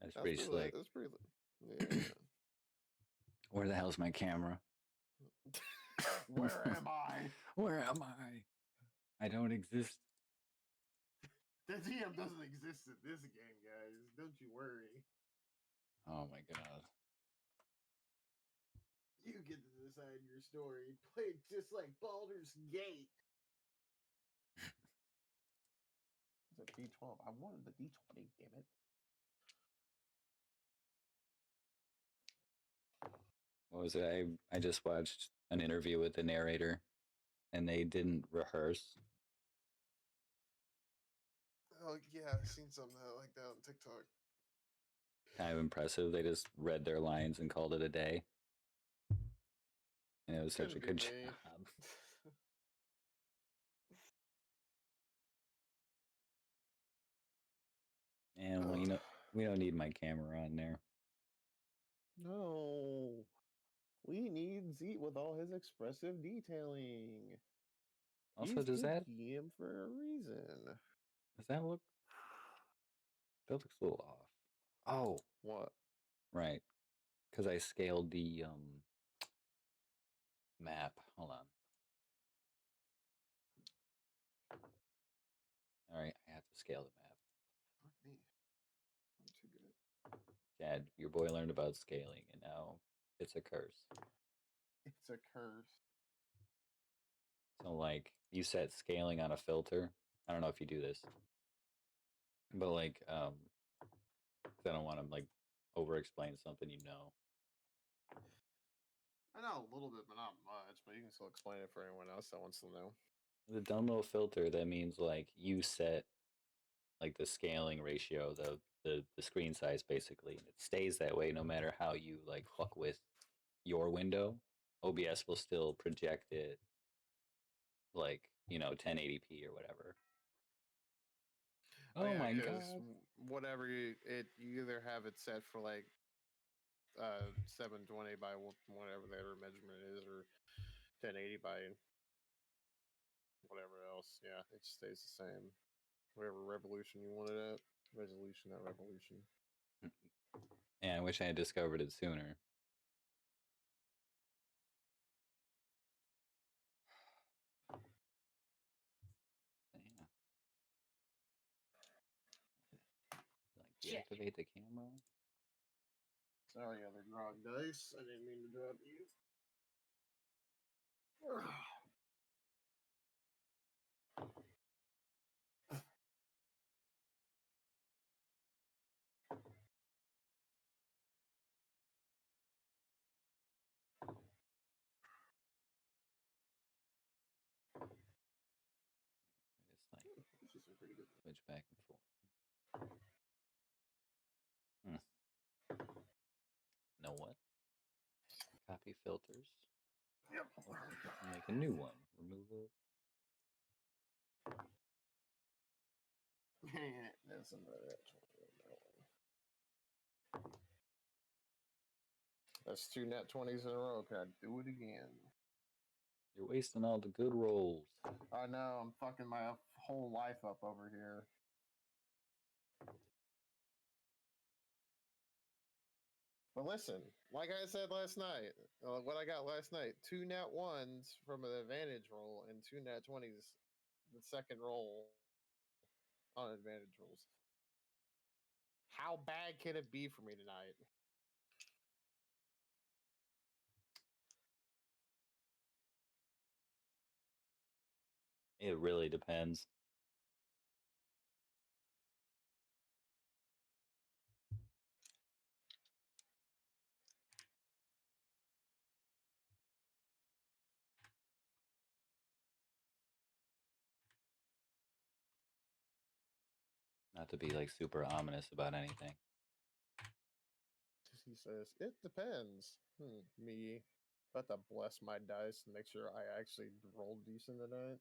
That's pretty slick. That's pretty. Yeah. Where the hell's my camera? Where am I? Where am I? I don't exist. The DM doesn't exist in this game, guys. Don't you worry. Oh my god. You get to decide your story. Play it just like Baldur's Gate. It's a D12. I wanted the D20, damn it. What was it? I just watched an interview with the narrator, and they didn't rehearse. Oh, yeah, I've seen something like that on TikTok. Kind of impressive. They just read their lines and called it a day. And it was such a good job. And well, you know, we don't need my camera on there. No. We need Zeke with all his expressive detailing. Also, He's the DM for a reason. Does that look? That looks a little off. Oh, what? Right, because I scaled the map. Hold on. All right, I have to scale the map. Fuck me. I'm too good. Dad, your boy learned about scaling, and now it's a curse. It's a curse. So, like, you set scaling on a filter. I don't know if you do this, but like, 'cause I don't want to like over-explain something you know. I know a little bit, but not much. But you can still explain it for anyone else that wants to know. The dumb little filter, that means like you set like the scaling ratio, the screen size basically, and it stays that way no matter how you like fuck with your window. OBS will still project it like, 1080p or whatever. Oh yeah, my because god. whatever you either have it set for like 720 by whatever their measurement is, or 1080 by whatever else. Yeah, it stays the same. Whatever revolution you want it at. Resolution, not revolution. Yeah, I wish I had discovered it sooner. Yeah. Like, deactivate the camera. Sorry, other grog dice. I didn't mean to drop you. It's like switch back and forth. Know what? Copy filters. Yep. Make a new one. Remove it. That's another. That's 2 net 20s in a row. Can I do it again? You're wasting all the good rolls. I know. I'm fucking my whole life up over here. But listen, like I said last night, what I got last night, 2 nat 1s from an advantage roll and 2 nat 20s the second roll on advantage rolls. How bad can it be for me tonight? It really depends. Not to be like super ominous about anything. He says, it depends. Me. About to bless my dice and make sure I actually rolled decent tonight.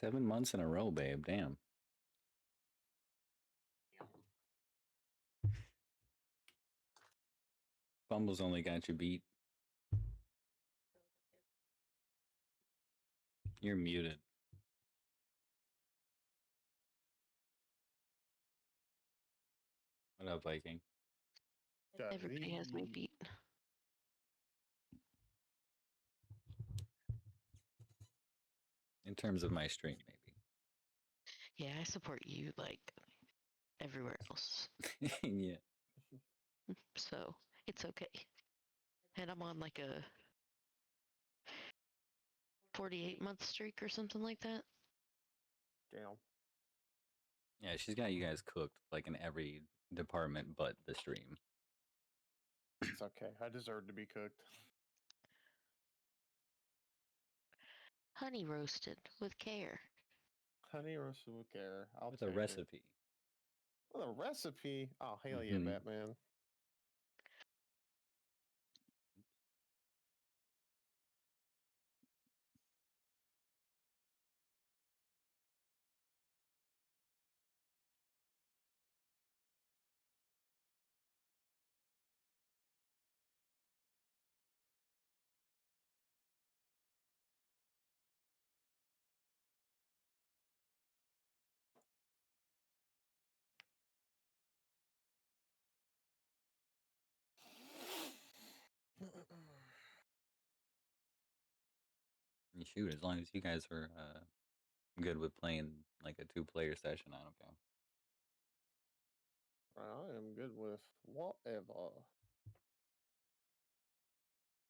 7 months in a row, babe. Damn. Bumble's only got you beat. You're muted. What up, Viking? Everybody has me beat. In terms of my stream, maybe. Yeah, I support you like everywhere else. Yeah. So it's okay. And I'm on like a 48-month streak or something like that. Damn. Yeah, she's got you guys cooked like in every department but the stream. It's okay. I deserve to be cooked. Honey roasted with care. Honey roasted with care. I'll With a take it. recipe. With a recipe? Oh, hell yeah, Mhm. Batman. And shoot, as long as you guys are good with playing like a 2-player session, I don't care. I am good with whatever.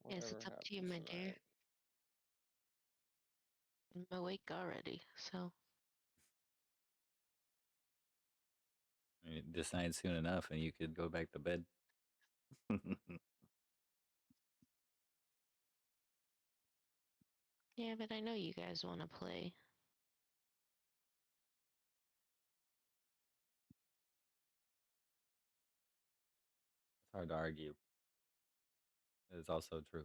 Yes, Whatever it's up to you, happens my dear. tonight. I'm awake already, so I mean, decide soon enough and you could go back to bed. yeah, but I know you guys want to play. It's hard to argue. It's also true.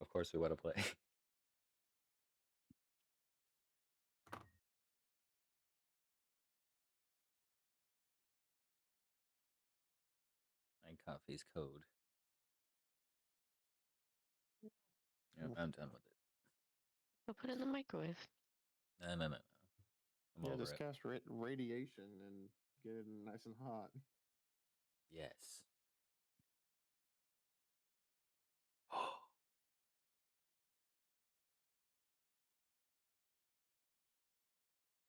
Of course, we want to play. And coffee's code. Yep, I'm done with it. Go put it in the microwave. No. I'm Yeah, over just it. cast radiation and get it nice and hot. Yes.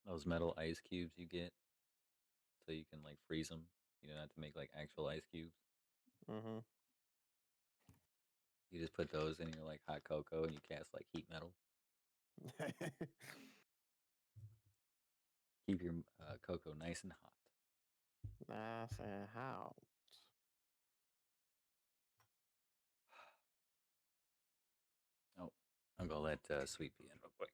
Those metal ice cubes you get, so you can like freeze them. You don't have to make like actual ice cubes. Mm-hmm. You just put those in your like hot cocoa and you cast like heat metal. Keep your cocoa nice and hot. Nice and hot. Oh, I'm gonna let Sweet Pea in real quick.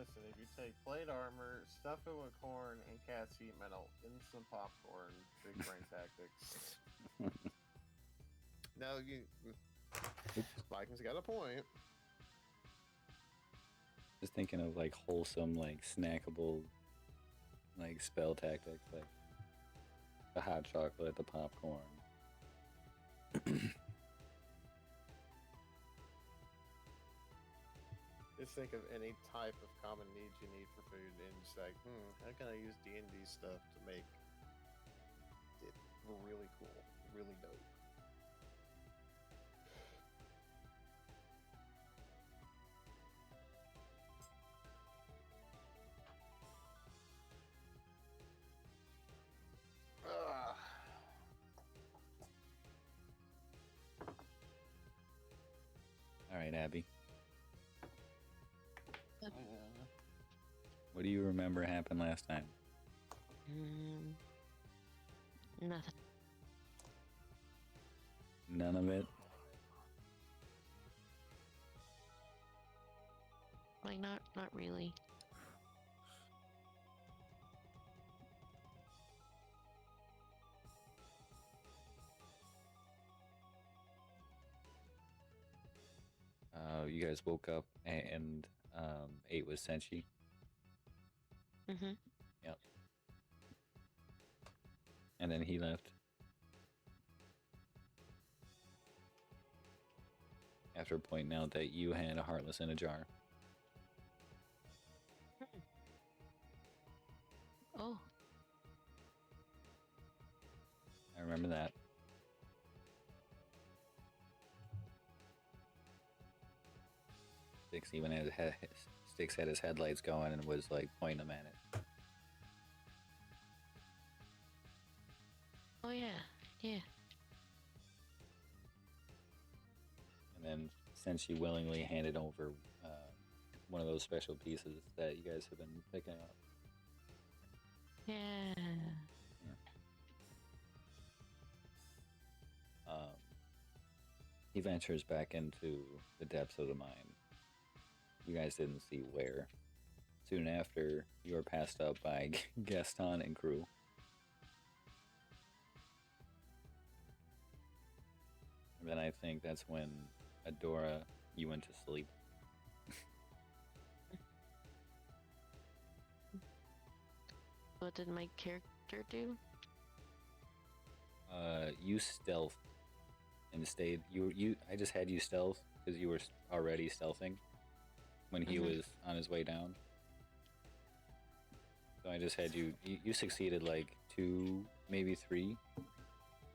Listen, if you take plate armor, stuff it with corn, and cat seat metal, instant popcorn, big brain tactics. Now you, Vikings got a point. Just thinking of like wholesome, like snackable, like spell tactics, like the hot chocolate, the popcorn. Just think of any type of common needs you need for food, and just like, how can I use D&D stuff to make it really cool, really dope? Ugh. All right, Abby. Uh, What do you remember happened last time? Nothing. None of it. Like not really. You guys woke up and ate with Senshi. Mhm. Yep. And then he left. After pointing out that you had a Heartless in a jar. Oh. I remember that. Sticks had his headlights going and was like pointing them at it. Oh yeah. Yeah. And then since you willingly handed over one of those special pieces that you guys have been picking up. Yeah. He ventures back into the depths of the mine. You guys didn't see where. Soon after, you were passed up by Gaston and crew. And then I think that's when Adora, you went to sleep. What did my character do? You stealthed and stayed. I just had you stealth because you were already stealthing when he was on his way down. So I just had you. You succeeded like 2, maybe 3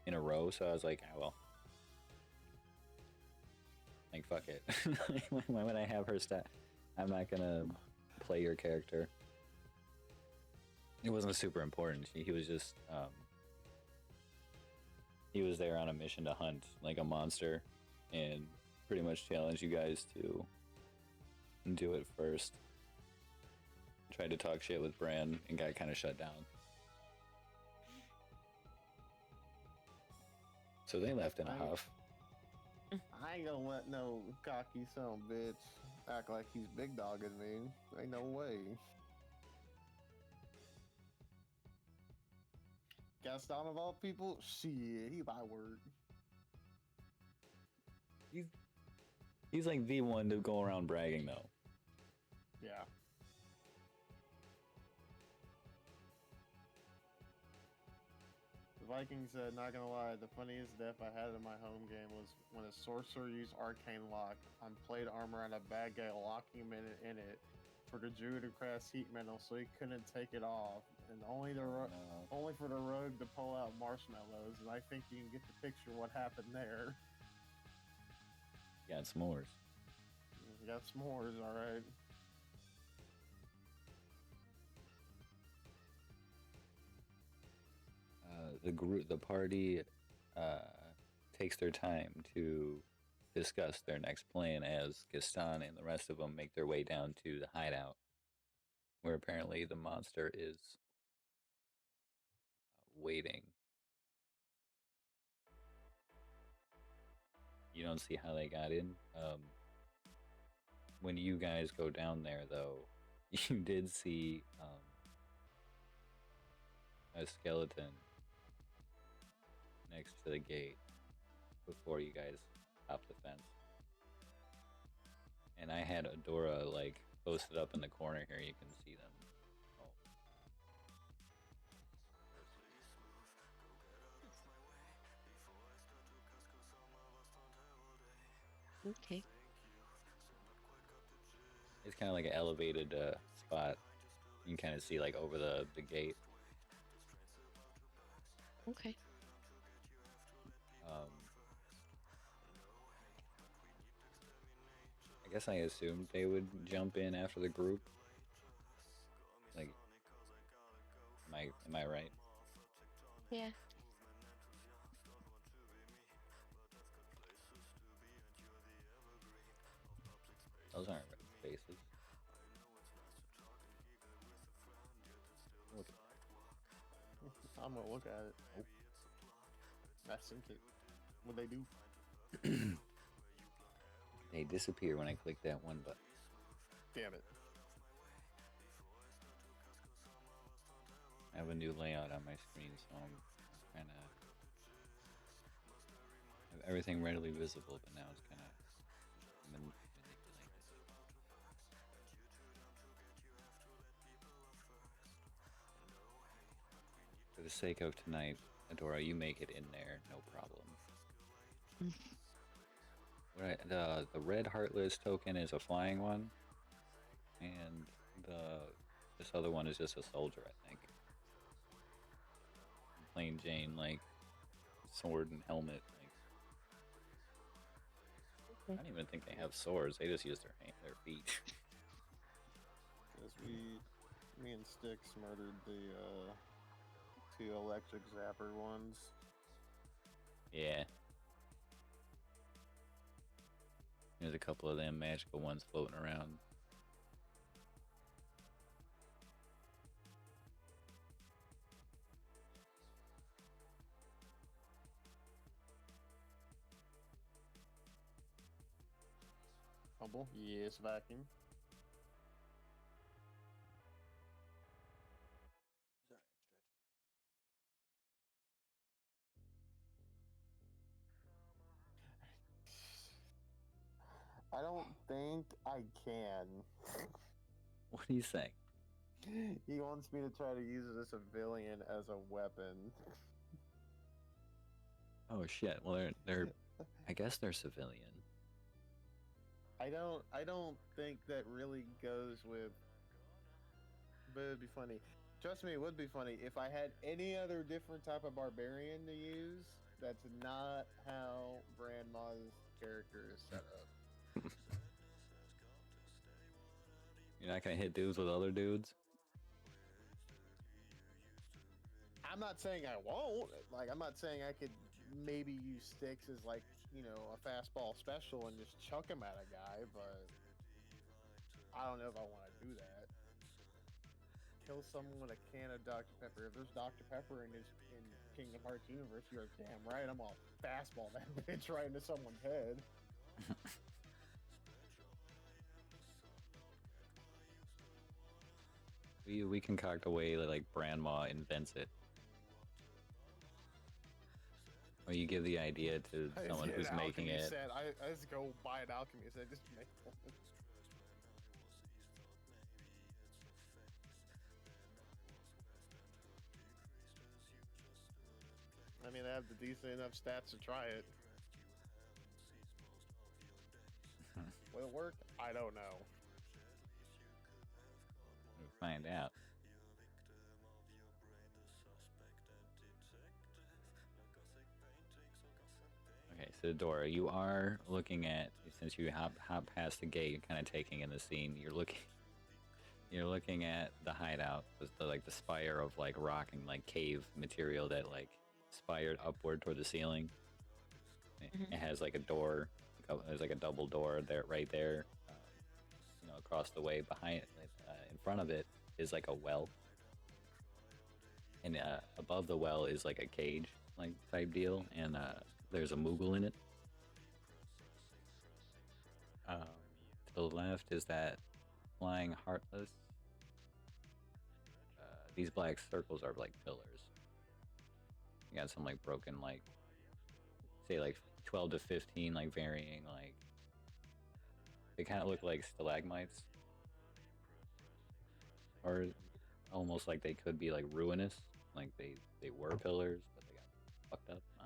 in a row. So I was like, ah, well, like fuck it. Why would I have her stat? I'm not gonna play your character. It wasn't super important. He was just he was there on a mission to hunt like a monster and pretty much challenge you guys to do it first. Tried to talk shit with Bran and got kind of shut down. So they left in a huff. I ain't gonna let no cocky son bitch act like he's big dogging me. Ain't no way. Gaston of all people? Shit, he my word. He's like the one to go around bragging though. Yeah. The Vikings said, not gonna lie, the funniest death I had in my home game was when a sorcerer used Arcane Lock on plate armor on a bad guy, locking him in it for the druid to cast heat metal so he couldn't take it off, and only for the rogue to pull out marshmallows. And I think you can get the picture what happened there. Got s'mores. You got s'mores, all right. The party takes their time to discuss their next plan as Gaston and the rest of them make their way down to the hideout, where apparently the monster is waiting. You don't see how they got in. When you guys go down there, though, you did see a skeleton next to the gate before you guys hopped the fence. And I had Adora like posted up in the corner here. You can see them. Oh. Okay. It's kind of like an elevated spot. You can kind of see like over the gate. Okay. I guess I assumed they would jump in after the group. Like, am I right? Yeah. Those aren't red spaces. Look. I'm gonna look at it. Oh. I synced it. What'd they do? They disappear when I click that one button. Damn it. I have a new layout on my screen, so I'm kind of have everything readily visible, but now it's kind of manipulated. For the sake of tonight, Adora, you make it in there, no problem. The red heartless token is a flying one, and this other one is just a soldier, I think. Plain Jane, like sword and helmet. Like, I don't even think they have swords. They just use their feet. Because me and Styx murdered the two electric zapper ones. Yeah. There's a couple of them magical ones floating around. Humble? Yes, vacuum. I don't think I can. What do you say? He wants me to try to use a civilian as a weapon. Oh shit. Well, they're I guess they're civilian. I don't think that really goes with. But it'd be funny. Trust me, it would be funny if I had any other different type of barbarian to use. That's not how Grandma's character is set up. You're not gonna hit dudes with other dudes? I'm not saying I won't. Like, I'm not saying I could maybe use sticks as like, a fastball special and just chuck him at a guy, but I don't know if I want to do that. Kill someone with a can of Dr. Pepper. If there's Dr. Pepper in Kingdom Hearts universe, you're damn right. I'm all fastball that bitch right into someone's head. We concoct a way that like Grandma invents it. Or you give the idea to someone who's making it. Set. I just go buy an alchemy set. Just make one. I mean, I have the decent enough stats to try it. Will it work? I don't know. We'll find out. Okay, so Dora, you are looking at, since you hop past the gate, you're kind of taking in the scene. You're looking at the hideout, the spire of like rock and like cave material that like spired upward toward the ceiling. It has like a door. There's like a double door there, right there. Across the way behind, in front of it is like a well, and above the well is like a cage, like type deal, and there's a Moogle in it. To the left is that flying heartless these black circles are like pillars. You got some like broken, like say like 12 to 15, like varying, like they kind of look like stalagmites, or almost like they could be like ruinous, like they were pillars, but they got fucked up. I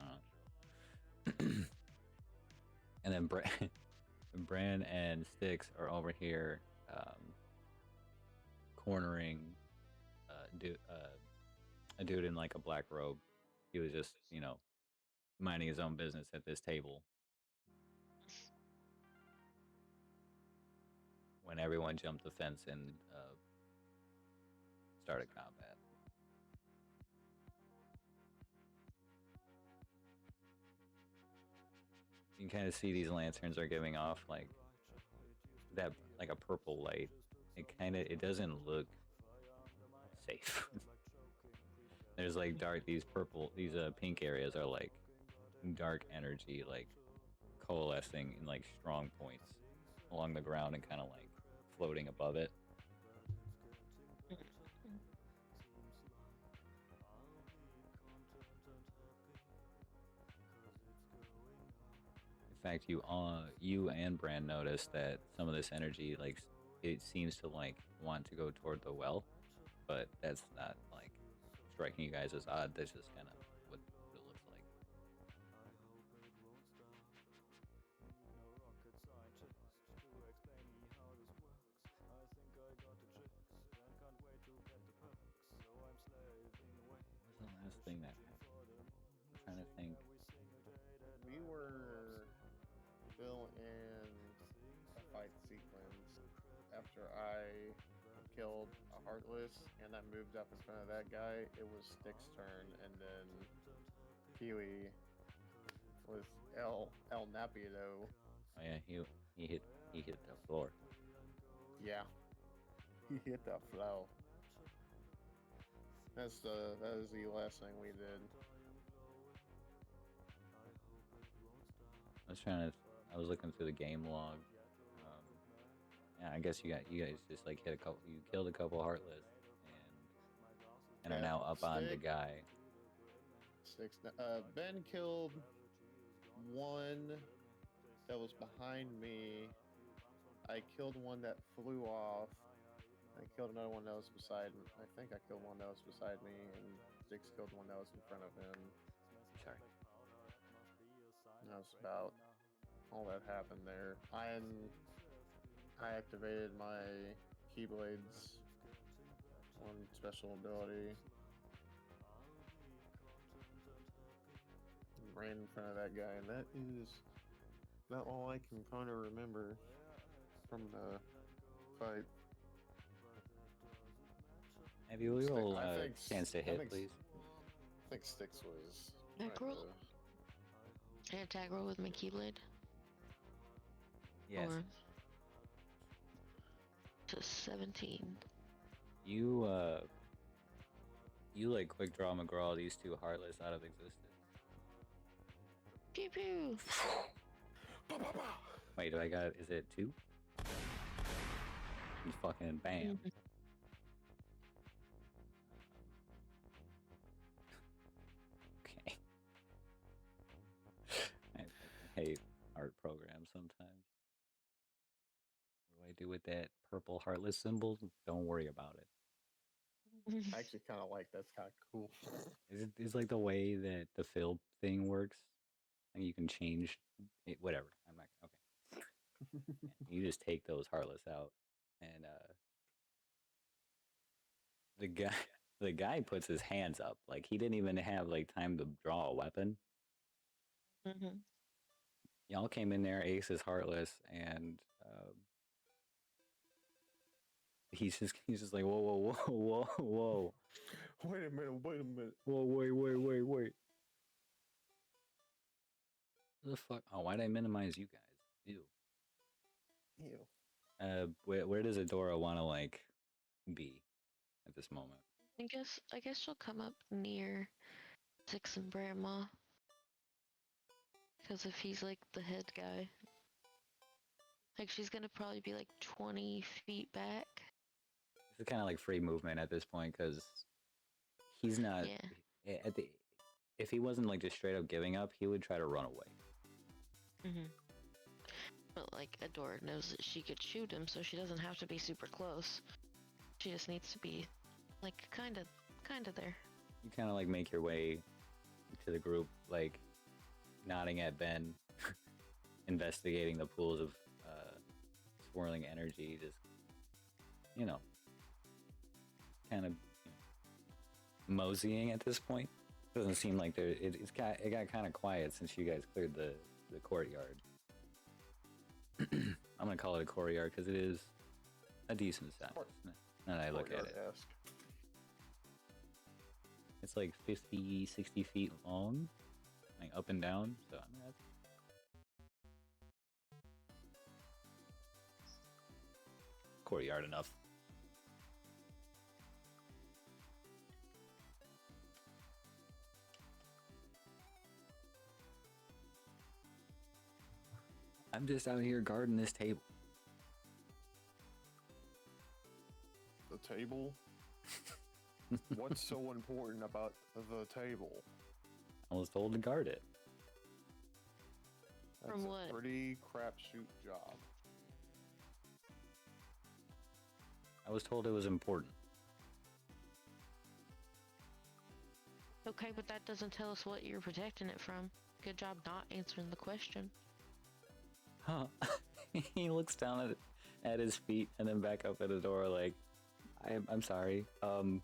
don't know. And then Bran and Styx are over here cornering a dude in like a black robe. He was just, minding his own business at this table when everyone jumped the fence and started combat. You can kind of see these lanterns are giving off like that, like a purple light. It doesn't look safe. There's like these pink areas are like dark energy, like coalescing in like strong points along the ground and kind of like floating above it. In fact, you and Bran noticed that some of this energy, like, it seems to like want to go toward the well, but that's not like striking you guys as odd. That's just kind of what it looks like. What was the last thing that happened? I'm trying to think. We were still in a fight sequence after I killed a Heartless and I moved up in front of that guy. It was Stick's turn, and then Kiwi was El Napido. Oh yeah, he hit the floor. Yeah, he hit the flow. That is the last thing we did. I was looking through the game log. Yeah, I guess you guys just like you killed a couple Heartless, and are Yeah, now up on the Stick. guy. Ben killed one that was behind me. I killed one that flew off. I killed another one that was beside me. I think I killed one that was beside me, and Sticks killed one that was in front of him. Sorry. And that was about all that happened there. I activated my Keyblade's one special ability. And ran in front of that guy, and that is about all I can kind of remember from the fight. Have you roll chance to hit, please? I think Styx was. Attack roll? An attack roll with my Keyblade? Yes. Or to 17. You like quick draw McGraw these two Heartless out of existence. Pew pew! Wait, is it 2? And fucking bam. Mhm. Okay. I hate art programs sometimes. What do I do with that purple Heartless symbol? Don't worry about it. I actually kind of like that's kind of cool. It's like the way that the fill thing works. Like you can change it, whatever. I'm not okay. Yeah, you just take those Heartless out, and the guy the guy puts his hands up. Like he didn't even have like time to draw a weapon. Mm-hmm. Y'all came in there, Ace is Heartless, and he's just like, whoa, whoa, whoa, whoa, whoa. Wait a minute. Whoa, wait. What the fuck? Oh, why'd I minimize you guys? Ew. Ew. Where does Adora want to like be at this moment? I guess she'll come up near Six and Grandma. Because if he's like the head guy. Like she's gonna probably be like 20 feet back. This is kind of like free movement at this point because he's not. Yeah. At the, if he wasn't like just straight up giving up, he would try to run away. But like Adora knows that she could shoot him, so she doesn't have to be super close. She just needs to be like kind of there. You kind of like make your way to the group, like nodding at Ben, investigating the pools of swirling energy, just kind of moseying at this point. Doesn't seem like it got kind of quiet since you guys cleared the courtyard. I'm gonna call it a courtyard because it is a decent size. Now that I look at it, it's like 50, 60 feet long, like up and down. So I mean, that's courtyard enough. I'm just out here guarding this table. The table? What's so important about the table? I was told to guard it. That's From a what? pretty crapshoot job. I was told it was important. Okay, but that doesn't tell us what you're protecting it from. Good job not answering the question. Huh. He looks down at his feet and then back up at the door like, I'm sorry. I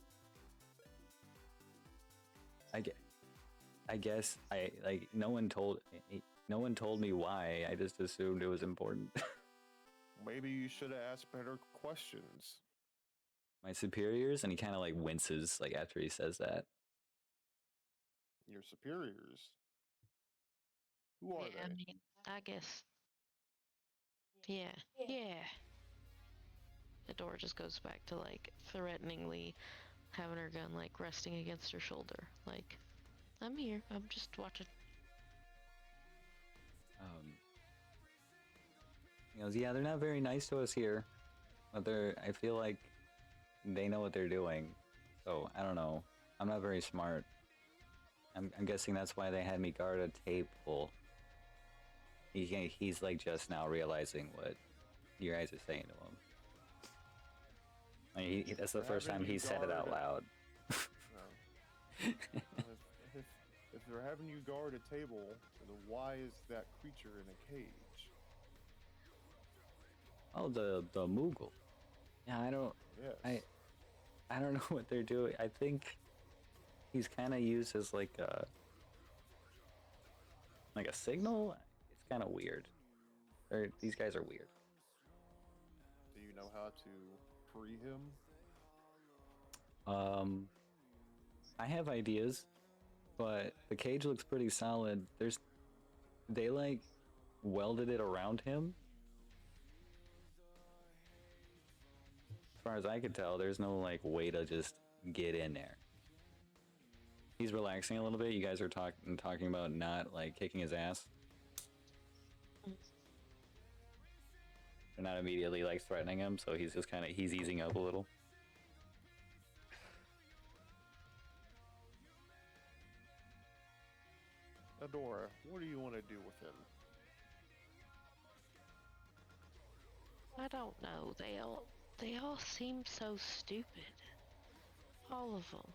guess no one told me why. I just assumed it was important. Maybe you should have asked better questions. My superiors, and he kind of like winces like after he says that. Your superiors. Who are Yeah, I they? mean, I guess. Yeah. The door just goes back to like threateningly having her gun like resting against her shoulder. Like, I'm here. I'm just watching. He goes, yeah, they're not very nice to us here, but I feel like they know what they're doing. So I don't know. I'm not very smart. I'm guessing that's why they had me guard a table. He's like just now realizing what you guys are saying to him. I mean, that's the first time he said it out loud. No. If they're having you guard a table, then why is that creature in a cage? Oh, the Moogle. Yeah, Yes. I don't know what they're doing. I think he's kind of used as like a signal. It's kind of weird. These guys are weird. Do you know how to free him? I have ideas, but the cage looks pretty solid. They like welded it around him. As far as I could tell, there's no like way to just get in there. He's relaxing a little bit. You guys are talking about not like kicking his ass. They're not immediately like threatening him, so he's just he's easing up a little. Adora, what do you want to do with him? I don't know. They all seem so stupid. All of them.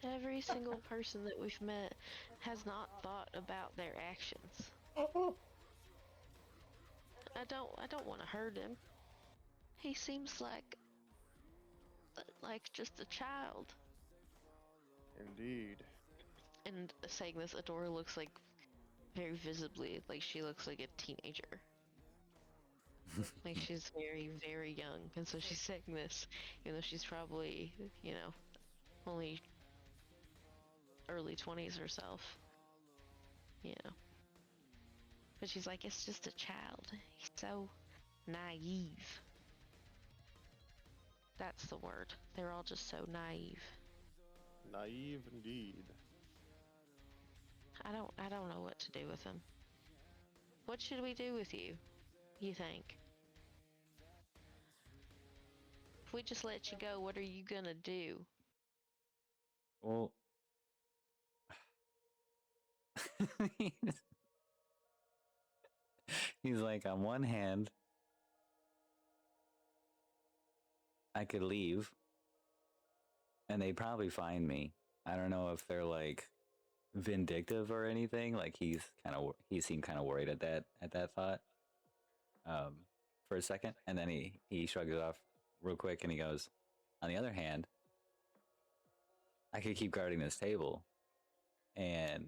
Every single person that we've met has not thought about their actions. I don't want to hurt him. He seems like just a child. Indeed. And saying this, Adora looks like very visibly like she looks like a teenager. Like she's very, very young, and so she's saying this, even though she's probably, only early 20s herself. But she's like, it's just a child. He's so naive. That's the word. They're all just so naive. Naive indeed. I don't know what to do with him. What should we do with you think? If we just let you go, what are you gonna do? Well, He's like, on one hand, I could leave, and they'd probably find me. I don't know if they're like vindictive or anything. Like he seemed kind of worried at that thought, for a second, and then he shrugs it off real quick, and he goes, on the other hand, I could keep guarding this table and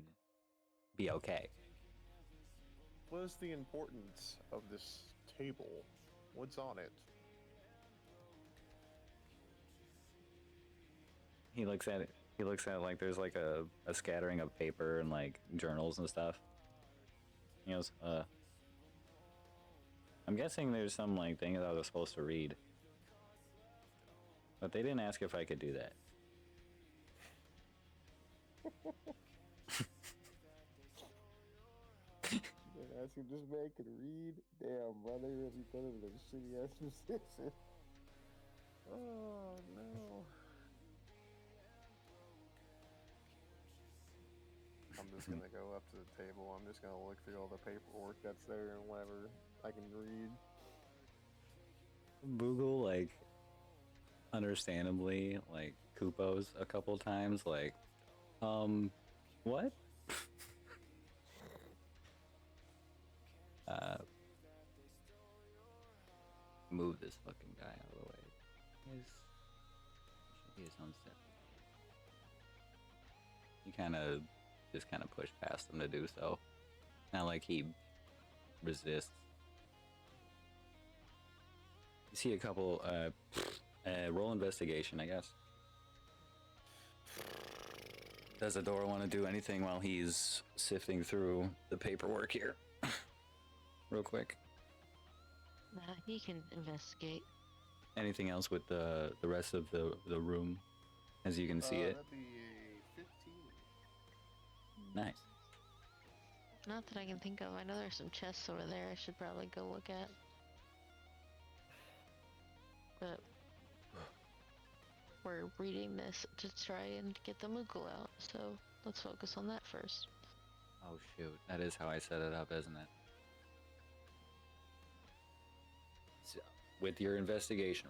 be okay. What is the importance of this table? What's on it? He looks at it. He looks at it like there's like a scattering of paper and like journals and stuff. He goes, I'm guessing there's some like thing that I was supposed to read. But they didn't ask if I could do that. Ask him this man could read. Damn, brother, really put him in a shitty ass position. Oh no. I'm just gonna go up to the table. I'm just gonna look through all the paperwork that's there and whatever I can read. Boogle, like, understandably, like, Kupo's a couple times, like, what? Move this fucking guy out of the way. He should be his own step. He just kind of pushed past him to do so. Not like he resists. You see a couple, roll investigation, I guess. Does Adora want to do anything while he's sifting through the paperwork here? Real quick. Nah, he can investigate. Anything else with the rest of the room, as you can see it? That'd be a 15. Nice. Not that I can think of. I know there's some chests over there I should probably go look at. But we're reading this to try and get the Moogle out, so let's focus on that first. Oh shoot, that is how I set it up, isn't it? So, with your investigation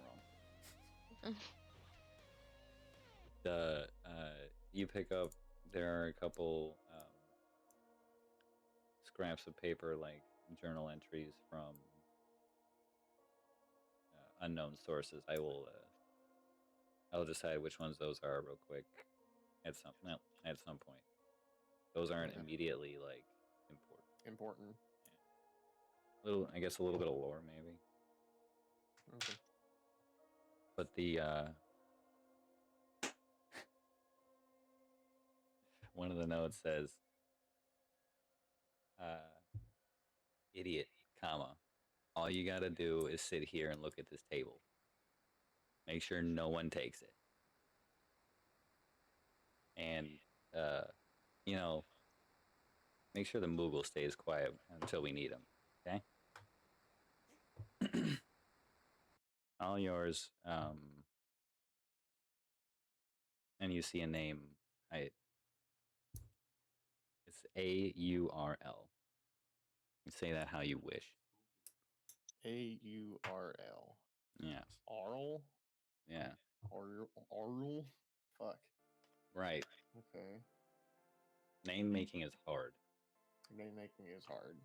roll, you pick up. There are a couple scraps of paper, like journal entries from unknown sources. I'll decide which ones those are real quick at some point. Those aren't immediately like important. Yeah. I guess a little bit of lore maybe. Okay. But the one of the notes says, idiot, comma, all you gotta do is sit here and look at this table. Make sure no one takes it. And, make sure the Moogle stays quiet until we need him, okay? All yours, and you see a name. It's A-U-R-L. You say that how you wish. A-U-R-L. Yes. Arl? Yeah. Arl? Fuck. Right. Okay. Name making is hard. Name making is hard.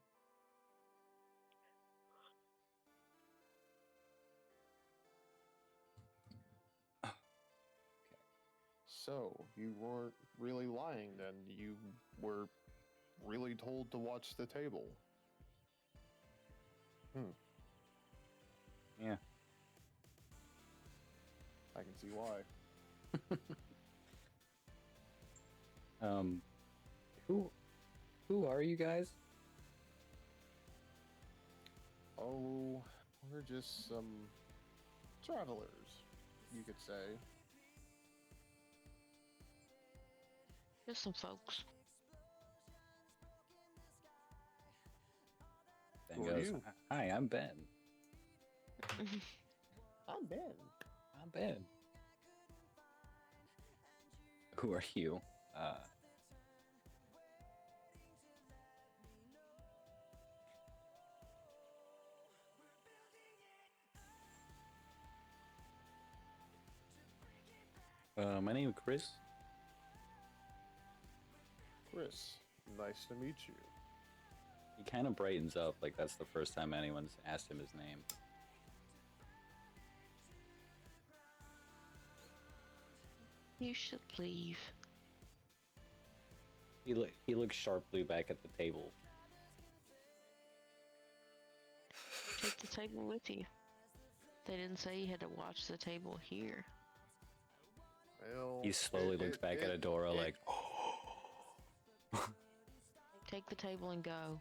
Okay. So, you weren't really lying then. You were really told to watch the table. Yeah. I can see why. Who are you guys? Oh, we're just some travelers, you could say. Just some folks. Ben Who are goes, you? hi, I'm Ben. I'm Ben. I'm Ben. Who are you? My name is Chris. Chris, nice to meet you. He kind of brightens up like that's the first time anyone's asked him his name. You should leave. He looks sharply back at the table. Take the table with you. They didn't say you had to watch the table here. Well, He slowly looks back at Adora like, Take the table and go.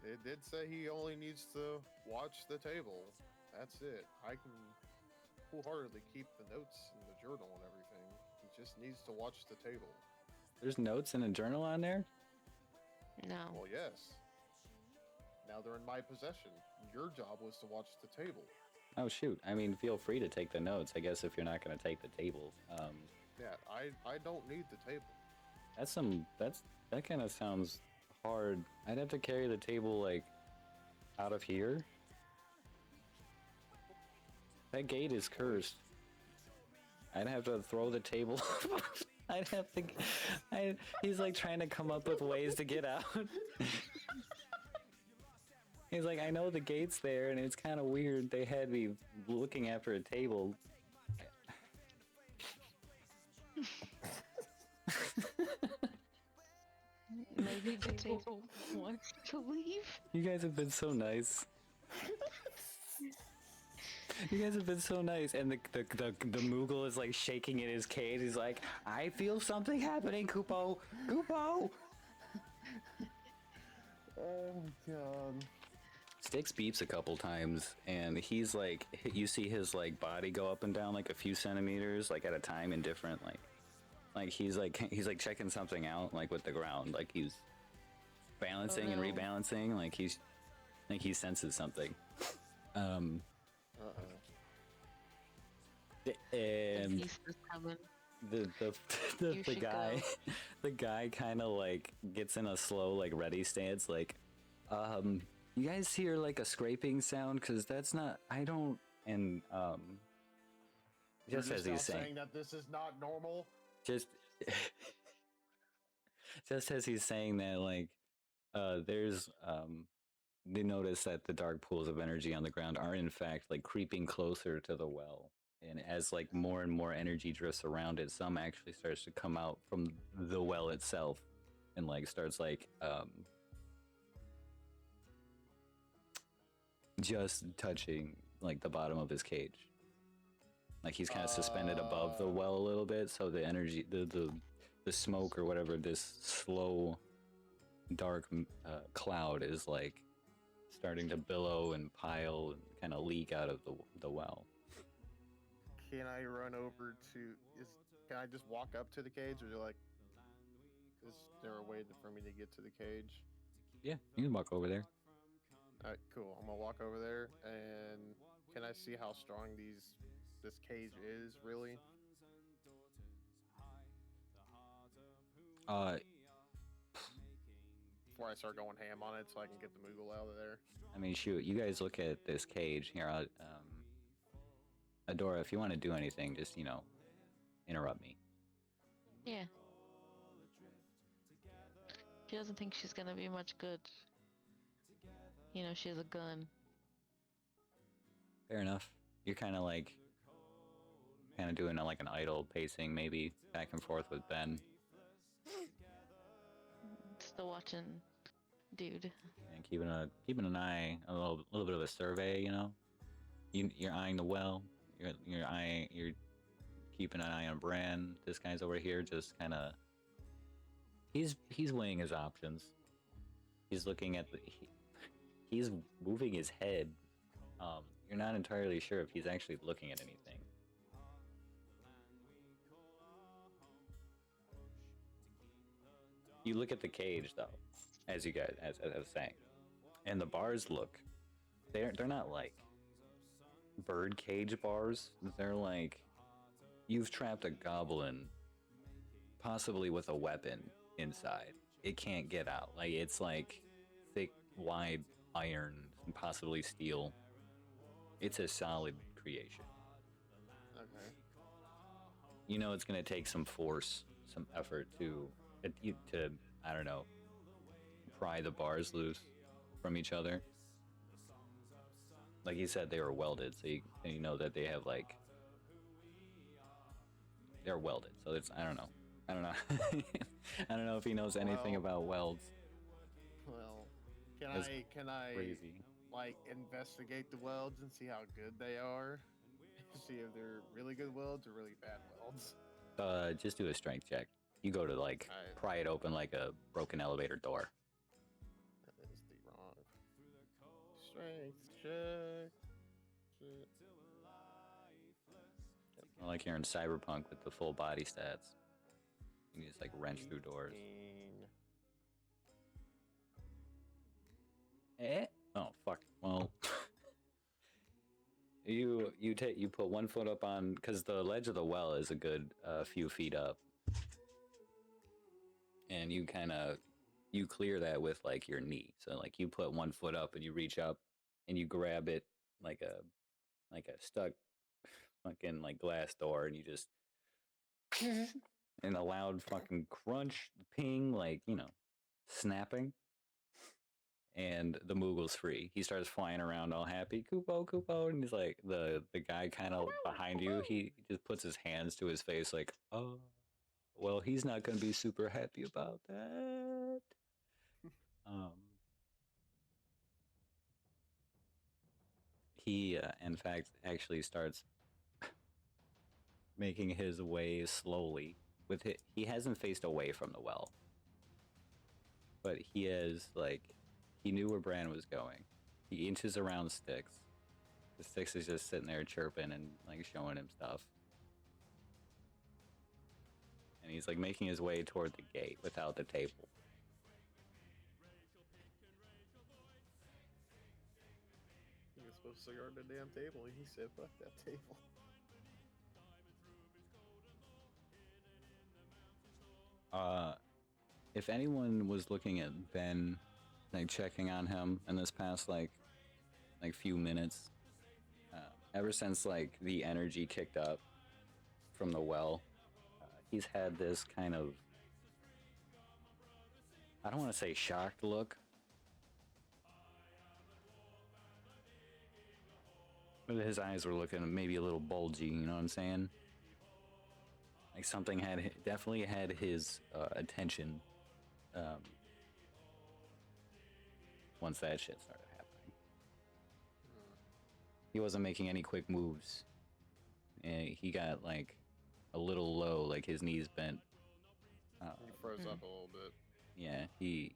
It did say he only needs to watch the table. That's it. I can wholeheartedly keep the notes in the journal and everything. He just needs to watch the table. there's notes in a journal on there? No. Well, yes. Now they're in my possession. Your job was to watch the table. Oh shoot, I mean feel free to take the notes, I guess, if you're not going to take the table. Yeah, I don't need the table. That kind of sounds hard. I'd have to carry the table like out of here. That gate is cursed. I'd have to throw the table. I'd have to. He's like trying to come up with ways to get out. He's like, I know the gate's there, and it's kind of weird. They had me looking after a table. Maybe the table wants to leave. You guys have been so nice. You guys have been so nice, and the Moogle is like shaking in his cage. He's like, I feel something happening, Kupo. Kupo. Oh god. Styx beeps a couple times, and he's like, you see his like body go up and down like a few centimeters, like at a time, in different like he's like checking something out like with the ground, like he's balancing and rebalancing, like he senses something. And He's just coming. the guy go. the guy kind of like gets in a slow like ready stance, like you guys hear like a scraping sound, because that's not, I don't, and just as he's saying that this is not normal. just just as he's saying that, like there's they notice that the dark pools of energy on the ground are in fact like creeping closer to the well, and as like more and more energy drifts around it, some actually starts to come out from the well itself and like starts like just touching like the bottom of his cage, like he's kind of suspended above the well a little bit, so the energy, the smoke or whatever, this slow dark cloud is like starting to billow and pile and kind of leak out of the well. Can I run over to? Can I just walk up to the cage, or like, is there a way for me to get to the cage? Yeah, you can walk over there. All right, cool. I'm gonna walk over there, and can I see how strong this cage is really? Before I start going ham on it, so I can get the Moogle out of there. I mean, shoot, you guys look at this cage here. Adora, if you want to do anything, just interrupt me. Yeah. She doesn't think she's gonna be much good. You know, she has a gun. Fair enough. You're kind of doing like an idle pacing, maybe back and forth with Ben. Still watching, dude. And keeping an eye, a little bit of a survey, You're eyeing the well. You're keeping an eye on Bran. This guy's over here, just kind of. He's weighing his options. He's looking at he's moving his head. You're not entirely sure if he's actually looking at anything. You look at the cage though, as you guys as I was saying, and the bars look. They're not like bird cage bars. They're like you've trapped a goblin, possibly with a weapon inside. It can't get out. Like it's like thick, wide iron and possibly steel. It's a solid creation. Okay. you know it's gonna take some force, some effort to I don't know, pry the bars loose from each other. Like you said, they were welded, so you know that they have like they're welded. So it's I don't know, I don't know if he knows anything Well- about welds. Well, That's can I crazy. like investigate the welds and see how good they are? See if they're really good welds or really bad welds. Just do a strength check. You go to like Alright. pry it open like a broken elevator door. That is the wrong strength check. Shit. Like you're in Cyberpunk with the full body stats. You just like wrench through doors. 18. Oh fuck. Well, you put 1 foot up on because the ledge of the well is a good few feet up, and you clear that with like your knee. So like you put 1 foot up and you reach up and you grab it like a stuck fucking like glass door and you just and a loud fucking crunch, ping, like snapping. And the Moogle's free. He starts flying around all happy, Kupo, Kupo, and he's like the guy kind of behind you. He just puts his hands to his face, like, oh, well, he's not gonna be super happy about that. Um, he, in fact, actually starts making his way slowly. He hasn't faced away from the well, but he knew where Bran was going. He inches around Styx. The Styx is just sitting there chirping and like showing him stuff. And he's like making his way toward the gate without the table. He was supposed to guard the damn table. He said, "Fuck that table." If anyone was looking at Ben, like checking on him in this past like few minutes, ever since like the energy kicked up from the well, he's had this kind of, I don't want to say shocked look, but his eyes were looking maybe a little bulgy, you know what I'm saying? Like something definitely had his attention once that shit started happening. He wasn't making any quick moves. And he got like a little low, like his knees bent. He froze up a little bit. Yeah, he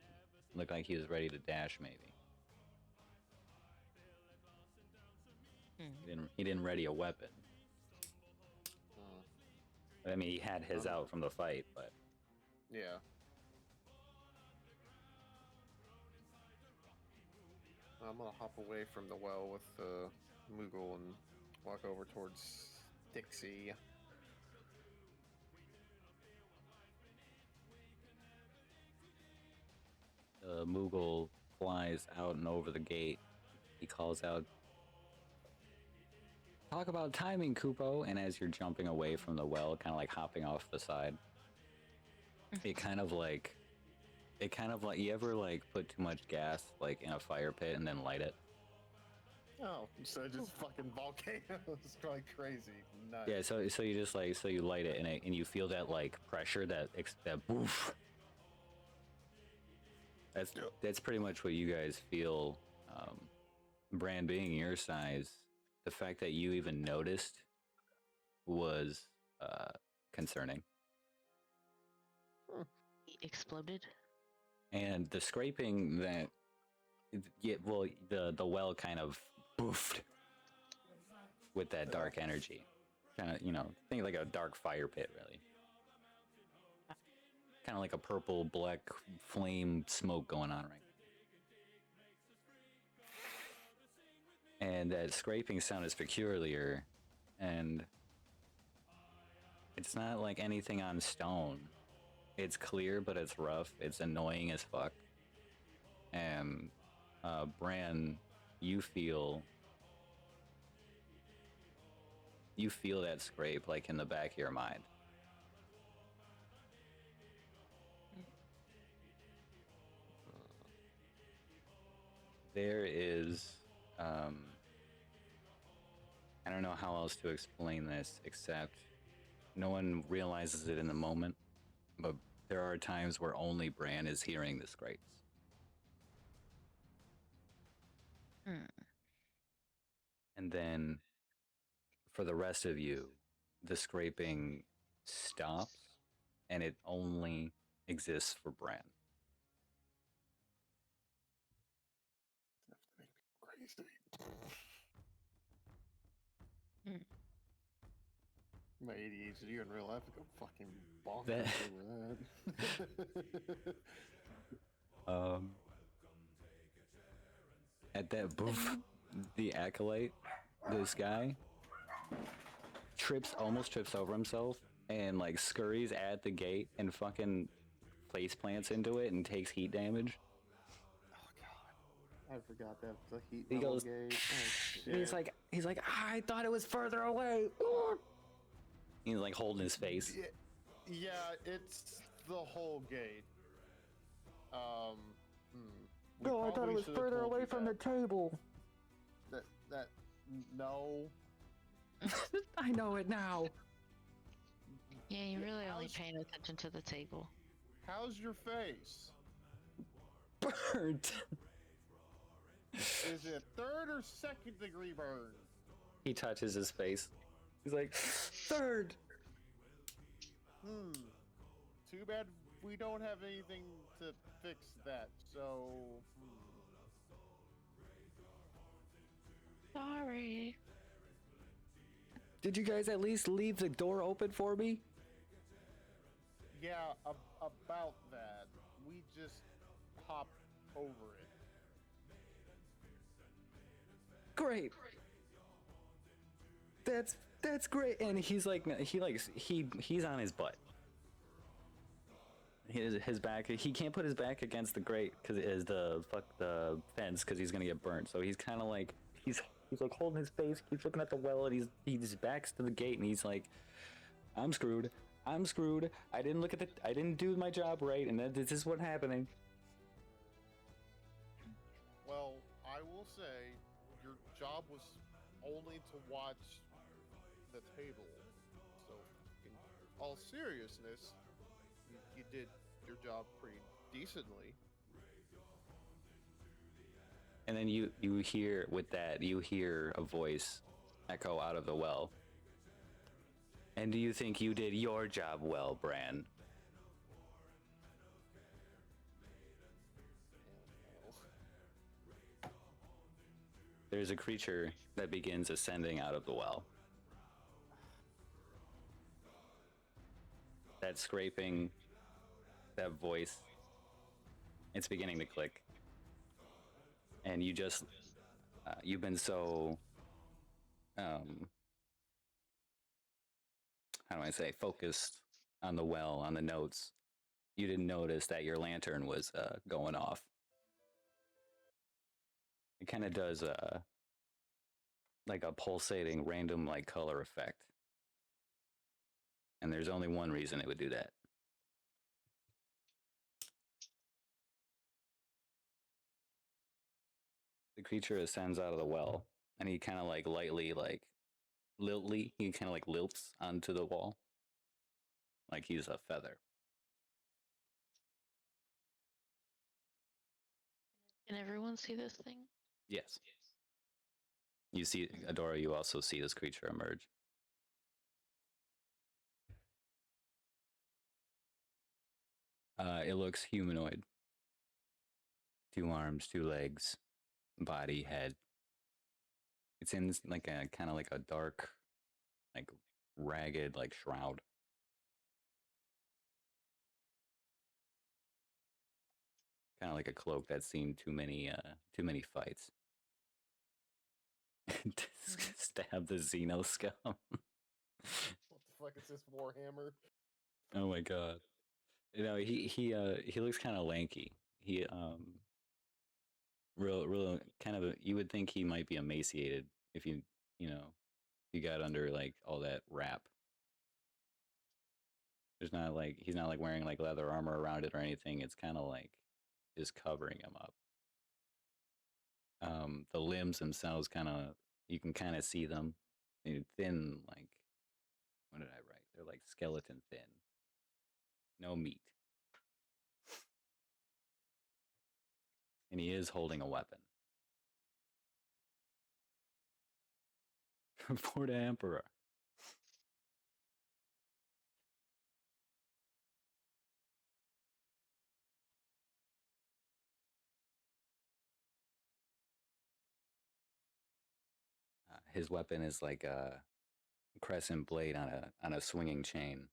looked like he was ready to dash maybe. He didn't ready a weapon. I mean, he had his out from the fight, but Yeah. I'm gonna hop away from the well with Moogle and walk over towards Dixie. Moogle flies out and over the gate. He calls out, "Talk about timing, Kupo!" And as you're jumping away from the well, kind of like hopping off the side, it kind of like you ever like put too much gas like in a fire pit and then light it? Oh, so just fucking volcanoes going crazy. Nice. Yeah, so you just like you light it and you feel that like pressure that boof. That's pretty much what you guys feel. Bran being your size, the fact that you even noticed was concerning. He exploded. And the scraping that, yeah, well, the well kind of boofed with that dark energy. Kind of, think like a dark fire pit, really. Kind of like a purple, black flame smoke going on right now. And that scraping sound is peculiar, and it's not like anything on stone. It's clear, but it's rough. It's annoying as fuck. And Bran, you feel that scrape like in the back of your mind. there is, I don't know how else to explain this except no one realizes it in the moment, but there are times where only Bran is hearing the scrapes. Hmm. And then for the rest of you, the scraping stops and it only exists for Bran. Crazy. Hmm. My ADHD in real life would go fucking bonkers That- over that. At that booth, the acolyte, this guy, almost trips over himself and like scurries at the gate and fucking face plants into it and takes heat damage. Oh god, I forgot that the heat He level goes, gauge. Oh shit. he's like, I thought it was further away. He's like holding his face. Yeah, it's the whole gate. We No, I thought it probably was should have further told away you from the that. table. That no. I know it now. Yeah, you're really only How's- paying attention to the table. How's your face? Burnt. Is it third or second degree burn? He touches his face. He's like, third. Too bad we don't have anything to fix that. So. Sorry. Did you guys at least leave the door open for me? Yeah, about that. We just hopped over it. Great. That's great. And he's on his butt. His back. He can't put his back against the grate because it is the fence because he's gonna get burnt. So he's kind of like he's like holding his face, keeps looking at the well, and he's backs to the gate, and he's like, I'm screwed. I'm screwed. I didn't do my job right, and this is what's happening. Well, I will say your job was only to watch the table. So, in all seriousness, you did your job pretty decently. And then you hear a voice echo out of the well. And do you think you did your job well, Bran? There's a creature that begins ascending out of the well. That scraping, that voice, it's beginning to click. And you just, you've been so, how do I say, focused on the well, on the notes. You didn't notice that your lantern was going off. It kind of does like a pulsating random like color effect. And there's only one reason it would do that. The creature ascends out of the well, and he kind of like lightly, like he kind of like lilts onto the wall, like he's a feather. Can everyone see this thing? Yes. You see, Adora, you also see this creature emerge. It looks humanoid. 2 arms, 2 legs, body, head. It's in like a kind of like a dark, like ragged, like shroud. Kind of like a cloak that's seen too many fights. Stab the Xeno scum. What the fuck is this, Warhammer? Oh my god. You know, he looks kind of lanky. He real kind of you would think he might be emaciated if you know, you got under like all that wrap. There's not like he's not like wearing like leather armor around it or anything. It's kind of like just covering him up. The limbs themselves you can kind of see them. They're thin, like, what did I write? They're like skeleton thin. No meat. And he is holding a weapon. For the Emperor. His weapon is like a crescent blade on a swinging chain,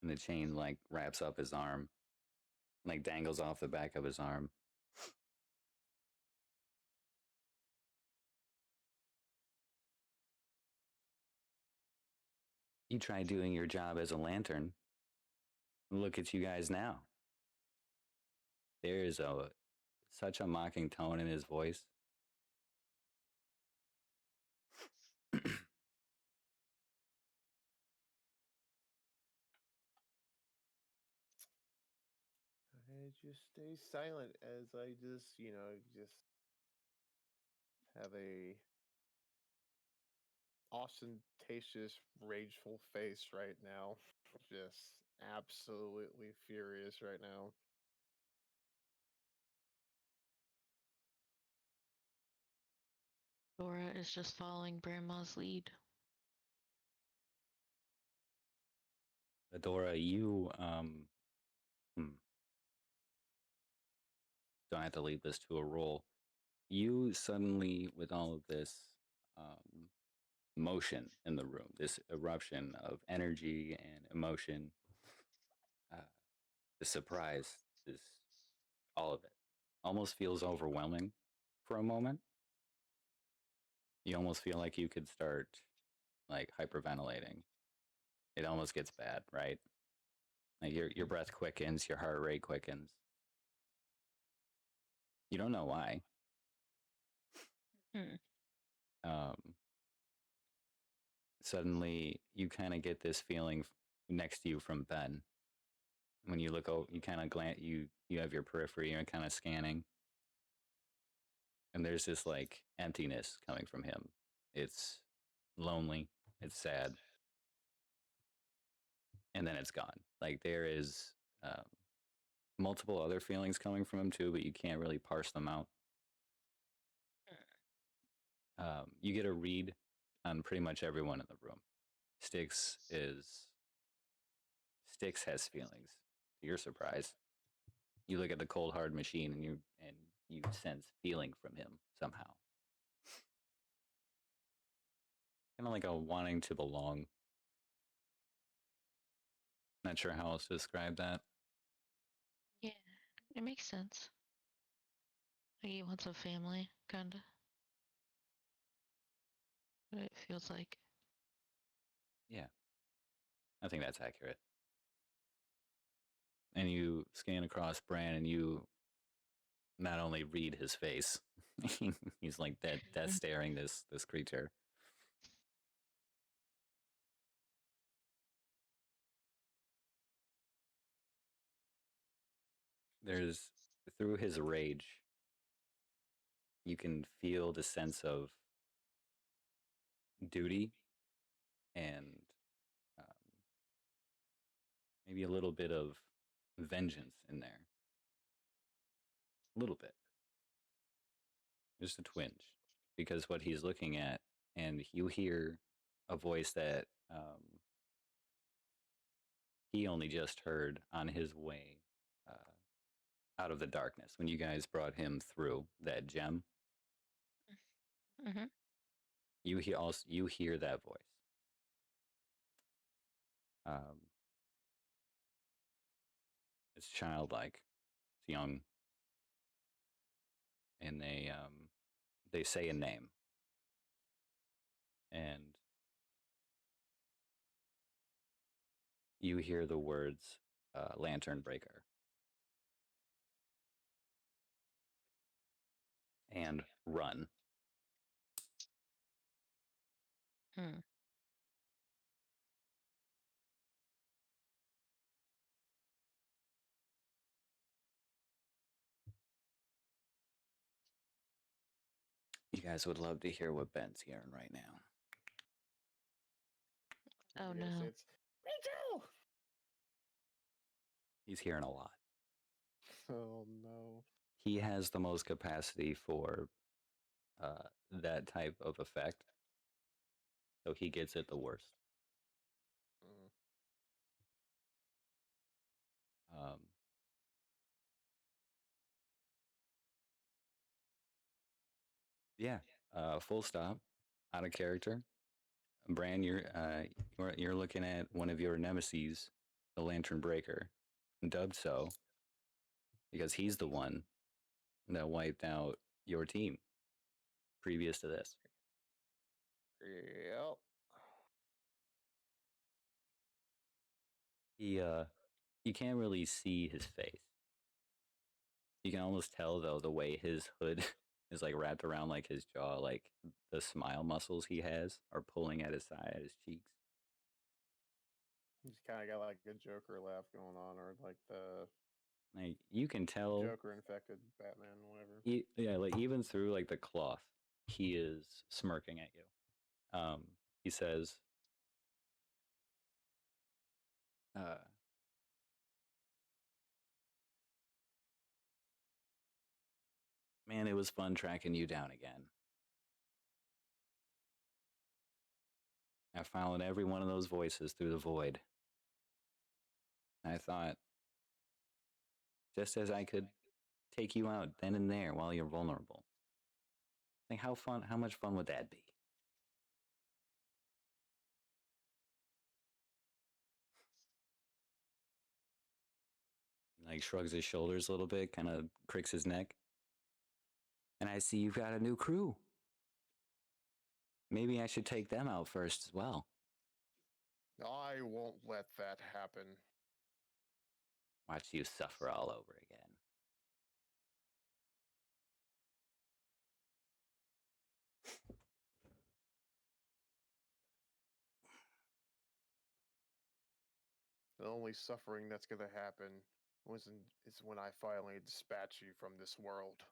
and the chain like wraps up his arm, like dangles off the back of his arm. You try doing your job as a lantern. Look at you guys now. There is such a mocking tone in his voice. I just stay silent as I just, just have a ostentatious, rageful face right now. Just absolutely furious right now. Dora is just following Grandma's lead. Adora, you don't have to lead this to a roll. You suddenly, with all of this motion in the room, this eruption of energy and emotion, uh, the surprise, this all of it, almost feels overwhelming for a moment. You almost feel like you could start like hyperventilating. It almost gets bad, right? Like your breath quickens, your heart rate quickens. You don't know why. Um, Suddenly, you kind of get this feeling next to you from Ben. When you look over, you kind of glance. You have your periphery. You're kind of scanning, and there's this like emptiness coming from him. It's lonely. It's sad, and then it's gone. Like there is multiple other feelings coming from him too, but you can't really parse them out. You get a read on pretty much everyone in the room. Styx is Styx has feelings. To your surprise, you look at the cold hard machine and you sense feeling from him somehow. Kind of like a wanting to belong. Not sure how else to describe that. Yeah, it makes sense. Like he wants a family, kinda. What it feels like. Yeah, I think that's accurate. And you scan across Bran, and you not only read his face, he's like death staring this creature. There's through his rage, you can feel the sense of duty and um, maybe a little bit of vengeance in there. A little bit, just a twinge, because what he's looking at, and you hear a voice that he only just heard on his way out of the darkness when you guys brought him through that gem. Mm-hmm. You hear that voice. Um, it's childlike, it's young, and they say a name, and you hear the words "Lantern Breaker" and "Run." Hmm. You guys would love to hear what Ben's hearing right now. Oh You're gonna say no. it's me too. He's hearing a lot. Oh no. He has the most capacity for that type of effect, so he gets it the worst. Mm. Um, yeah, full stop, out of character. Bran, you're looking at one of your nemesis, the Lantern Breaker, dubbed so because he's the one that wiped out your team previous to this. Yep. He you can't really see his face. You can almost tell though the way his hood is like wrapped around like his jaw, like the smile muscles he has are pulling at his side, at his cheeks. He's kind of got like a Joker laugh going on, or like the Like you can tell, Joker infected Batman, whatever. yeah, like even through like the cloth, he is smirking at you. He says, "Man, it was fun tracking you down again. I followed every one of those voices through the void. I thought, just as I could take you out then and there while you're vulnerable. Like how much fun would that be?" He like shrugs his shoulders a little bit, kind of cricks his neck. "And I see you've got a new crew. Maybe I should take them out first as well. I won't let that happen. Watch you suffer all over again." The only suffering that's gonna happen is when I finally dispatch you from this world.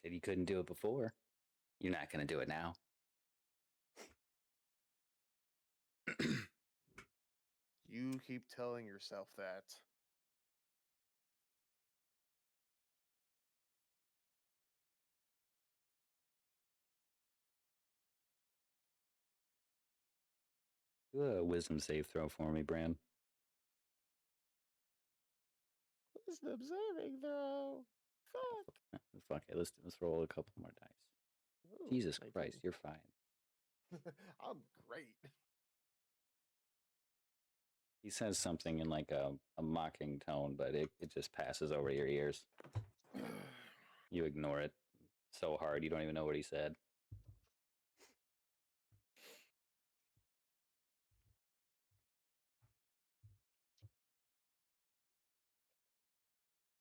Said you couldn't do it before. You're not going to do it now. You keep telling yourself that. Do a wisdom save throw for me, Bran. Wisdom saving throw. Fuck. Fuck it. Let's roll a couple more dice. Ooh, Jesus 19. Christ, you're fine. I'm great. He says something in like a mocking tone, but it just passes over your ears. You ignore it so hard you don't even know what he said.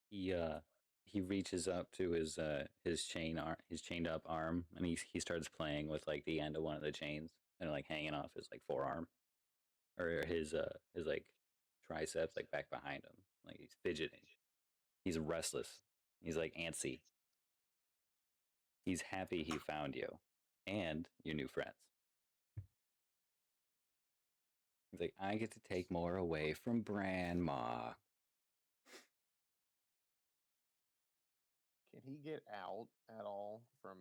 He reaches up to his chained up arm, and he starts playing with like the end of one of the chains and like hanging off his like forearm or his like triceps like back behind him, like he's fidgeting. He's restless. He's like antsy. He's happy he found you and your new friends. He's like, I get to take more away from Grandma. Can he get out at all from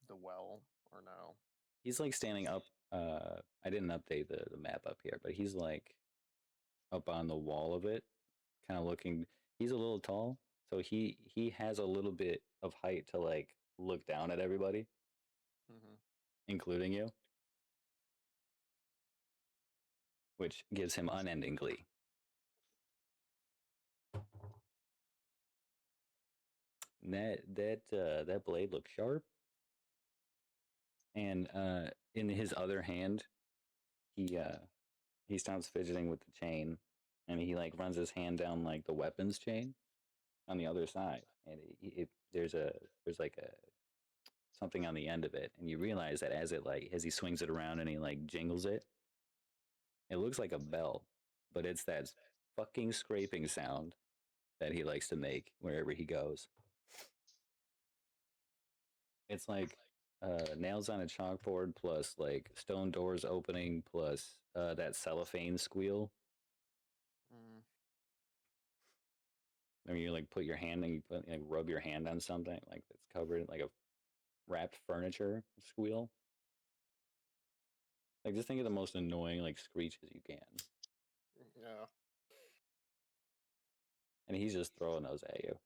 the well or no? He's like standing up. I didn't update the map up here, but he's like up on the wall of it, kind of looking. He's a little tall, so he has a little bit of height to like look down at everybody, Mm-hmm. including you, which gives him unending glee. That blade looks sharp, and in his other hand, he stops fidgeting with the chain, and he like runs his hand down like the weapons chain on the other side, and there's like a something on the end of it, and you realize that as he swings it around and he like jingles it, it looks like a bell, but it's that fucking scraping sound that he likes to make wherever he goes. It's like nails on a chalkboard plus like stone doors opening plus that cellophane squeal. Mm. I mean, you like put your hand and you put like rub your hand on something like it's covered like a wrapped furniture squeal. Like just think of the most annoying like screeches you can, Yeah. and he's just throwing those at you.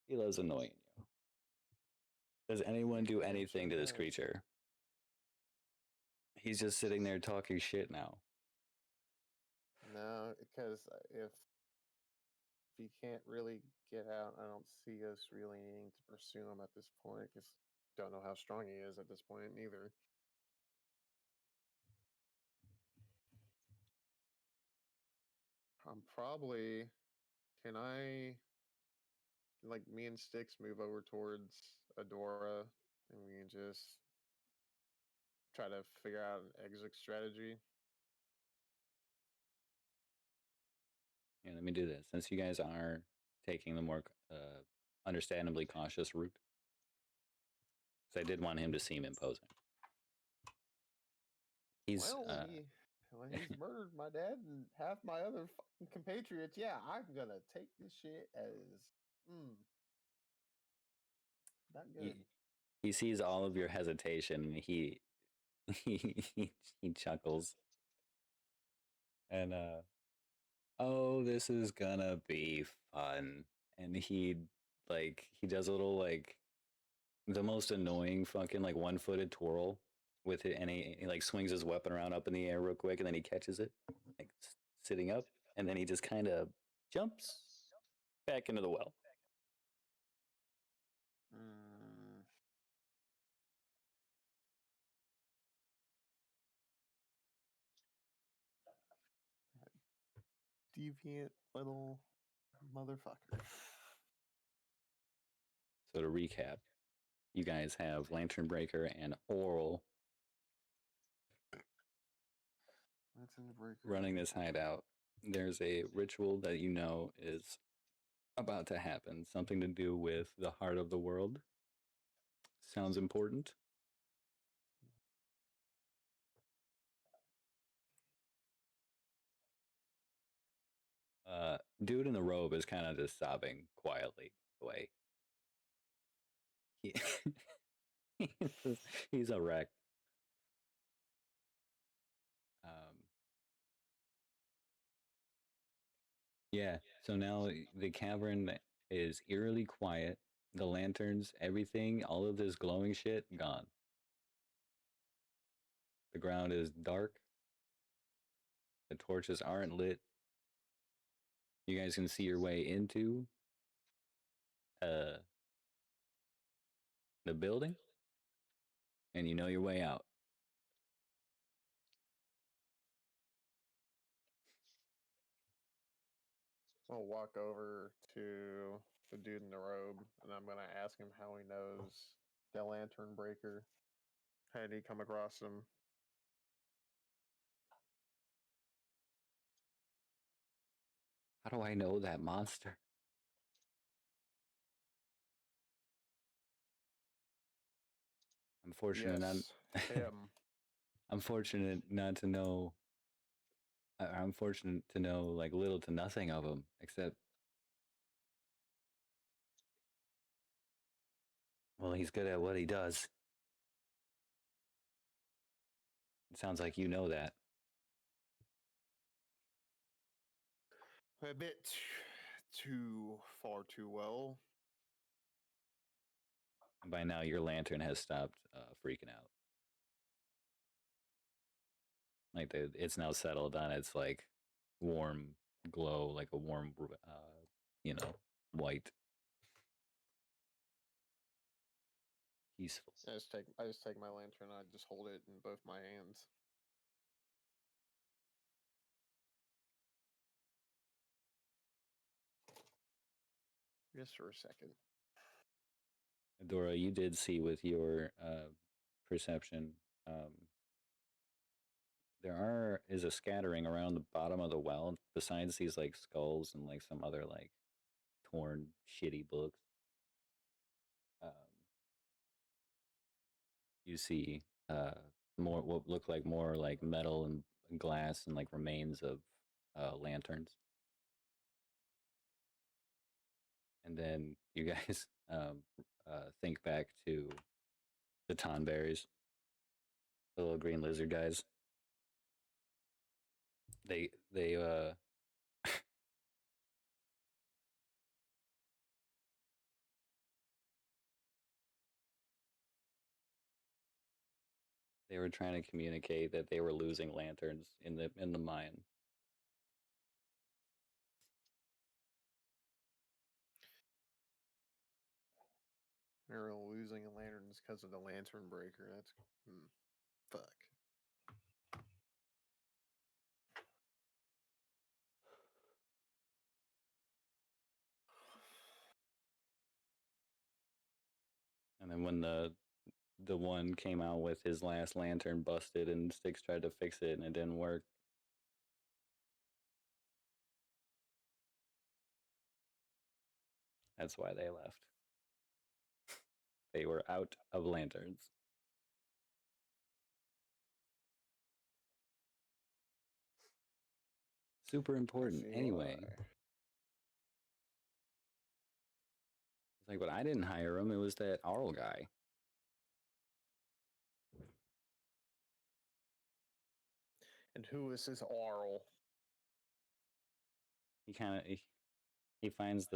He loves annoying you. Does anyone do Yeah, anything sure to this does. creature? He's just sitting there talking shit now. No, because if he can't really get out, I don't see us really needing to pursue him at this point. Because don't know how strong he is at this point either. I'm probably. Can I, like, me and Sticks move over towards Adora, and we can just try to figure out an exit strategy? Yeah, let me do this. Since you guys are taking the more understandably cautious route, because I did want him to seem imposing. He's He's murdered my dad and half my other fucking compatriots. Yeah, I'm gonna take this shit as not good. he sees all of your hesitation. And he chuckles and oh, this is gonna be fun. And he does a little like the most annoying fucking like one-footed twirl with it, and he like swings his weapon around up in the air real quick, and then he catches it like sitting up, and then he just kind of jumps back into the well. Mm, deviant little motherfucker. So to recap, you guys have Lantern Breaker and Oral That's in the breaker. running this hideout. There's a ritual that you know is about to happen, something to do with the heart of the world. Sounds important. Dude in the robe is kind of just sobbing quietly away. He, he's a wreck. Um, yeah, so now the cavern is eerily quiet. The lanterns, everything, all of this glowing shit, gone. The ground is dark. The torches aren't lit. You guys can see your way into uh, the building, and you know your way out. I'll walk over to the dude in the robe, and I'm gonna ask him how he knows the Lantern Breaker. How did he come across him? How do I know that monster? I'm fortunate not. Yes, him. I'm fortunate not to know. I'm fortunate to know like little to nothing of him, except well, he's good at what he does. It sounds like you know that. A bit too far too well. By now, your lantern has stopped freaking out. Like it's now settled on its like warm glow, like a warm, you know, white, peaceful. I just take my lantern. I just hold it in both my hands. Just for a second. Adora, you did see with your perception is a scattering around the bottom of the well besides these like skulls and like some other like torn shitty books. Um, you see more what look like more like metal and glass and like remains of lanterns. And then you guys think back to the tonberries, the little green lizard guys. They they were trying to communicate that they were losing lanterns in the mine. They're losing lanterns because of the lantern breaker. That's fuck. And then when the one came out with his last lantern busted and Styx tried to fix it and it didn't work. That's why they left. They were out of lanterns. Super important. Anyway, it's like, but I didn't hire him. It was that Arl guy. And who is this Arl? He kind of he finds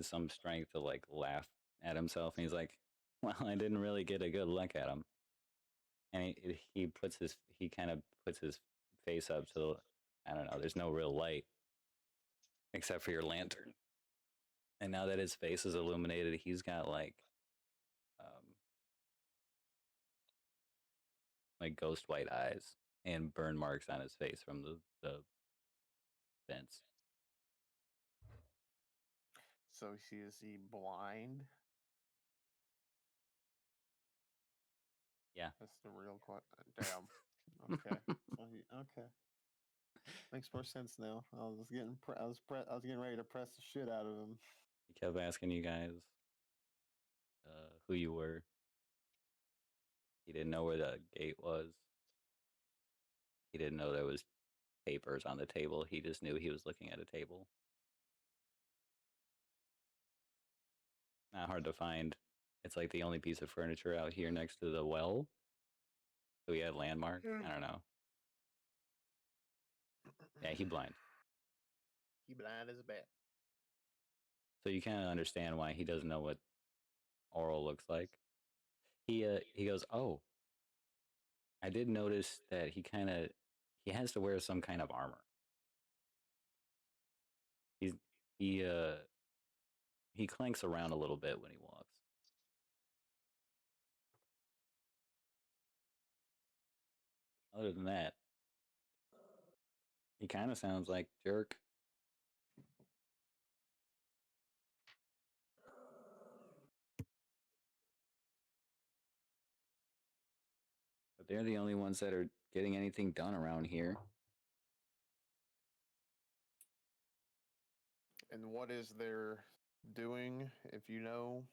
some strength to like laugh at himself, and he's like, "Well, I didn't really get a good look at him." And he kind of puts his face up to the, I don't know. There's no real light except for your lantern. And now that his face is illuminated, he's got like ghost white eyes and burn marks on his face from the vents. So is he blind? Yeah. That's the real question. Damn. Okay. Okay. Makes more sense now. I was getting ready to press the shit out of him. He kept asking you guys who you were. He didn't know where the gate was. He didn't know there was papers on the table. He just knew he was looking at a table. Not hard to find. It's like the only piece of furniture out here next to the well. So we had landmark. I don't know. Yeah, he blind. He blind as a bat. So you kind of understand why he doesn't know what Oral looks like. He goes, "Oh, I did notice that he has to wear some kind of armor. He's he uh he clanks around a little bit when he walks. Other than that, he kind of sounds like Jerk. But they're the only ones that are getting anything done around here. And what is their doing, if you know?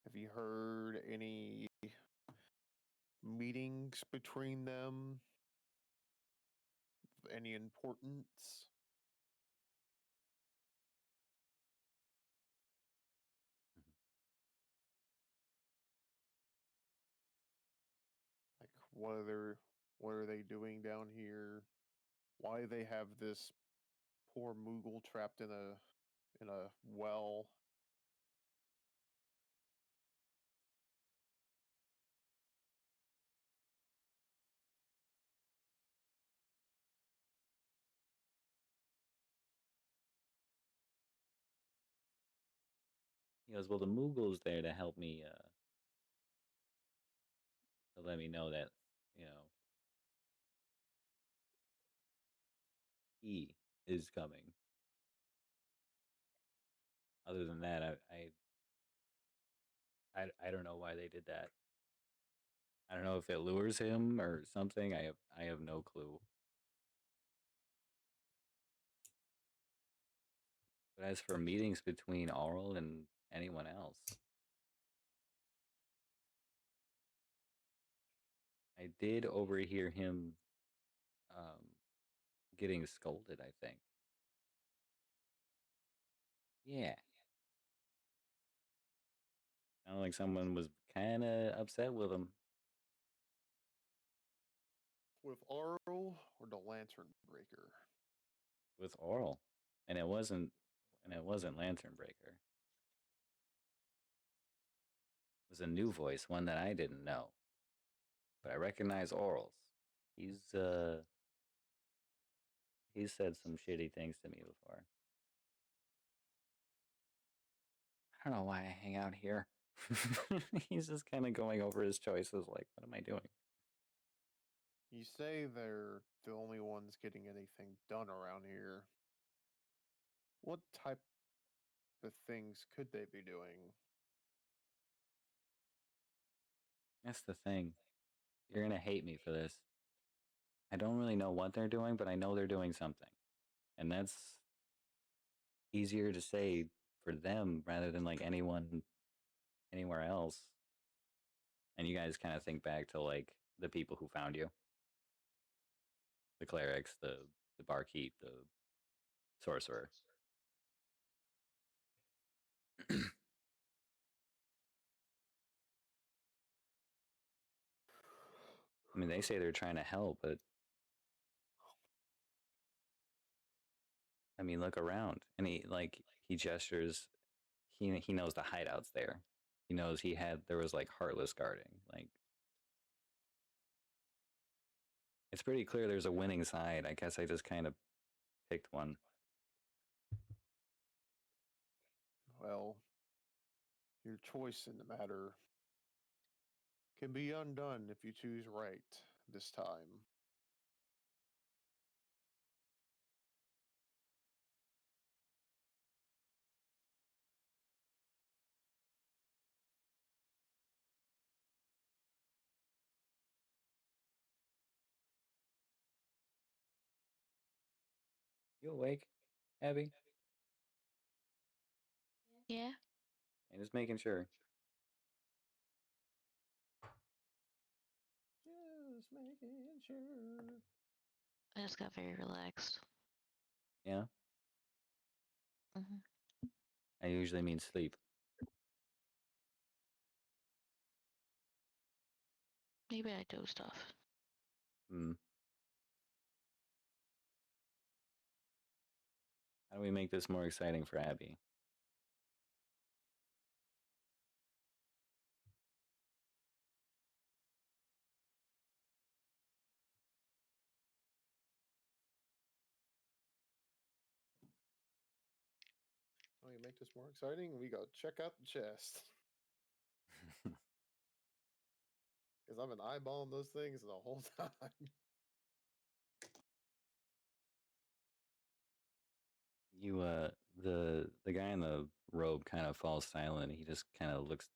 Have you heard any meetings between them? Any importance? Like what are they doing down here? Why they have this poor Moogle trapped in a well? He goes, "Well, the Moogle's there to help me, to let me know that, you know, he is coming. Other than that, I don't know why they did that. I don't know if it lures him or something. I have no clue. But as for meetings between Aurel and anyone else, I did overhear him getting scolded, I think. Yeah. Sounded like someone was kind of upset with him. With Aro or the Lantern Breaker? With Aurel. And it wasn't Lantern Breaker. It was a new voice, one that I didn't know. But I recognize Aurel's. He's said some shitty things to me before. I don't know why I hang out here. He's just kind of going over his choices like, what am I doing? You say they're the only ones getting anything done around here. What type of things could they be doing? That's the thing. You're going to hate me for this. I don't really know what they're doing, but I know they're doing something. And that's easier to say for them rather than like anyone anywhere else. And you guys kind of think back to like the people who found you. The clerics, the barkeep, the sorcerer. I mean, they say they're trying to help, but I mean, look around, and he gestures. He knows the hideouts there. He knows there was like heartless guarding. Like it's pretty clear there's a winning side. I guess I just kind of picked one. Well, your choice in the matter can be undone if you choose right this time. You awake, Abby? Yeah, And just making sure. Just making sure. I just got very relaxed. Yeah, Hmm. I usually mean sleep. Maybe I dozed off. Hmm. How do we make this more exciting for Abby? Oh, you make this more exciting? We go check out the chest. Because I've been eyeballing those things the whole time. You the guy in the robe kind of falls silent. He just kind of looks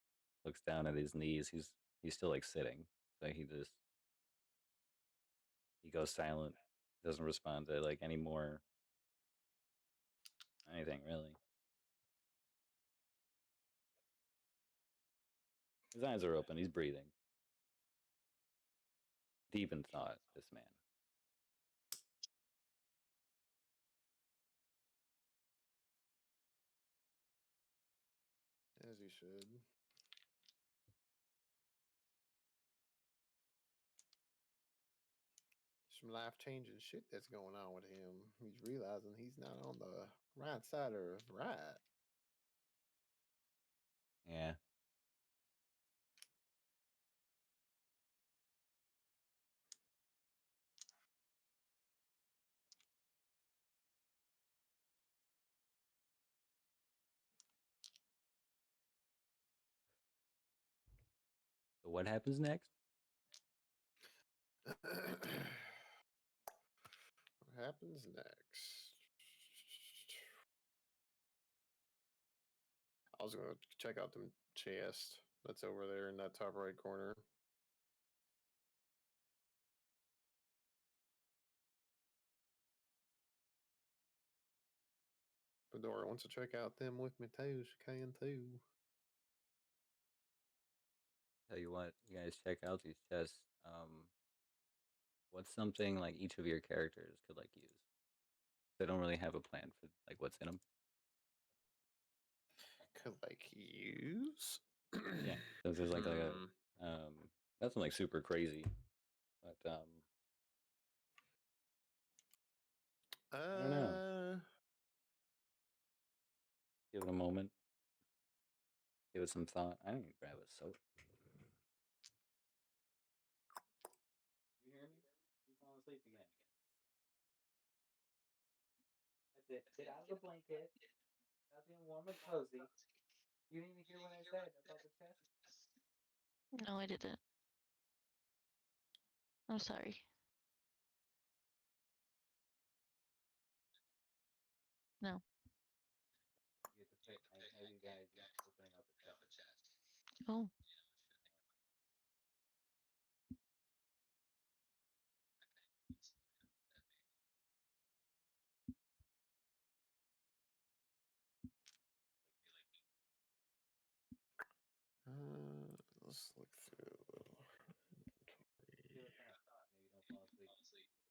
down at his knees. He's still like sitting. So he goes silent. Doesn't respond to like any more anything really. His eyes are open. He's breathing. Deep in thought, this man. As you should. Some life changing shit that's going on with him. He's realizing he's not on the right side of right. Yeah. So what happens next? What happens next? I was gonna check out the chest that's over there in that top right corner. Fedora wants to check out them with me too. She can too. Tell you what, you guys check out these chests. What's something like each of your characters could like use? They don't really have a plan for like what's in them. Could like use. Yeah, so there's like a Hmm. nothing like super crazy, but I don't know. Give it a moment. Give it some thought. I need to grab a soda. You hear me? You falling asleep again? That's it. Get out of the blanket. Stop being warm and cozy. You didn't even hear what I said about the chest. No, I didn't. I'm sorry. No. You get to pick. I have you guys opening up a chest. Oh. Let's look through. Give it some thought. Maybe you don't fall asleep.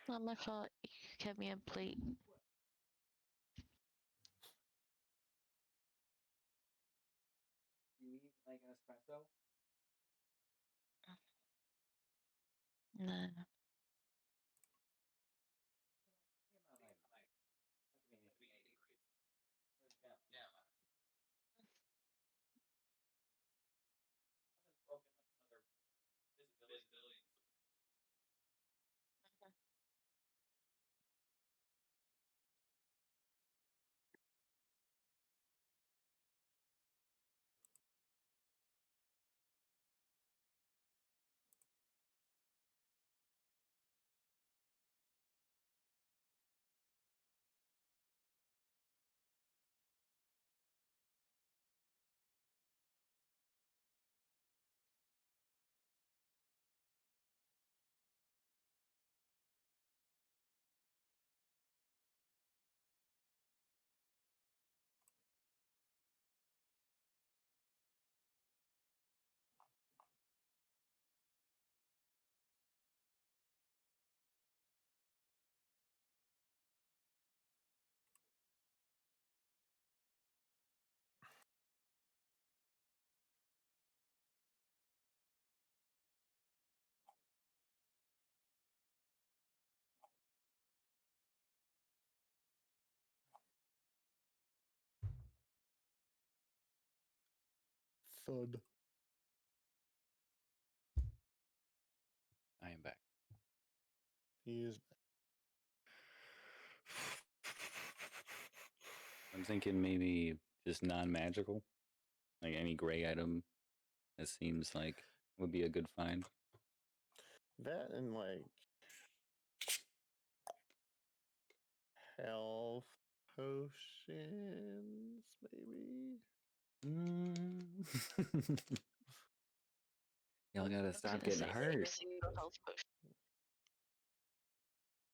Not my fault. You kept me up late. You need like an espresso? Nah. Thud. I am back. He is. I'm thinking maybe just non-magical, like any gray item that seems like would be a good find. That and like health potions, maybe. Y'all gotta I was stop gonna getting say hurt. a single health potion.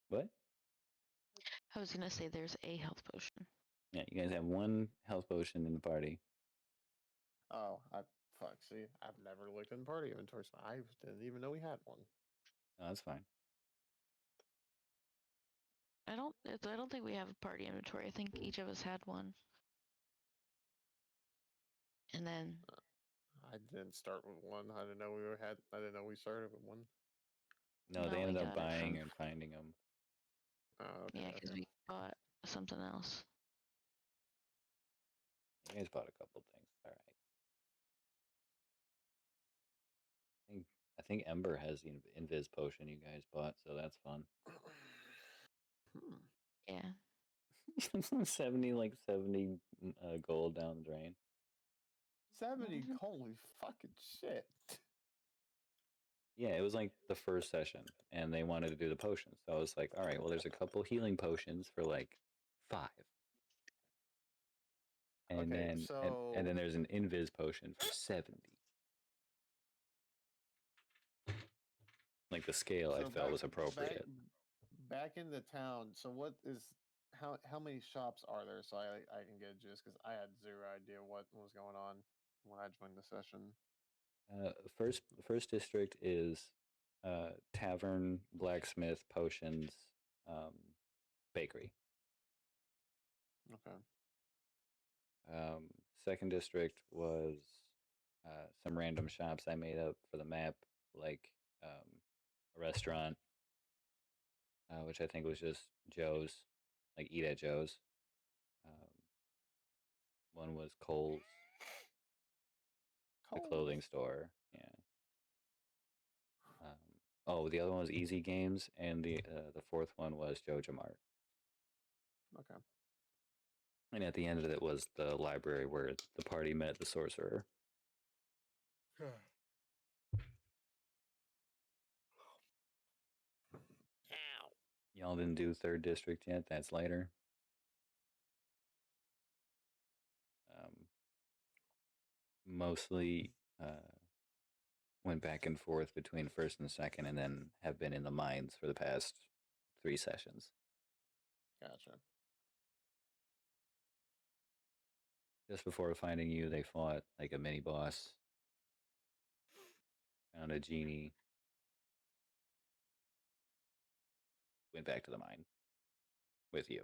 What? I was gonna say there's a health potion. Yeah, you guys have one health potion in the party. Oh, fuck. See, I've never looked in party inventory, so I didn't even know we had one. No, that's fine. I don't think we have a party inventory. I think each of us had one. And then I didn't start with one. I didn't know I didn't know we started with one. No, they we ended up got it buying from and finding them. Oh, okay. yeah, because Okay. we bought something else. You guys bought a couple things. All right. I think Ember has the Invis potion you guys bought, so that's fun. Yeah. 70 gold down the drain. 70. Holy fucking shit. Yeah, it was like the first session, and they wanted to do the potions. So I was like, all right, well, there's a couple healing potions for like 5. And Okay, then so and then there's an Invis potion for 70. Like the scale I so felt was appropriate. back in the town. So what is how many shops are there? So I can get just because I had zero idea what was going on when I joined the session. First district is tavern, blacksmith, potions, um, bakery. Okay. Second district was some random shops I made up for the map, like a restaurant, which I think was just Joe's, like Eat at Joe's. Um, one was Kohl's, a clothing store. Yeah. Oh, the other one was Easy Games, and the fourth one was Joja Mart. Okay. And at the end of it was the library where the party met the sorcerer. Ow. Y'all didn't do third district yet. That's later. Mostly went back and forth between first and second, and then have been in the mines for the past 3 sessions. Gotcha. Just before finding you, they fought like a mini boss, found a genie, went back to the mine with you.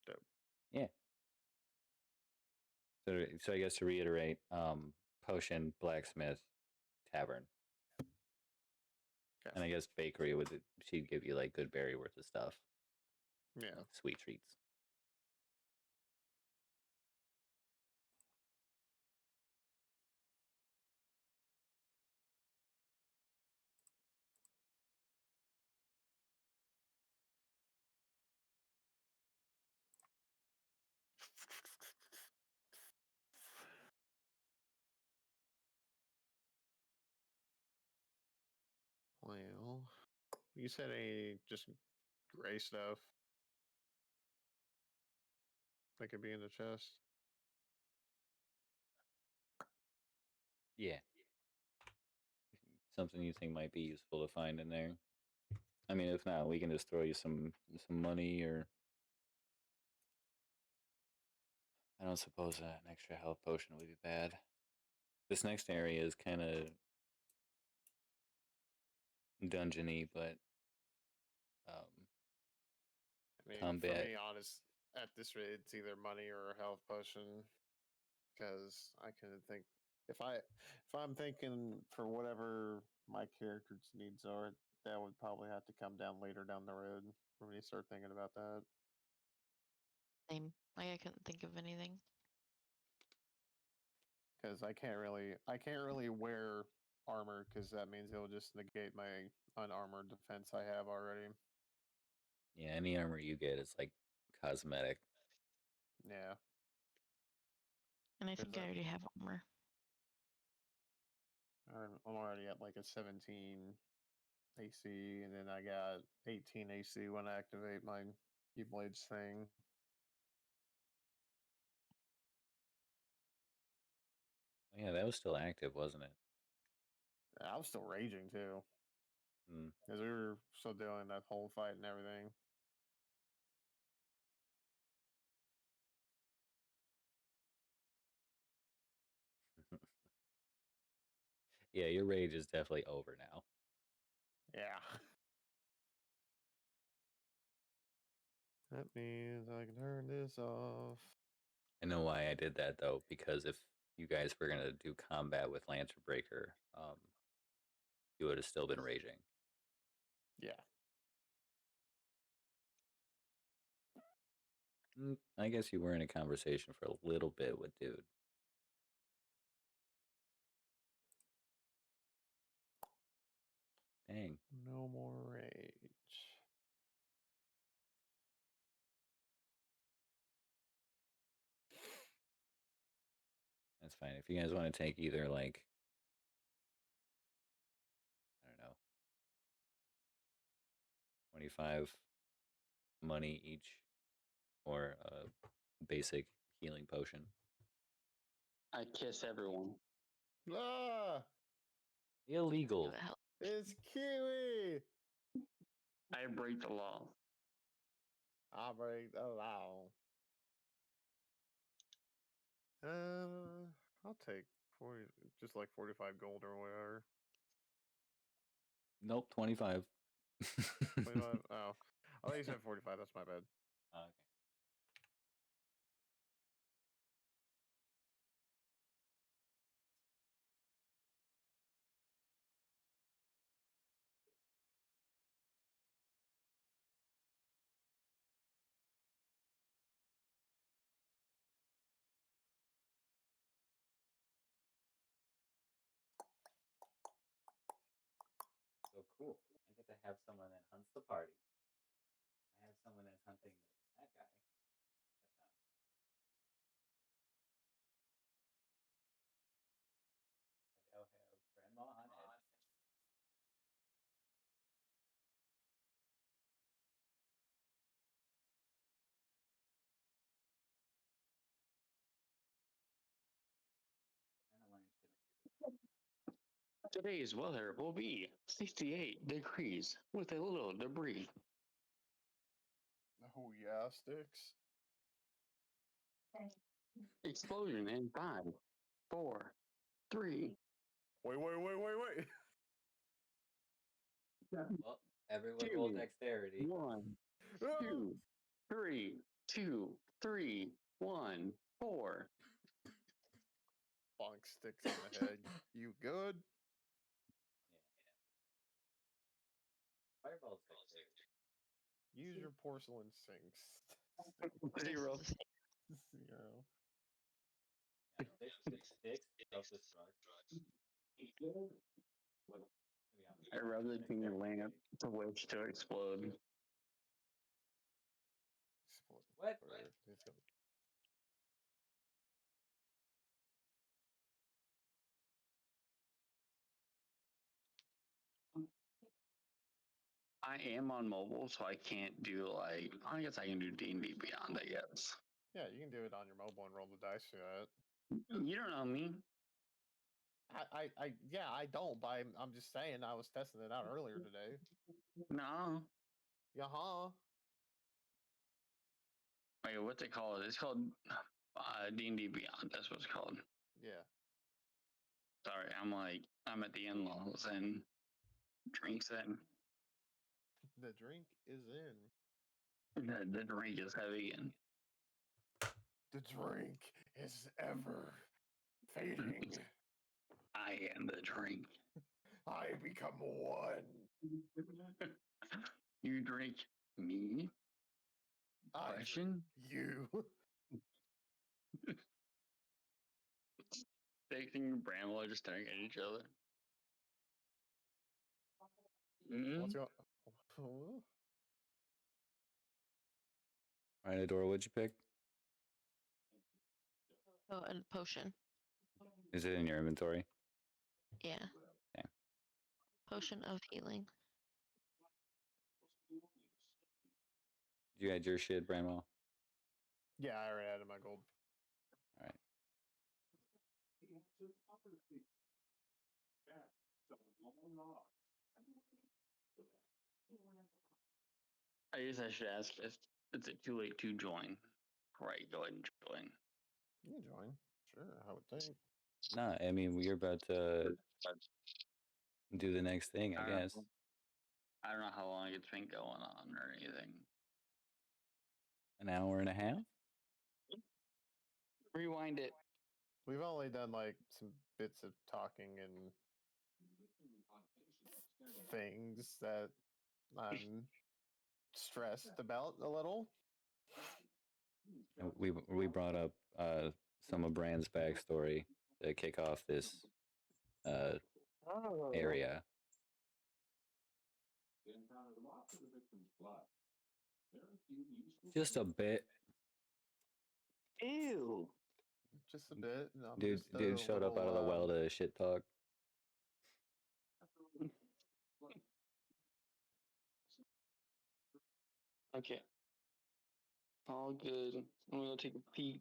Dope. Yeah. So I guess to reiterate, potion, blacksmith, tavern, Okay. and I guess bakery would she'd give you like good berry worth of stuff, Yeah. like sweet treats. Well, you said any just gray stuff that could be in the chest. Yeah, something you think might be useful to find in there. I mean, if not, we can just throw you some money, or I don't suppose an extra health potion would be bad. This next area is kind of dungeony, but um, I mean, for combat. me, honest, at this rate, it's either money or a health potion. Because I can think if I'm thinking for whatever my character's needs are, that would probably have to come down later down the road for me to start thinking about that. Same. Like I couldn't think of anything. Because I can't really wear armor because that means it'll just negate my unarmored defense I have already. Yeah, any armor you get is like cosmetic. Yeah. And I Because think I already have armor. I'm already at like a 17 AC, and then I got 18 AC when I activate my Keyblades thing. Oh, yeah, that was still active, wasn't it? I was still raging too, Mm. because we were still doing that whole fight and everything. Yeah, your rage is definitely over now. Yeah. That means I can turn this off. I know why I did that though, because if you guys were gonna do combat with Lancer Breaker, you would have still been raging. Yeah. I guess you were in a conversation for a little bit with dude. Dang. No more rage. That's fine. If you guys want to take either like I don't know, 25 money each, or a basic healing potion. I kiss everyone. Ah! Illegal. It help. It's Kiwi! I break the law. I'll break the law. I'll take 40, just like 45 gold or whatever. Nope, 25. 25. Oh, I thought you said 45. That's my bad. Okay. So cool. I get to have someone that hunts the party. I have someone that's hunting that guy. That's not. I now have Grandma on edge. Kind of wanting to. Today's weather will be 68 degrees with a little debris. Oh yeah, sticks. Explosion in 5, 4, 3. Wait. Well, everyone roll dexterity. 1, 2, 3, 2, 3, 1, 4. Bonk sticks in the head. You good? Yeah. Fireball's dexterity. Use your porcelain sinks. 0. 0. Yeah, sticks, self-destruct. I rub the finger lamp to wish to explode. What? I am on mobile, so I can't do like. I guess I can do D&D Beyond. I guess. Yeah, you can do it on your mobile and roll the dice for that. You don't know me. Yeah, I don't, but I'm just saying I was testing it out earlier today. No. Yeah, Wait, what's it called? It's called D&D Beyond. That's what it's called. Yeah. Sorry, I'm at the in-laws and drinks in. The drink is in. The drink is heavy and The drink is ever fading. I am the drink. I become one. You drink me? I Question? drink you. Taking and Bramwell are just staring at each other. What's going? Oh. All right, Adora, what'd you pick? Oh, and potion. Is it in your inventory? Yeah. Okay. Potion of healing. Did you add your shit, Bramwell? Yeah, I already added my gold. All right. I guess I should ask if it's too late to join. Right, go ahead and join. You can join. Sure, I would think. Nah, I mean, we're about to do the next thing, I guess. I don't know how long it's been going on or anything. An hour and a half? Rewind it. We've only done like some bits of talking and things that I'm stressed about a little. And we brought up some of Brand's backstory to kick off this area. Just a bit. Ew. Just a bit. No, Dude showed up out of the well to shit talk. Okay. All good. I'm gonna go take a peek.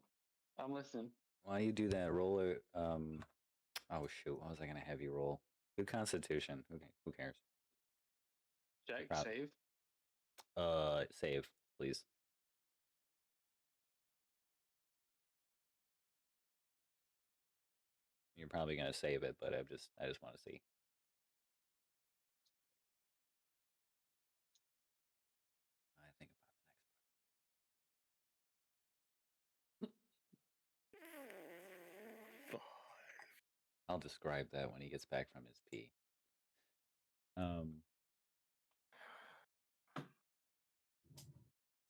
I'm listening. Why you do that? Roll it. Oh shoot! What was I gonna have you roll? Good Constitution. Okay, who cares? Check, Prob- save. Save, please. You're probably gonna save it, but I just want to see. I think about the next part. I'll describe that when he gets back from his pee.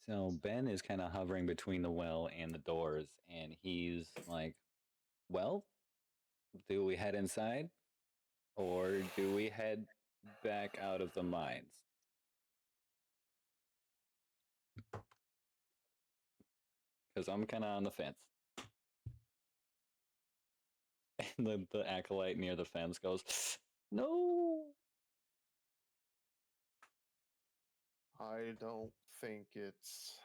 So Ben is kind of hovering between the well and the doors, and he's like, "Well, do we head inside, or do we head back out of the mines?" Because I'm kind of on the fence. And the acolyte near the fence goes, "No." I don't think it's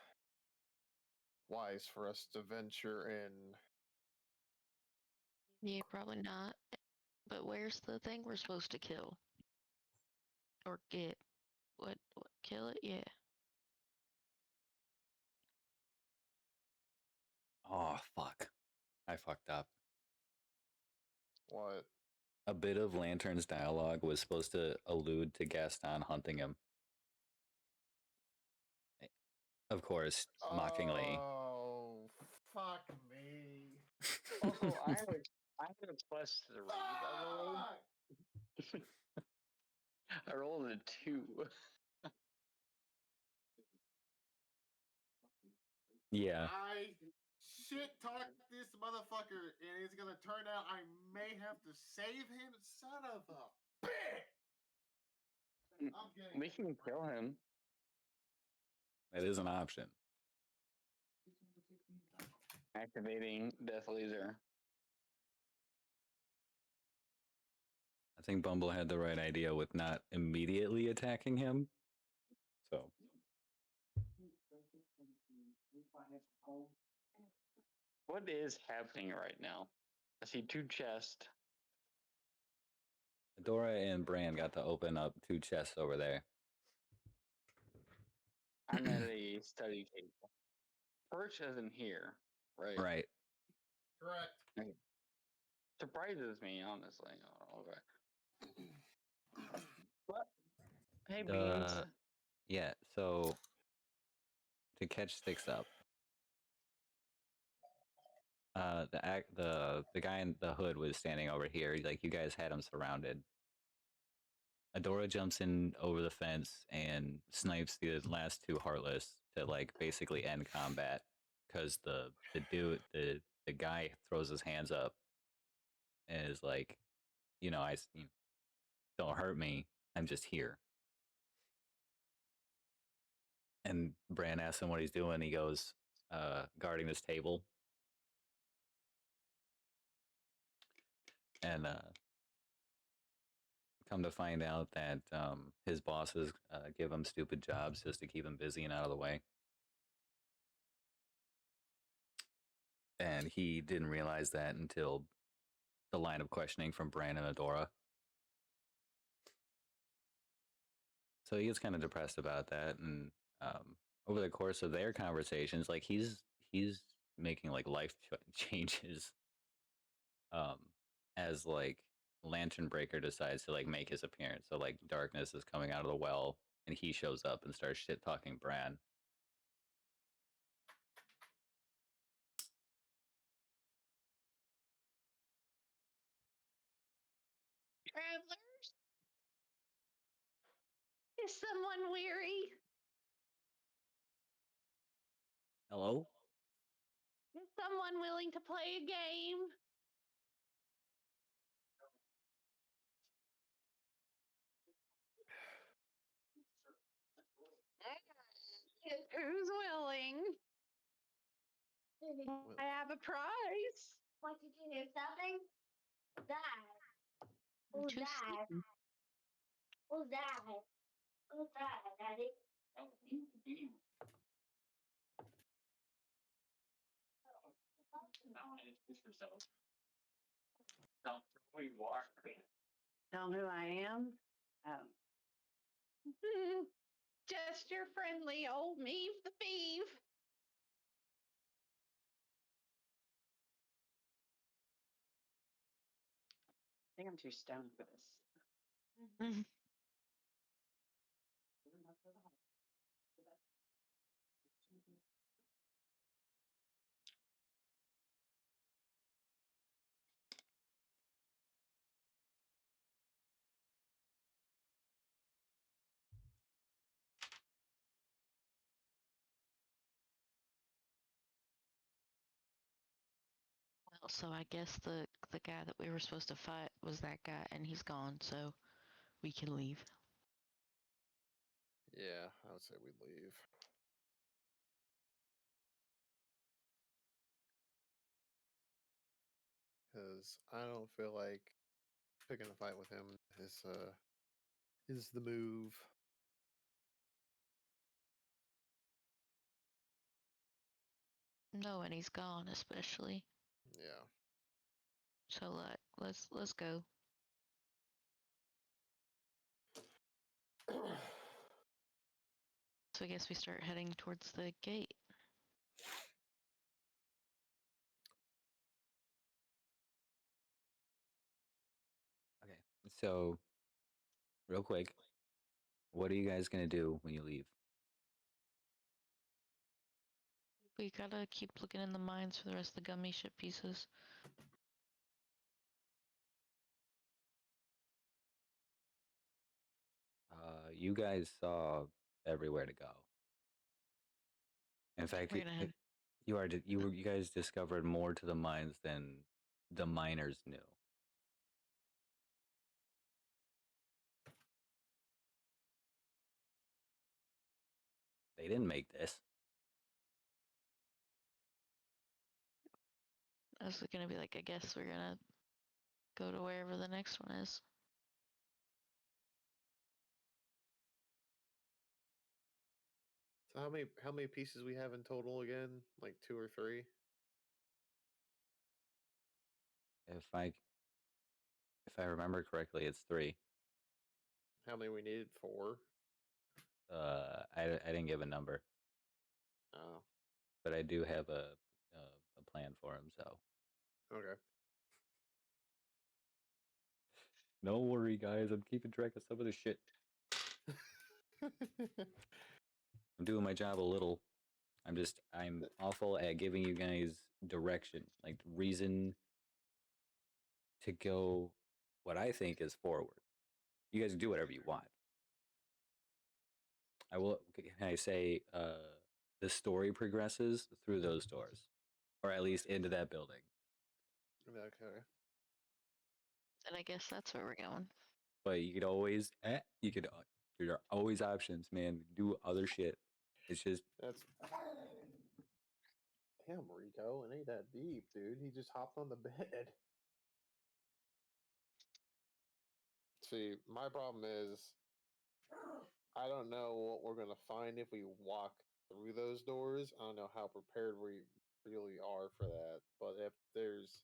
wise for us to venture in. Yeah, probably not. But where's the thing we're supposed to kill? Or get? What kill it? Yeah. Oh, fuck. I fucked up. What? A bit of Lantern's dialogue was supposed to allude to Gaston hunting him. Of course, mockingly. Oh, fuck me. Also, I had a plus 3, by the way. I rolled a 2. Yeah. I shit talk this motherfucker, and it's gonna turn out I may have to save him. Son of a bitch! I'm getting. We can kill him. That is an option. Activating Death Laser. I think Bumble had the right idea with not immediately attacking him. So. What is happening right now? I see 2 chests. Dora and Bran got to open up 2 chests over there. I'm at a study table. Perch isn't here, right? Right. Correct. Okay. Surprises me, honestly. Oh, okay. But hey, Beans. Yeah, so to catch Sticks up, the guy in the hood was standing over here. Like, you guys had him surrounded. Adora jumps in over the fence and snipes the last 2 Heartless to, like, basically end combat, because the guy throws his hands up and is like, don't hurt me, I'm just here. And Bran asks him what he's doing. He goes, guarding this table. And come to find out that his bosses give him stupid jobs just to keep him busy and out of the way. And he didn't realize that until the line of questioning from Bran and Adora. So he gets kind of depressed about that. And over the course of their conversations, like, he's making, like, life changes as, like, Lantern Breaker decides to, like, make his appearance. So, like, Darkness is coming out of the well, and he shows up and starts shit talking Bran. Travelers? Is someone weary? Hello? Is someone willing to play a game? Who's willing? I have a prize. What did you hear? Something? That. Who's Too that? sleepy. Who's that? Who's that, Daddy? Tell who I am? Just your friendly old Meave the Thief. I think I'm too stoned for this. Well, so I guess the guy that we were supposed to fight was that guy, and he's gone, so we can leave. Yeah, I would say we leave. Because I don't feel like picking a fight with him is the move. No, and he's gone, especially. Yeah. So let's go. So I guess we start heading towards the gate. Okay. So, real quick, what are you guys gonna do when you leave? We gotta keep looking in the mines for the rest of the gummy ship pieces. You guys saw everywhere to go. In fact, We're gonna head. you guys discovered more to the mines than the miners knew. They didn't make this. I was gonna be like, I guess we're gonna go to wherever the next one is. So how many pieces we have in total again? Like 2 or 3? If I remember correctly, it's 3. How many we needed? 4? I didn't give a number, Oh, but I do have a plan for him. So okay. don't worry, guys. I'm keeping track of some of the shit. I'm doing my job a little. I'm awful at giving you guys direction, like reason to go what I think is forward. You guys can do whatever you want. I will. Can I say the story progresses through those doors, or at least into that building. Okay. And I guess that's where we're going. But you could always, there are always options, man. Do other shit. It's just That's damn Rico. It ain't that deep, dude. He just hopped on the bed. See, my problem is I don't know what we're gonna find if we walk through those doors. I don't know how prepared we really are for that. But if there's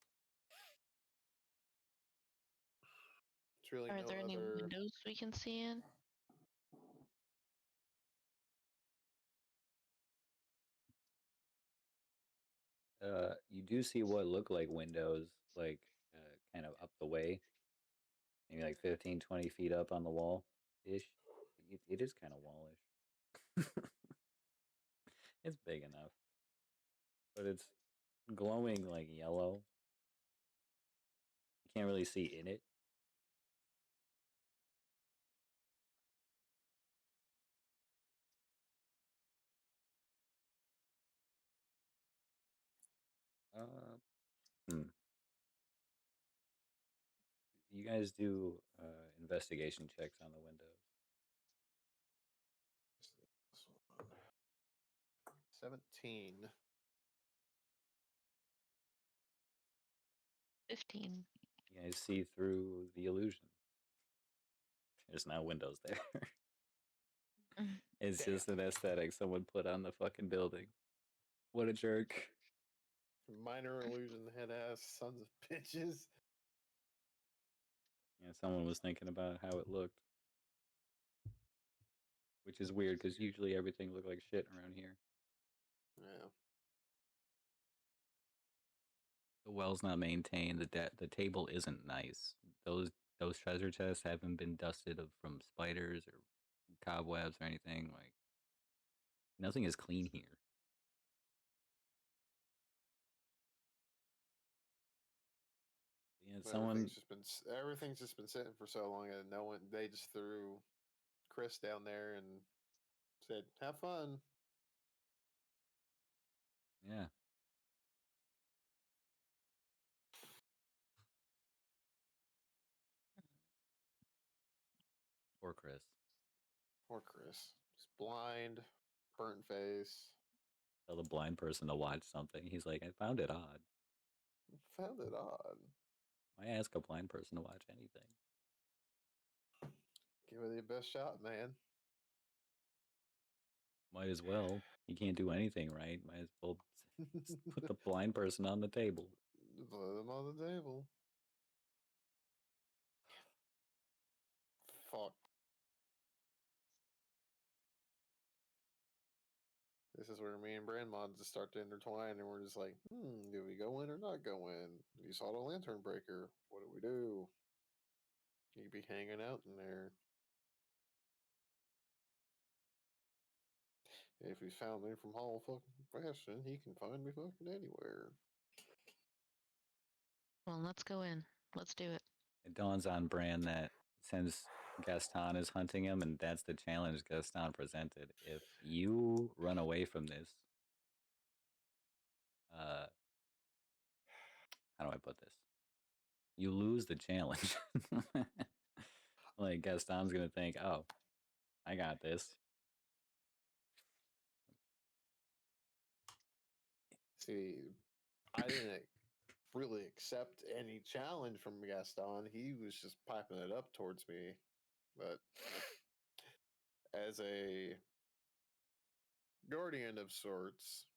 truly Are no there any other, windows we can see in? you do see what look like windows, like kind of up the way, maybe like 15, 20 feet up on the wall ish. It is kind of wallish. It's big enough, but it's glowing like yellow. You can't really see in it. Uh, hmm. You guys do investigation checks on the windows. 17. 15. You guys see through the illusion. There's no windows there. It's Damn. just an aesthetic someone put on the fucking building. What a jerk. Minor illusion head ass sons of bitches. Yeah, someone was thinking about how it looked. which is weird because usually everything looked like shit around here. Yeah. The well's not maintained. The table isn't nice. Those treasure chests haven't been dusted from spiders or cobwebs or anything. Like nothing is clean here. Yeah, someone. Everything's just been sitting for so long, and no one they just threw Chris down there and said, "Have fun." Yeah. Poor Chris. Poor Chris. He's blind, burnt face. Tell the blind person to watch something. He's like, I found it odd. Found it odd. Why ask a blind person to watch anything? Give it your best shot, man. Might as well. You can't do anything right. Might as well put the blind person on the table. Put them on the table. Fuck. This is where me and Brandmon just start to intertwine, and we're just like, do we go in or not go in? You saw the lantern breaker. What do we do? You'd be hanging out in there. If he's found me from Hall fucking Fashion, he can find me fucking anywhere. Well, let's go in. Let's do it. It dawns on Bran that since Gaston is hunting him, and that's the challenge Gaston presented, if you run away from this, how do I put this? You lose the challenge. Like Gaston's gonna think, oh, I got this. See, I didn't really accept any challenge from Gaston. He was just piping it up towards me. But as a guardian of sorts,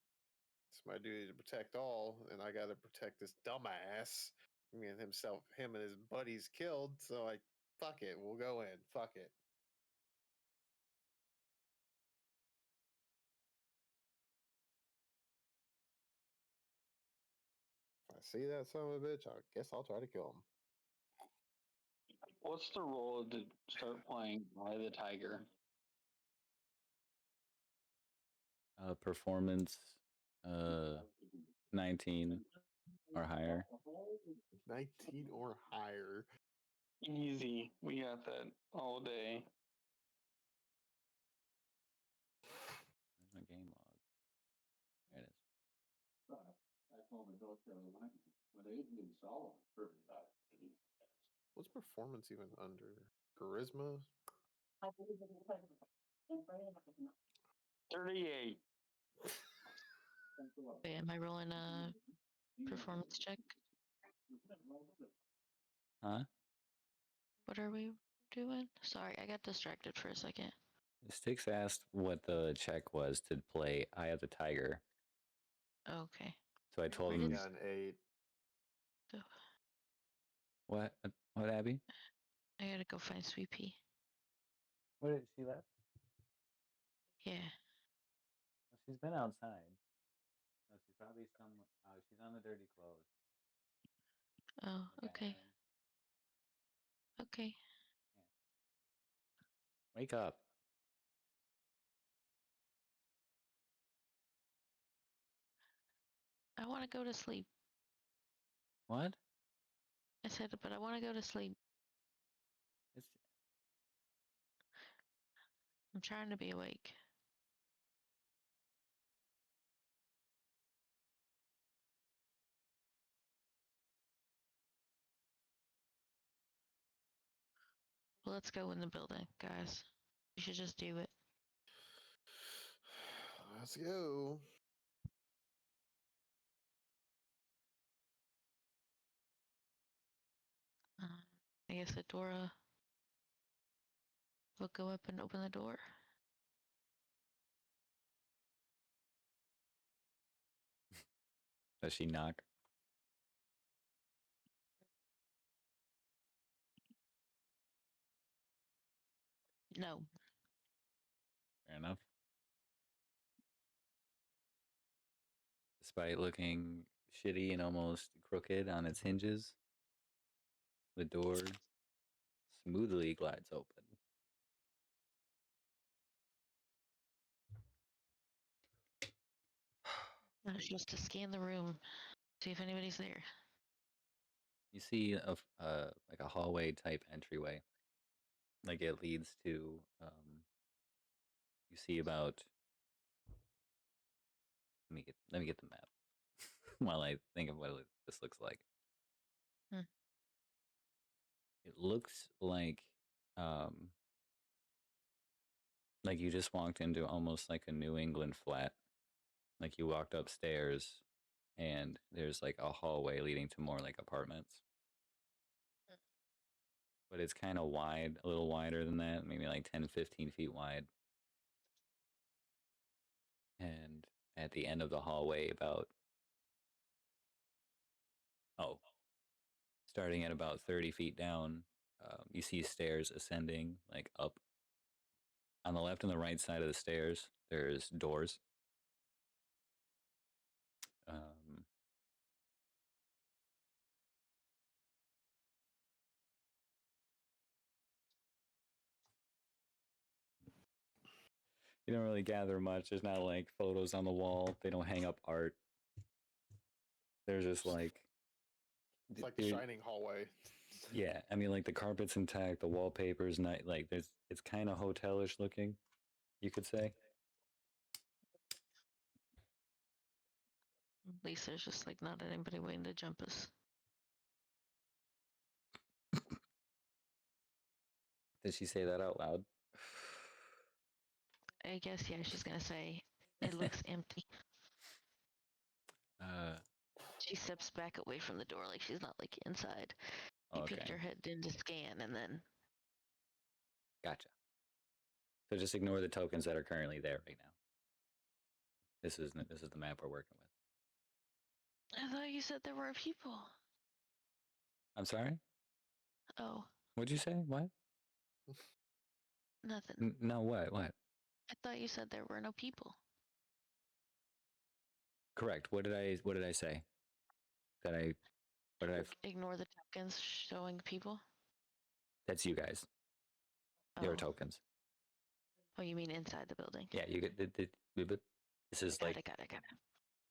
it's my duty to protect all, and I gotta protect this dumbass. I mean, him and his buddies killed, so fuck it, we'll go in. Fuck it. If I see that son of a bitch, I guess I'll try to kill him. What's the role to start playing by the Tiger? Performance, 19 or higher. 19 or higher. Easy. We got that all day. Where's my game log? There it is. What's performance even under? Charisma? 38. Wait, am I rolling a performance check? Huh? What are we doing? Sorry, I got distracted for a second. Styx asked what the check was to play Eye of the Tiger. Okay. So I told I him. got an 8. So What? What, Abby? I gotta go find Sweet Pea. What did she left? Yeah. She's been outside. No, she's probably somewhere. Oh, she's on the dirty clothes. Oh, okay. Okay. Wake up. I want to go to sleep. What? I said, but I want to go to sleep. It's I'm trying to be awake. Well, let's go in the building, guys. We should just do it. Let's go. I guess Adora will go up and open the door. Does she knock? No. Fair enough. Despite looking shitty and almost crooked on its hinges, the door smoothly glides open. That's just to scan the room, see if anybody's there. You see like a hallway type entryway. Like it leads to you see about let me get the map while I think of what this looks like. Hmm. It looks like you just walked into almost like a New England flat. Like you walked upstairs and there's like a hallway leading to more like apartments. But it's kind of wide, a little wider than that, maybe like 10, 15 feet wide. And at the end of the hallway, starting at about 30 feet down, you see stairs ascending like up. On the left and the right side of the stairs, there's doors. You don't really gather much. There's not like photos on the wall. They don't hang up art. There's just like It's like the Shining hallway. Yeah, I mean, like the carpet's intact, the wallpaper's not like it's kind of hotelish looking, you could say. At least there's just like not anybody waiting to jump us. Did she say that out loud? I guess, yeah, she's gonna say, it looks empty. She steps back away from the door like she's not like inside. You peeked her head in to scan and then... Gotcha. So just ignore the tokens that are currently there right now. This is the map we're working with. I thought you said there were people. I'm sorry? Oh. What'd you say? What? Nothing. No, what? I thought you said there were no people. Correct. What did I say? What did I... Ignore the tokens showing people? That's you guys. Your tokens. Oh, you mean inside the building? Yeah, you get this is got like it.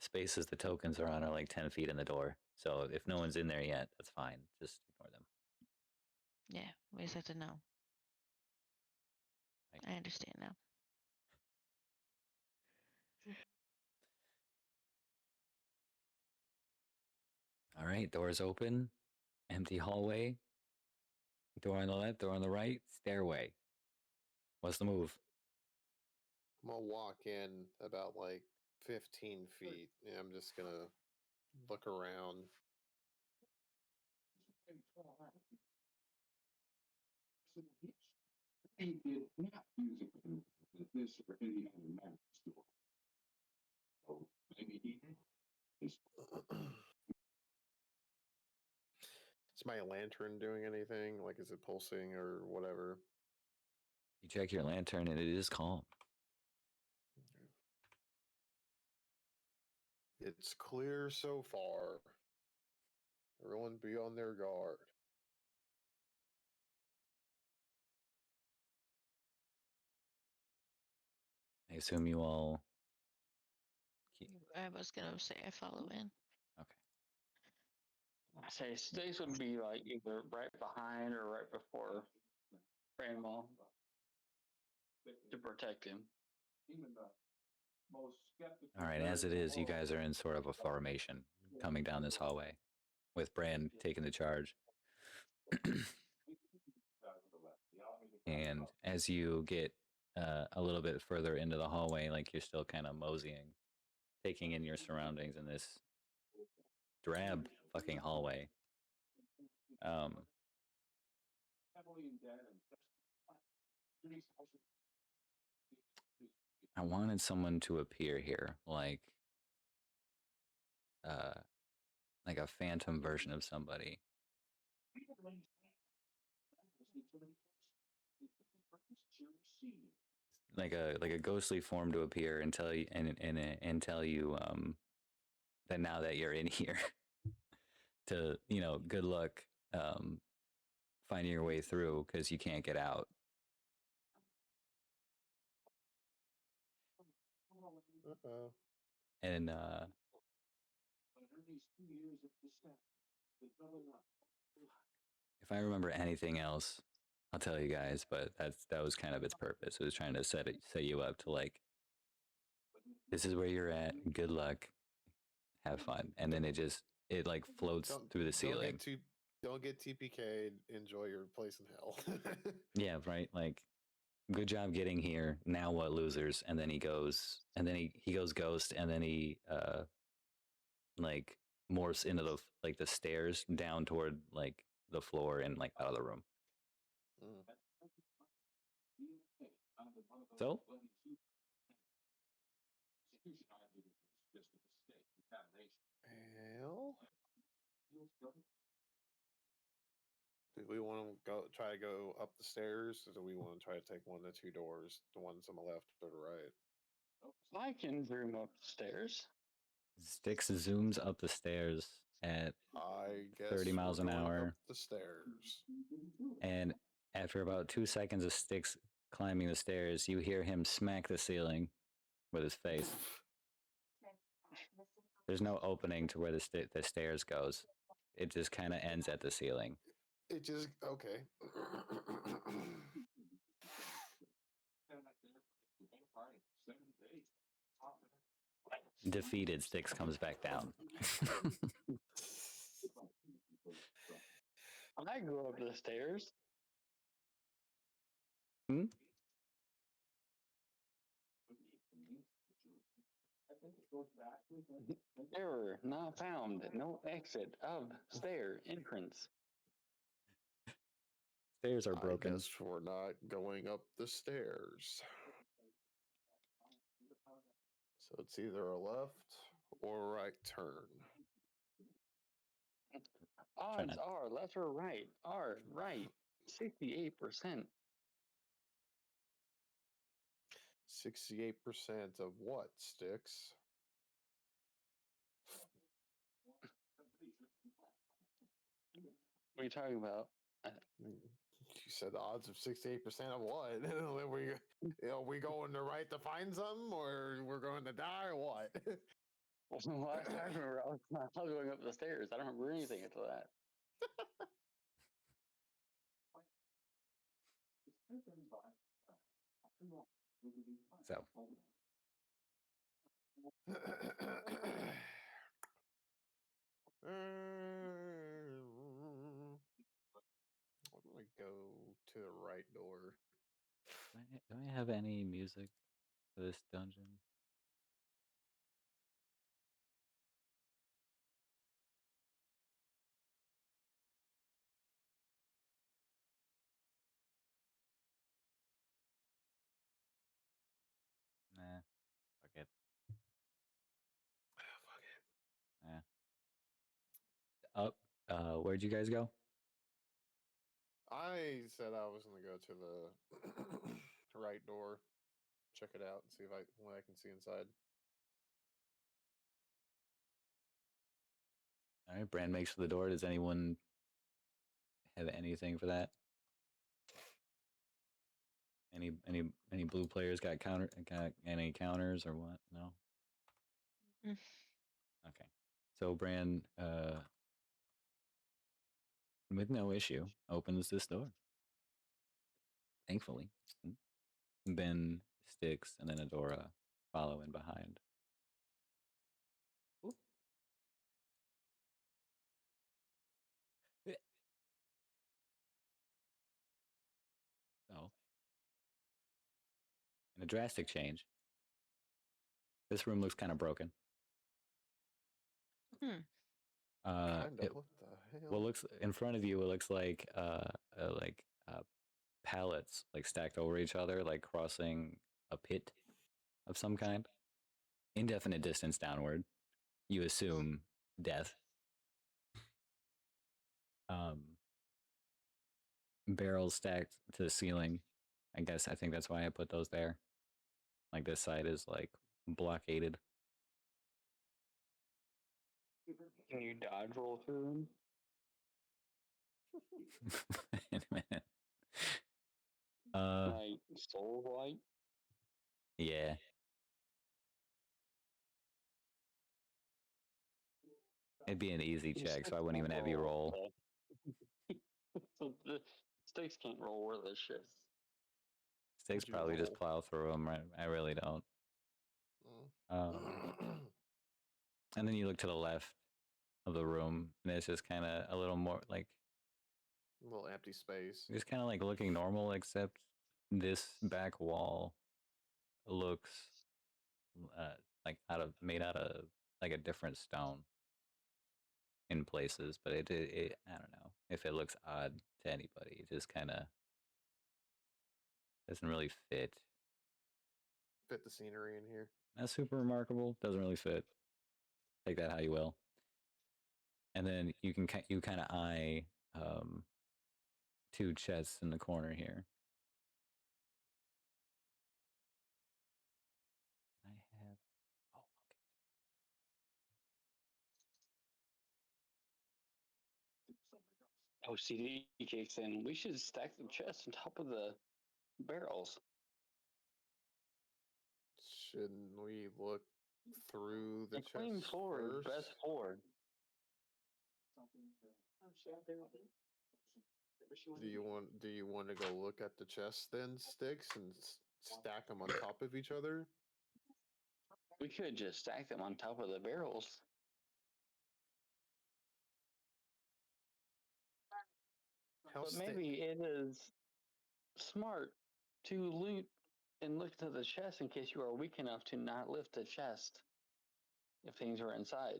Spaces the tokens are on are like 10 feet in the door. So if no one's in there yet, that's fine. Just ignore them. Yeah, we just have to know. I understand now. All right, doors open. Empty hallway. Door on the left, door on the right, stairway. What's the move? I'm gonna walk in about like 15 feet. And I'm just gonna look around. He did not use this or any other map store. So maybe he did. Is my lantern doing anything? Like, is it pulsing or whatever? You check your lantern and it is calm. It's clear so far. Everyone be on their guard. I assume you all... I was gonna say I follow in. Okay. I say Stace would be like either right behind or right before Grandma to protect him. All right, as it is, you guys are in sort of a formation coming down this hallway with Bran taking the charge. And as you get a little bit further into the hallway, like you're still kind of moseying, taking in your surroundings in this drab fucking hallway. I wanted someone to appear here, like a phantom version of somebody. like a ghostly form to appear and tell you and tell you that now that you're in here, to good luck finding your way through because you can't get out. Uh-oh. And if I remember anything else, I'll tell you guys. But that was kind of its purpose. It was trying to set you up to like, this is where you're at. Good luck. Have fun. And then it like floats through the ceiling. Don't get TPK'd. Enjoy your place in hell. Yeah, right. Like, good job getting here. Now what, losers? And then he goes ghost, and then he like morphs into the stairs down toward like the floor and like out of the room. Mm. So Well, do we want to try to go up the stairs, or do we want to try to take one of the two doors, the ones on the left or the right? I can zoom upstairs. Styx zooms up the stairs at I guess 30 miles we're an going hour. up the stairs. And after about 2 seconds of Styx climbing the stairs, you hear him smack the ceiling with his face. There's no opening to where the stairs goes. It just kind of ends at the ceiling. It just okay. Defeated, Styx comes back down. I go up the stairs. Hmm? Error not found. No exit of stair entrance. Stairs are I broken. guess we're not going up the stairs. So it's either a left or right turn. Odds are left or right are right. 68%. 68% of what, Sticks? What are you talking about? You said the odds of 68% of what? we going to right to find something, or we're going to die, or what? Last time I remember, I was going up the stairs. I don't remember anything after that. So I'm gonna go to the right door. do I have any music for this dungeon? Nah. Fuck it. Fuck it. Yeah. Up. Where'd you guys go? I said I was gonna go to the right door, check it out, and see what I can see inside. All right. Brand makes for the door. Does anyone have anything for that? Any blue players got any counters or what? No. Mm. Okay. So Brand, with no issue, opens this door. Thankfully, Ben, Styx, and then Adora follow in behind. Ooh. So, in a drastic change, this room looks kind of broken. Kinda. What the hell? Well, looks in front of you. It looks like pallets like stacked over each other, like crossing a pit of some kind, indefinite distance downward. You assume death. Barrels stacked to the ceiling. I think that's why I put those there. Like this side is like blockaded. Can you dodge roll through them? Wait a minute. Like soul light? Yeah. It'd be an easy check, so I wouldn't even have you roll. So the stakes can't roll worth of shit. Sticks Would you probably just roll? plow through them. Right? I really don't. Mm. And then you look to the left of the room, and it's just kind of a little more like A little empty space. just kind of like looking normal, except this back wall looks like made out of like a different stone in places, but it I don't know if it looks odd to anybody. It just kind of doesn't really fit. Fit the scenery in here. Not super remarkable. Doesn't really fit. Take that how you will. And then you kind of eye two chests in the corner here. I have. Oh, okay. OCD kicks in. We should stack the chests on top of the barrels. Shouldn't we look through the And clean chest forward, first? best forward. Do you want to go look at the chest then, Sticks, and stack them on top of each other? We could just stack them on top of the barrels. How But maybe it is smart to loot and look to the chest in case you are weak enough to not lift the chest if things are inside.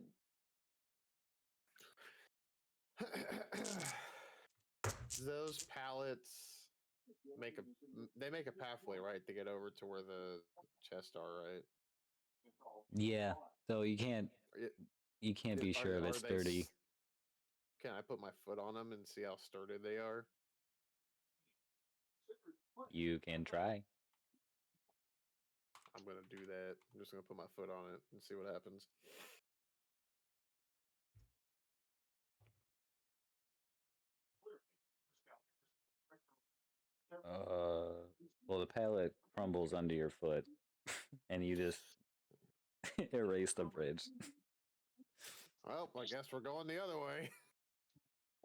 Those pallets make a pathway, right, to get over to where the chests are, right? Yeah. So you can't be sure if it's sturdy. Can I put my foot on them and see how sturdy they are? You can try. I'm gonna do that. I'm just gonna put my foot on it and see what happens. Well, the pallet crumbles under your foot, and you just erase the bridge. Well, I guess we're going the other way.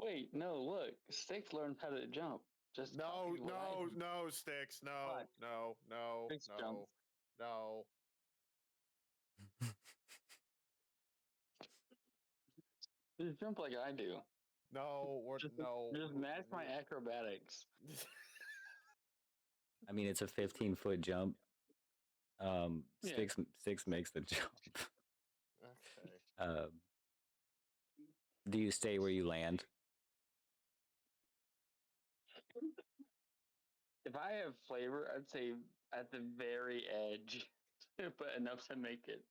Wait, no, look. Sticks learned how to jump. Just No, copy what I do. no, Sticks. No, What? no, Sticks jump. no. Just jump like I do. No, Just match my acrobatics. I mean, it's a 15-foot jump. Yeah. Six makes the jump. Okay. Do you stay where you land? If I have flavor, I'd say at the very edge, but enough to make it.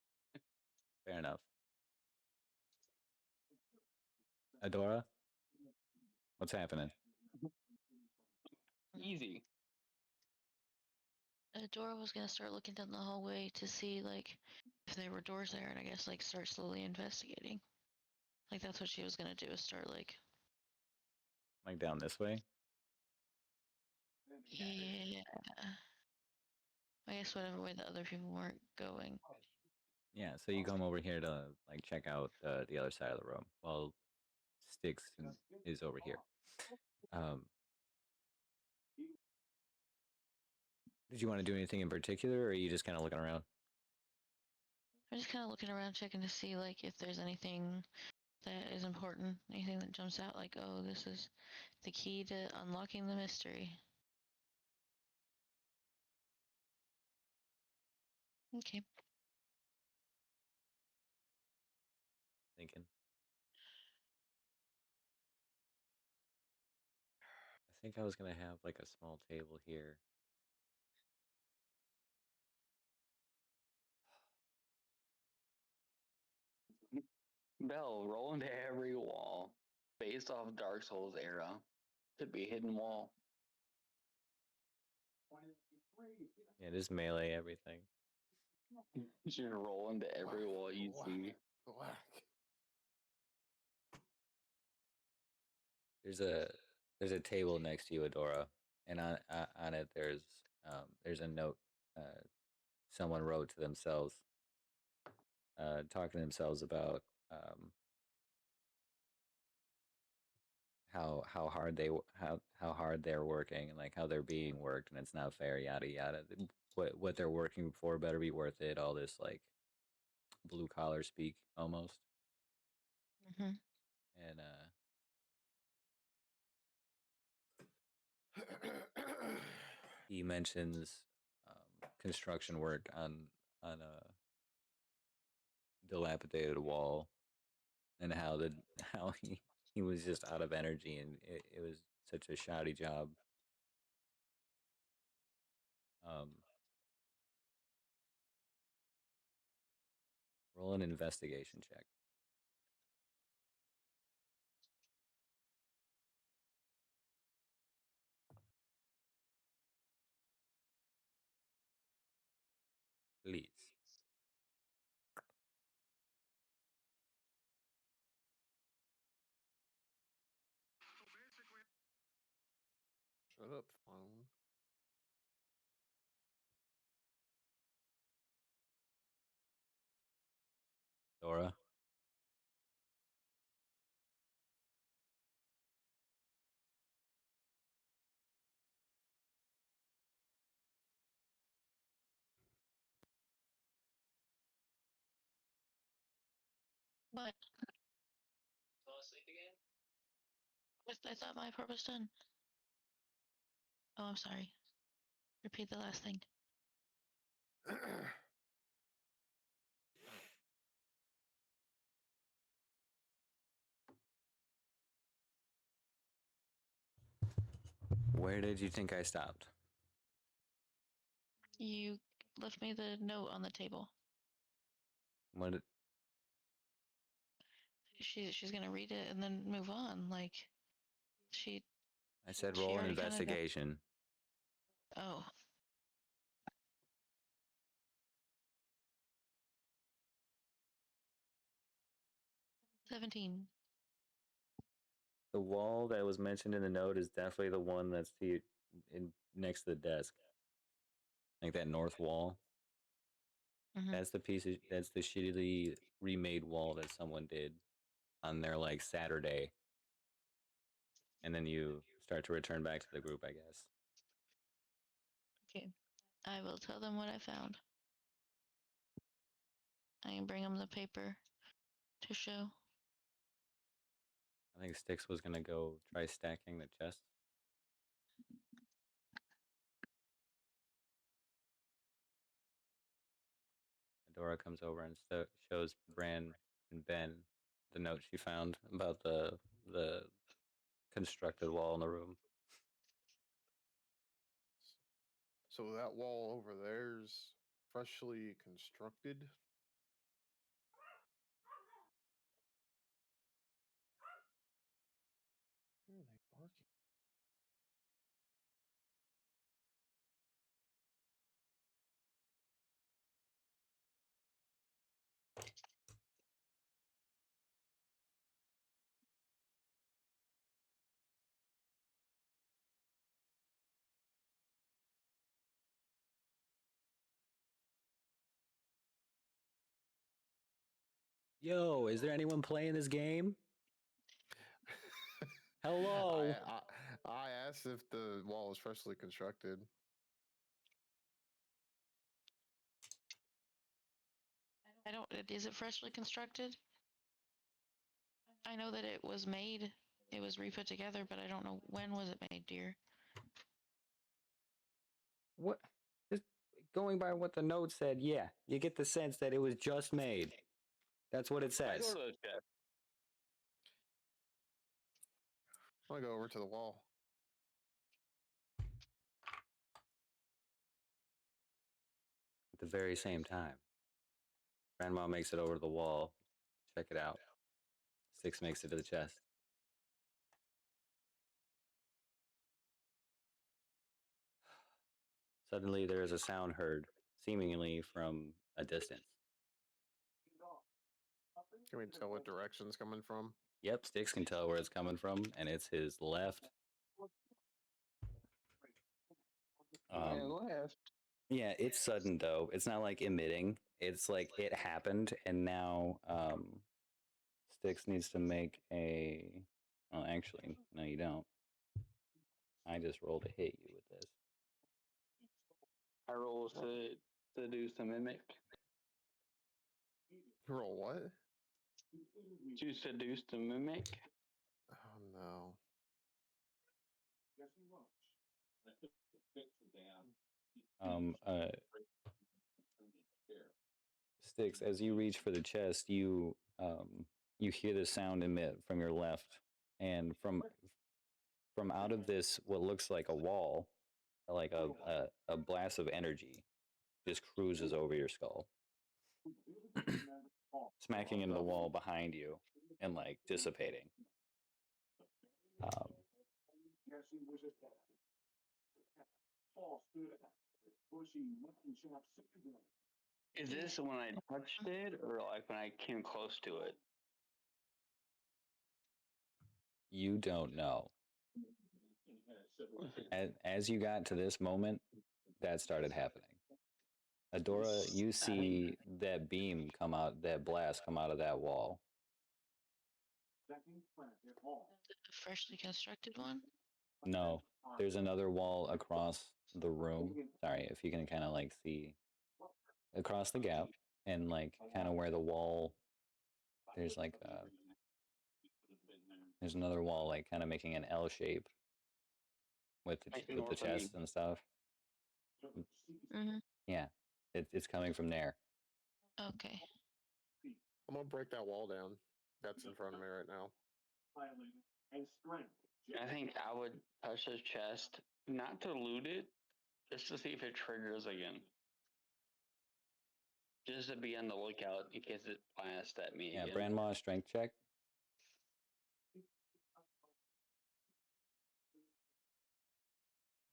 Fair enough. Adora, what's happening? Easy. Dora was gonna start looking down the hallway to see like if there were doors there, and I guess like start slowly investigating. Like that's what she was gonna do, is start like. Like down this way? Yeah. I guess whatever way the other people weren't going. Yeah. So you come over here to like check out the other side of the room, while Sticks is over here. Did you want to do anything in particular, or are you just kind of looking around? I'm just kind of looking around, checking to see like if there's anything that is important, anything that jumps out, like, oh, this is the key to unlocking the mystery. Okay. Thinking. I think I was gonna have like a small table here. Bell, roll into every wall. Based off Dark Souls era. Could be a hidden wall. Yeah, just melee everything. You should roll into every wall you Whack, see. whack. There's a table next to you, Adora, and on it there's a note. Someone wrote to themselves, talking to themselves about how hard how hard they're working and like how they're being worked and it's not fair, yada yada. What they're working for better be worth it. All this like blue collar speak almost, Hmm. and he mentions construction work on a dilapidated wall and how he was just out of energy and it was such a shoddy job. Um, roll an investigation check. Please. Shut up, phone. Dora. What? I thought my part was done. Oh, I'm sorry. Repeat the last thing. Where did you think I stopped? You left me the note on the table. What did, She's gonna read it and then move on. Like she I said she roll an already kind of got. investigation. Oh, 17. The wall that was mentioned in the note is definitely the one that's in next to the desk. Like that north wall. Mm-hmm. That's the shittily remade wall that someone did on their like Saturday. And then you start to return back to the group, I guess. Okay. I will tell them what I found. I can bring them the paper to show. I think Styx was gonna go try stacking the chests. Adora comes over and shows Bran and Ben the note she found about the constructed wall in the room. So that wall over there's freshly constructed. Who are they barking? Yo, is there anyone playing this game? Hello. I asked if the wall was freshly constructed. I don't. Is it freshly constructed? I know that it was made. It was re-put together, but I don't know when was it made, dear. What? Just going by what the note said, yeah, you get the sense that it was just made. That's what it I says. go to the chest. I'm gonna go over to the wall. At the very same time, Grandma makes it over to the wall. Check it out. Six makes it to the chest. Suddenly, there is a sound heard, seemingly from a distance. Can we tell what direction it's coming from? Yep, Styx can tell where it's coming from, and it's his left. My left. Yeah, it's sudden though. It's not like emitting. It's like it happened, and now Styx needs to make a. Well, actually, no, you don't. I just rolled to hit you with this. I roll to do some mimic. Roll what? To seduce the mimic. Oh no. Styx, as you reach for the chest, you hear the sound emit from your left, and from out of this what looks like a wall, like a blast of energy, just cruises over your skull, smacking into the wall behind you, and like dissipating. Um, Is this when I touched it, or like when I came close to it? you don't know. As you got to this moment, that started happening. Adora, you see that beam come out, that blast come out of that wall. The freshly constructed one? No, there's another wall across the room. Sorry, if you can kind of like see across the gap and like kind of where the wall. There's like there's another wall like kind of making an L shape with the chest and stuff. Mm-hmm. Yeah, it's coming from there. Okay. I'm gonna break that wall down. That's in front of me right now. I think I would touch his chest, not to loot it, just to see if it triggers again. Just to be on the lookout in case it blasts at me Yeah, again. Brandmaw strength check.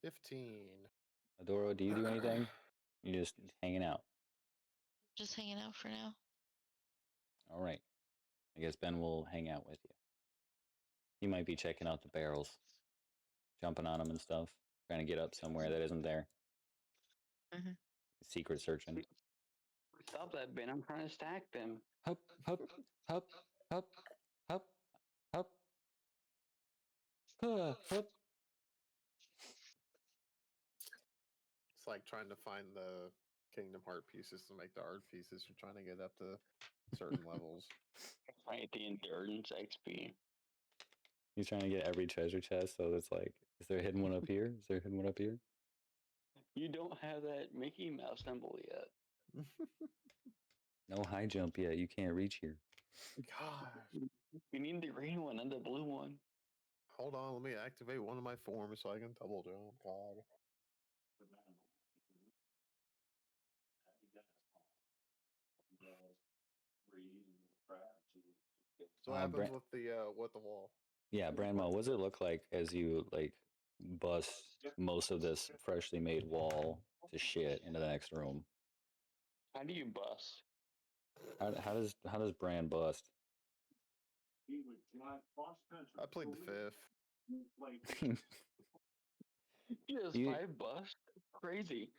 15. Adoro, do you do anything? You just hanging out. Just hanging out for now. All right. I guess Ben will hang out with you. He might be checking out the barrels, jumping on them and stuff, trying to get up somewhere that isn't there. Mm-hmm. Secret searching. Stop that, Ben. I'm trying to stack them. Hup, hup, hup, hup, hup, hup. Hup. It's like trying to find the Kingdom Heart pieces to make the art pieces. You're trying to get up to certain levels. Fight the endurance XP. He's trying to get every treasure chest, so it's like, is there a hidden one up here? Is there a hidden one up here? You don't have that Mickey Mouse symbol yet. No high jump yet. You can't reach here. Gosh. You need the green one and the blue one. Hold on, let me activate one of my forms so I can double jump. God. So what happens with the wall? Yeah, Brandmo, what does it look like as you like bust most of this freshly made wall to shit into the next room? How do you bust? How does Brand bust? I played the fifth. You just You- 5 bust? Crazy.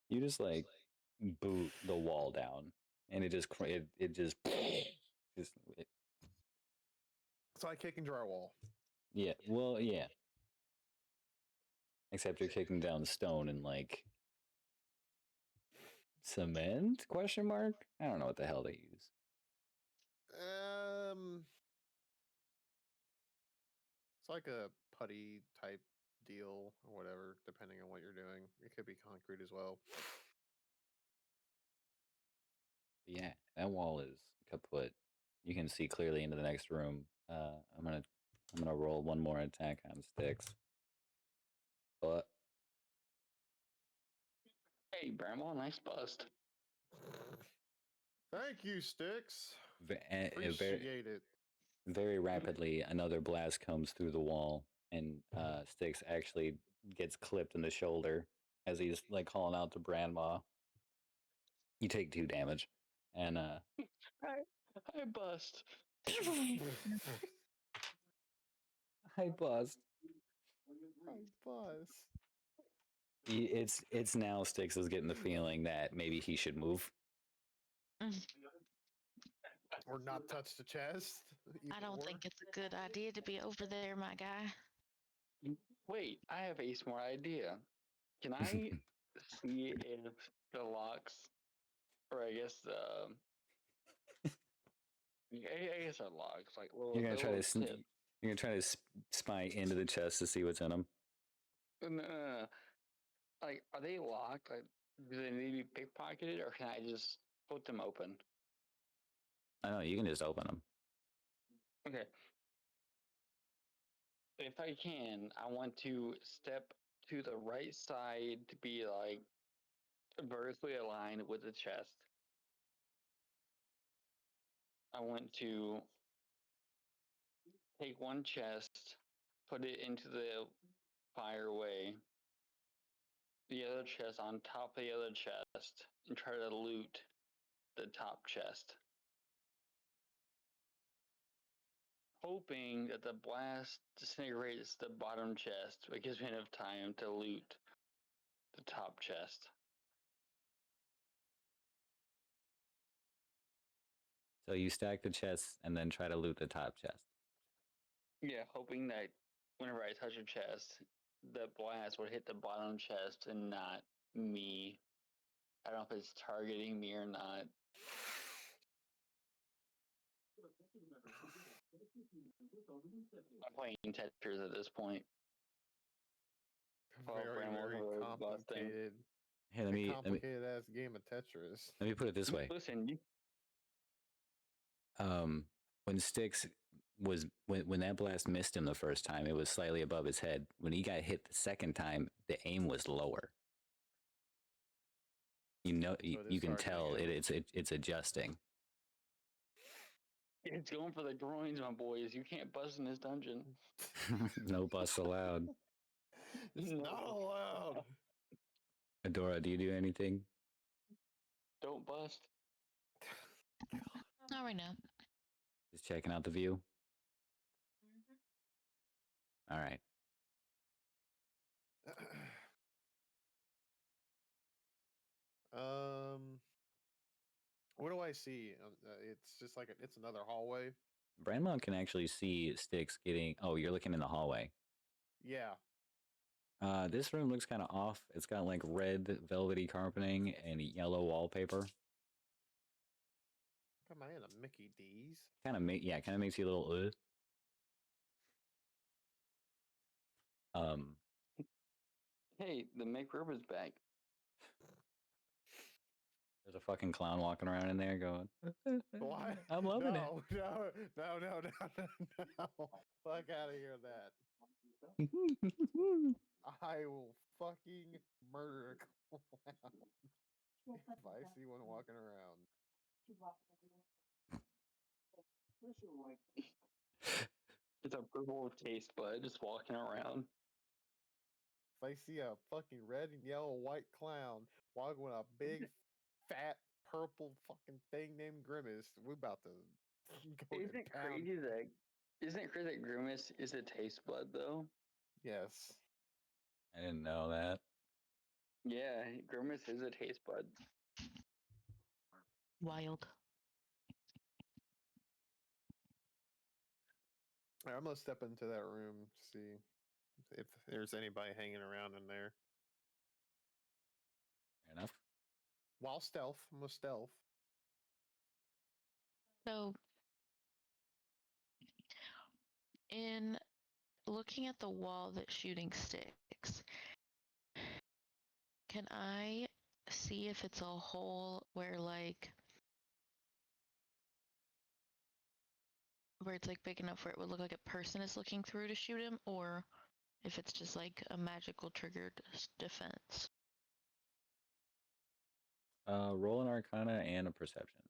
You just like boot the wall down, and it just just It's like kicking drywall. yeah. Well, yeah. Except you're kicking down stone and like cement? Question mark? I don't know what the hell they use. It's like a putty type deal or whatever, depending on what you're doing. It could be concrete as well. Yeah, that wall is kaput. You can see clearly into the next room. I'm gonna roll one more attack on Styx. But Hey, Bramwell, nice bust. Thank you, Sticks. very, Appreciate it. very rapidly, another blast comes through the wall, and Styx actually gets clipped in the shoulder as he's like calling out to Brandma. You take 2 damage, and I bust. I bust. I buzz. It's now Styx is getting the feeling that maybe he should move. Or not touch the chest. I don't think it's a good idea to be over there, my guy. Wait, I have a smart idea. Can I see if the locks, or I guess I guess they're locks, like little, You're gonna the try to little tip. you're gonna try to spy into the chest to see what's in them. No. Like, are they locked? Like, do they need to be pickpocketed, or can I just put them open? I don't know. You can just open them. Okay. If I can, I want to step to the right side to be like vertically aligned with the chest. I want to take one chest, put it into the fireway, the other chest on top of the other chest, and try to loot the top chest. Hoping that the blast disintegrates the bottom chest, but gives me enough time to loot the top chest. So you stack the chests and then try to loot the top chest. Yeah, hoping that whenever I touch a chest, the blast would hit the bottom chest and not me. I don't know if it's targeting me or not. I'm playing Tetris at this point. Oh, Very, Bramwell's very really busting. complicated. Hey, A complicated ass game of Tetris. let me put it this way. Listen, you, When Styx was when that blast missed him the first time, it was slightly above his head. When he got hit the second time, the aim was lower. You know, So it you is can targeting tell him. it's adjusting. it's going for the groins, my boys. You can't bust in this dungeon. No busts allowed. It's not allowed. Adora, do you do anything? Don't bust. Not right now. Just checking out the view. All right. What do I see? It's just like it's another hallway. Brandmont can actually see Styx getting. Oh, you're looking in the hallway. Yeah. This room looks kind of off. It's got like red velvety carpeting and yellow wallpaper. Am I in a Mickey D's? Kind of kind of makes you a little. Hey, the McRib is back. There's a fucking clown walking around in there going. Why? I'm loving it. No. Fuck out of here, that. I will fucking murder a clown if I see one walking around. It's a purple taste bud just walking around. If I see a fucking red and yellow white clown walking with a big, fat, purple fucking thing named Grimace, we about to go Isn't to it town. crazy that Grimace is a taste bud though? Yes. I didn't know that. Yeah, Grimace is a taste bud. Wild. All right, I'm gonna step into that room to see if there's anybody hanging around in there. Fair enough. While stealth, I'm gonna stealth. So, in looking at the wall that's shooting sticks, can I see if it's a hole where it's like big enough where it would look like a person is looking through to shoot him, or if it's just like a magical triggered defense? Roll an Arcana and a Perception.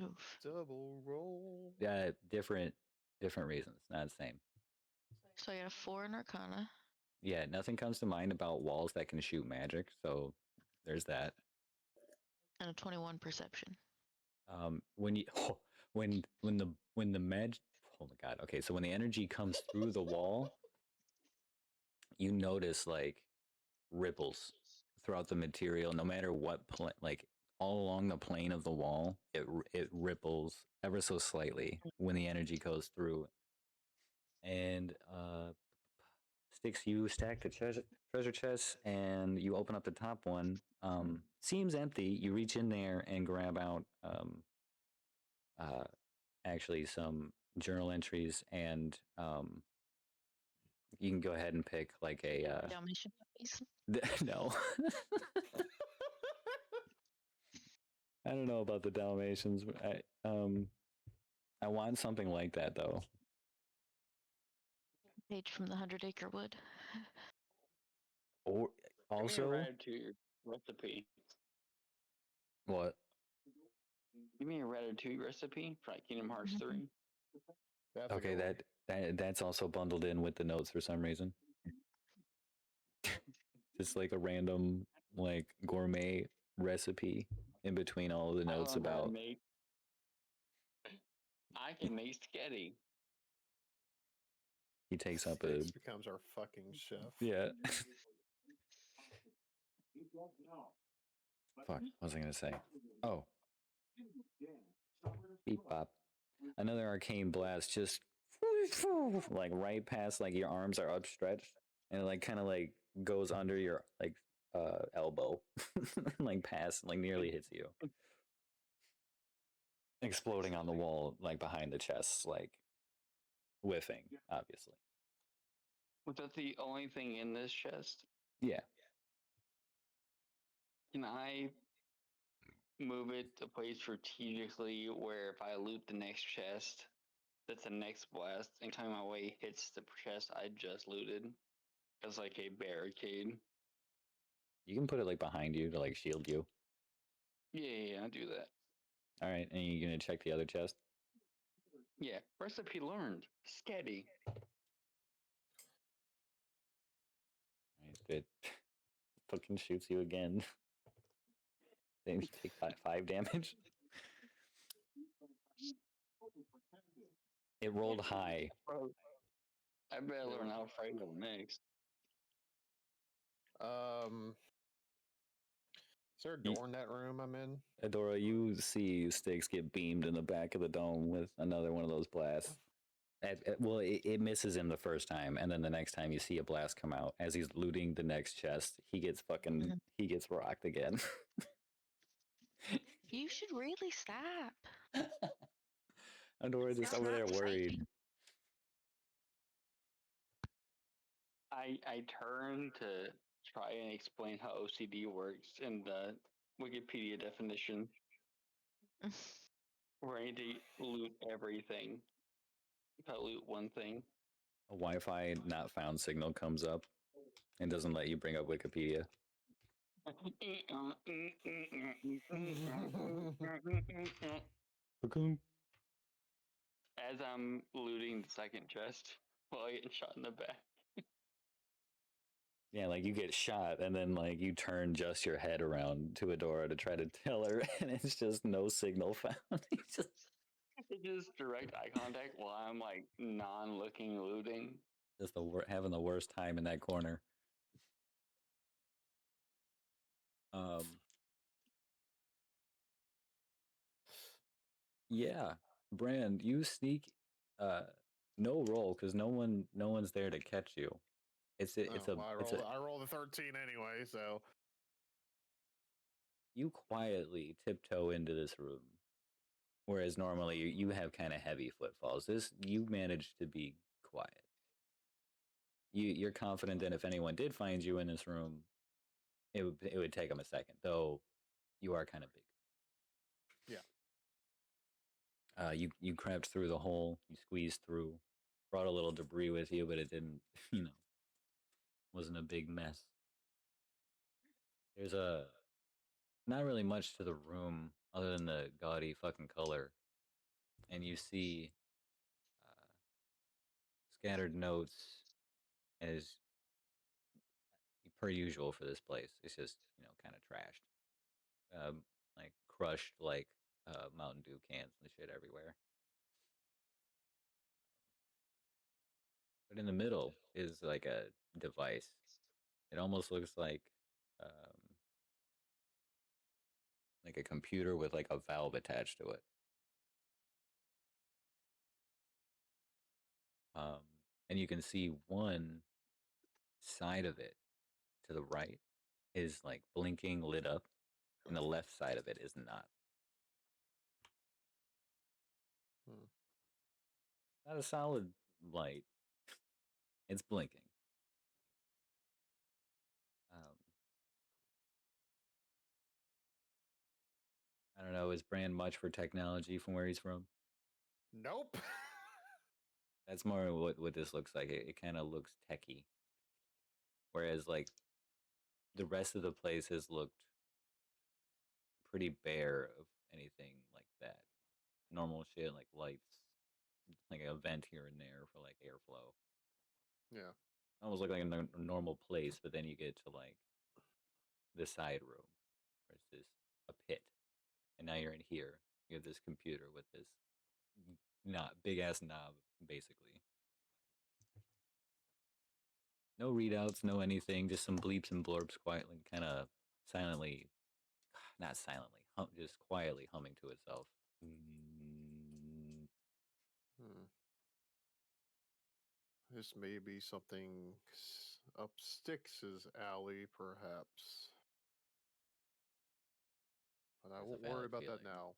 Oof. Double roll. Yeah, different reasons, not the same. So I got a 4 in Arcana. Yeah, nothing comes to mind about walls that can shoot magic, so there's that. And a 21 perception. When you when the mag oh my god, okay, so when the energy comes through the wall, you notice like ripples throughout the material, no matter what like all along the plane of the wall, it ripples ever so slightly when the energy goes through. And Sticks, you stack the treasure chest and you open up the top one. Seems empty. You reach in there and grab out uh, actually some journal entries, and you can go ahead and pick like a Dalmatian puppies. no. I don't know about the Dalmatians. I want something like that though. Page from the 100-Acre Wood. Or Give me a also ratatouille recipe. what? Give me a ratatouille recipe for like Kingdom Hearts 3. That's a Okay, good one. that's also bundled in with the notes for some reason. Just like a random like gourmet recipe in between all of the I notes learned how to about make. I can make spaghetti. he takes up a Sticks becomes our fucking chef. yeah. Fuck, what was I gonna say? Oh, beep bop. Another arcane blast just like right past like your arms are upstretched and it like kind of like goes under your like elbow like past like nearly hits you, exploding on the wall like behind the chest, like whiffing obviously. Was that the only thing in this chest? Yeah, Can I move it to place strategically where if I loot the next chest, that's the next blast, and time my way hits the chest I just looted as like a barricade? you can put it like behind you to like shield you. Yeah, I'll do that. All right, and you're gonna check the other chest. Yeah, recipe learned. Sketty. Right, it fucking shoots you again. Then you take five damage. It rolled high. Bro, I better learn how to fight them next. Is there a door in that room I'm in? Adora, you see Sticks get beamed in the back of the dome with another one of those blasts. Well, it misses him the first time, and then the next time you see a blast come out as he's looting the next chest, he gets rocked again. You should really stop. Adora just It's over not there worried. exciting. I turn to try and explain how OCD works in the Wikipedia definition. Where I need to loot everything. If I loot one thing. A Wi-Fi not found signal comes up and doesn't let you bring up Wikipedia. As I'm looting the second chest while I get shot in the back. Yeah, like you get shot and then like you turn just your head around to Adora to try to tell her, and it's just no signal found. It's just direct eye contact while I'm like non-looking looting. Just having the worst time in that corner. Yeah, Brand, you sneak. No roll because no one's there to catch you. It's a I rolled a 13 anyway, so you quietly tiptoe into this room, whereas normally you have kind of heavy footfalls. This you managed to be quiet. You're confident that if anyone did find you in this room, it would take them a second, though. You are kind of big. yeah. You crept through the hole. You squeezed through. Brought a little debris with you, but it didn't. Wasn't a big mess. There's not really much to the room other than the gaudy fucking color, and you see scattered notes as per usual for this place. It's just kind of trashed. Like crushed like Mountain Dew cans and shit everywhere. But in the middle is like a device. It almost looks like a computer with like a valve attached to it. Um, and you can see one side of it to the right is like blinking lit up, and the left side of it is not. Hmm. Not a solid light. It's blinking. Um, I don't know. Is Brand much for technology from where he's from? Nope. That's more what this looks like. It kind of looks techy, whereas like the rest of the place has looked pretty bare of anything like that. Normal shit like lights, like a vent here and there for like airflow. Yeah. Almost like a normal place, but then you get to like the side room, where it's just a pit, and now you're in here. You have this computer with this not big ass knob, basically. No readouts, no anything, just some bleeps and blurbs quietly, kind of silently, not silently, just quietly humming to itself. Hmm. This may be something up Styx's alley, perhaps. But I There's a won't worry valid about that feeling. now.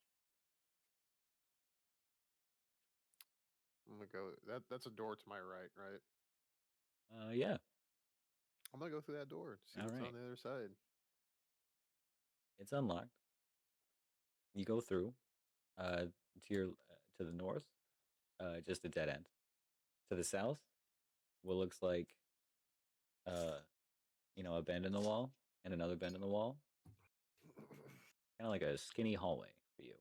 I'm gonna go. That's a door to my right, right? Yeah. I'm gonna go through that door. See All what's right. on the other side. It's unlocked. You go through, to your to the north, just a dead end. To the south, what looks like uh, a bend in the wall and another bend in the wall, kind of like a skinny hallway for you.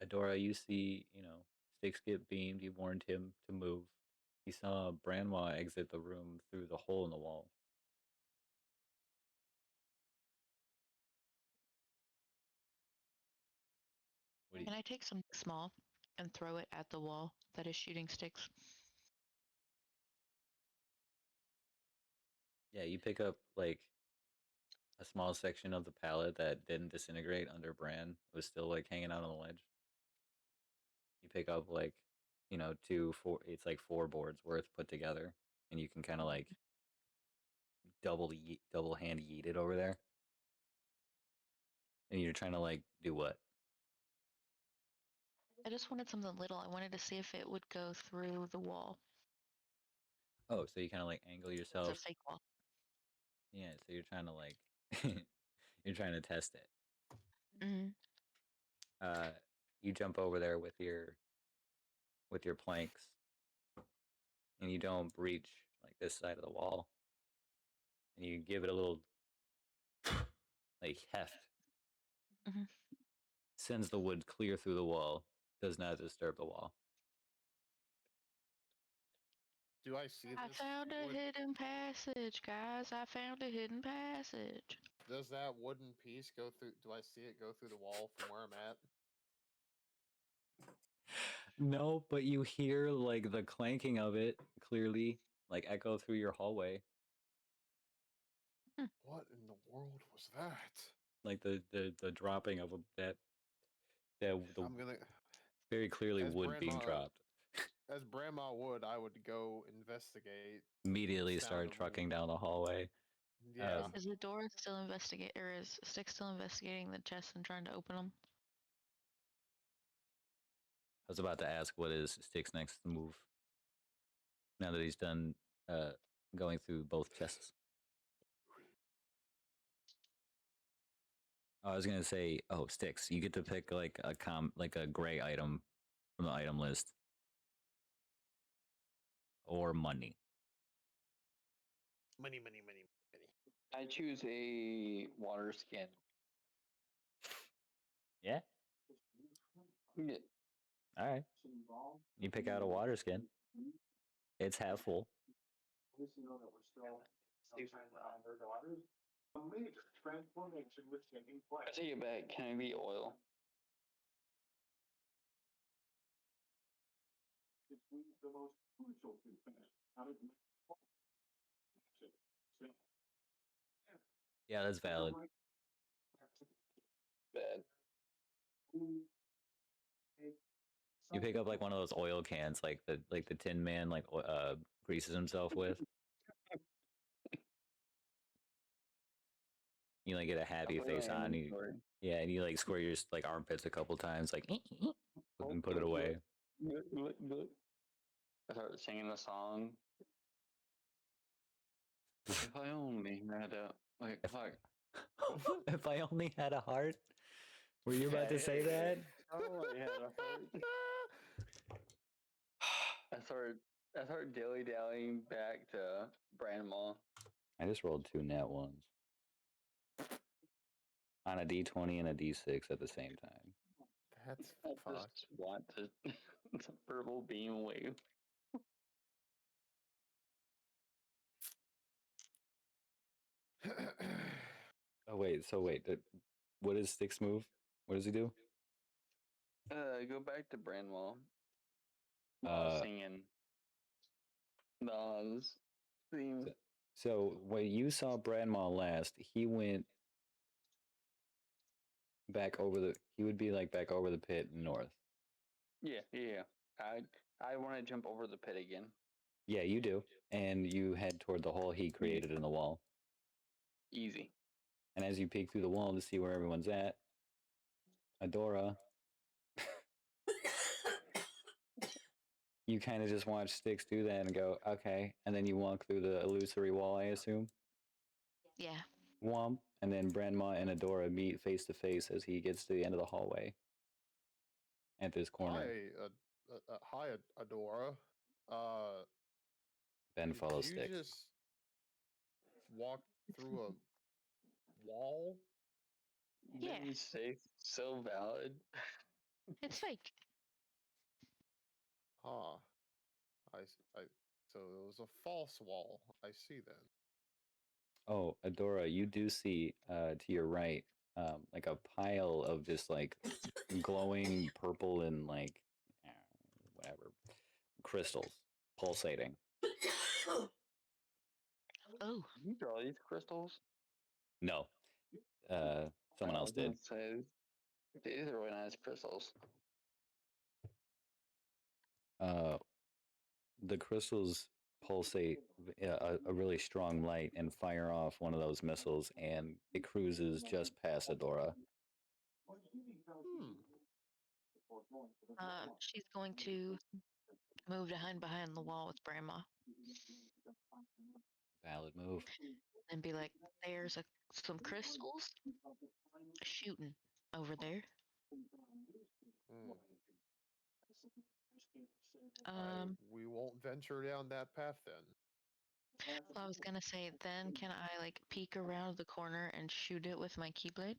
Adora, you see, Sticks get beamed. You warned him to move. He saw Branwa exit the room through the hole in the wall. What do you? Can I take something small and throw it at the wall that is shooting sticks? Yeah, you pick up like a small section of the pallet that didn't disintegrate under Bran. It was still like hanging out on the ledge. You pick up like, two, four. It's like four boards worth put together, and you can kind of like double hand yeet it over there. And you're trying to like do what? I just wanted something little. I wanted to see if it would go through the wall. Oh, so you kind of like angle It's yourself. a fake wall. Yeah, so you're trying to like you're trying to test it. Mm-hmm. Uh, you jump over there with your planks, and you don't breach like this side of the wall, and you give it a little like heft. Mm-hmm. Sends the wood clear through the wall. Does not disturb the wall. Do I see I this? found a wood- hidden passage, guys. I found a hidden passage. Does that wooden piece go through? Do I see it go through the wall from where I'm at? No, but you hear like the clanking of it clearly, like echo through your hallway, What in the world was that? like the dropping of the I'm gonna, very clearly as wood being dropped. Grandma would, I would go investigate the Immediately sound start of. trucking down the hallway. Yeah. Is the door still investigate, or is Stick still investigating the chest and trying to open them? I was about to ask what is Stick's next move now that he's done going through both chests. I was gonna say, oh, Sticks, you get to pick like a gray item from the item list, or money. Money, money, money, money. I choose a water skin. Yeah. Yeah. All right. You pick out a water skin. It's half full. Her daughters, a major transformation was taking place. I take it back. Can it be oil? It's the most crucial confession out of Yeah, that's valid. Bad. You pick up like one of those oil cans, like the Tin Man greases himself with. You like get a happy put it in face my on. inventory. Yeah, and you like squirt your like armpits a couple times, like and put it away. I started singing the song. If I only had a fuck. If I only had a heart. Were you about to say that? Oh my god! I started dilly dallying back to Brand Mall. I just rolled 2 nat ones on a d20 and a d6 at the same time. That's I fucked. just want to the purple beam wave. Oh wait, so wait, what is Sticks move? What does he do? Go back to Brand Mall. While I was singing Nas theme. So when you saw Bradmall last, he went back over the. He would be like back over the pit north. Yeah. I want to jump over the pit again. Yeah, you do, and you head toward the hole he created in the wall. Easy. And as you peek through the wall to see where everyone's at, Adora, you kind of just watch Sticks do that and go, okay, and then you walk through the illusory wall, I assume. Yeah. Womp, and then Branma and Adora meet face to face as he gets to the end of the hallway. At this corner, Hi, Adora. Ben follows You Sticks. just walked through a wall. Yeah. Ben's safe, so valid. It's fake. Huh. So it was a false wall. I see then. Oh, Adora, you do see to your right, like a pile of just like glowing purple and like whatever crystals pulsating. Oh. You draw these crystals? No, someone else did. Say, these are really nice crystals. The crystals pulsate a really strong light and fire off one of those missiles, and it cruises just past Adora. She's going to move to hide behind the wall with Grandma Valid move. and be like, "There's some crystals shooting over there." We won't venture down that path then. I was gonna say, then can I like peek around the corner and shoot it with my keyblade?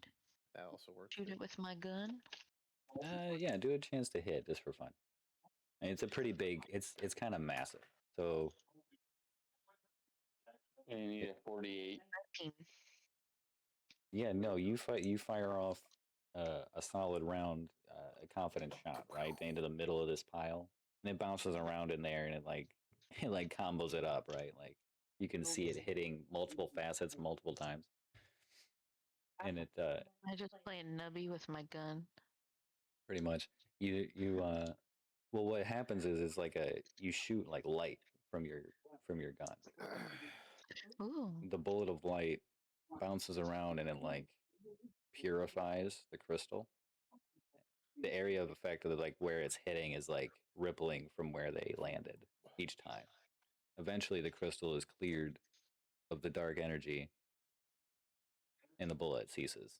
That also works. Shoot it with my gun? Yeah, do a chance to hit just for fun. And it's a pretty big. It's kind of massive. So And you need a 48. 19. yeah, no, you fire off a solid round, a confident shot right into the middle of this pile, and it bounces around in there, and it like it like combos it up, right? Like you can see it hitting multiple facets multiple times, and it I just play a nubby with my gun. pretty much well, what happens is it's like you shoot like light from your gun. Ooh. The bullet of light bounces around and it like purifies the crystal. The area of effect of like where it's hitting is like rippling from where they landed each time. Eventually, the crystal is cleared of the dark energy, and the bullet ceases.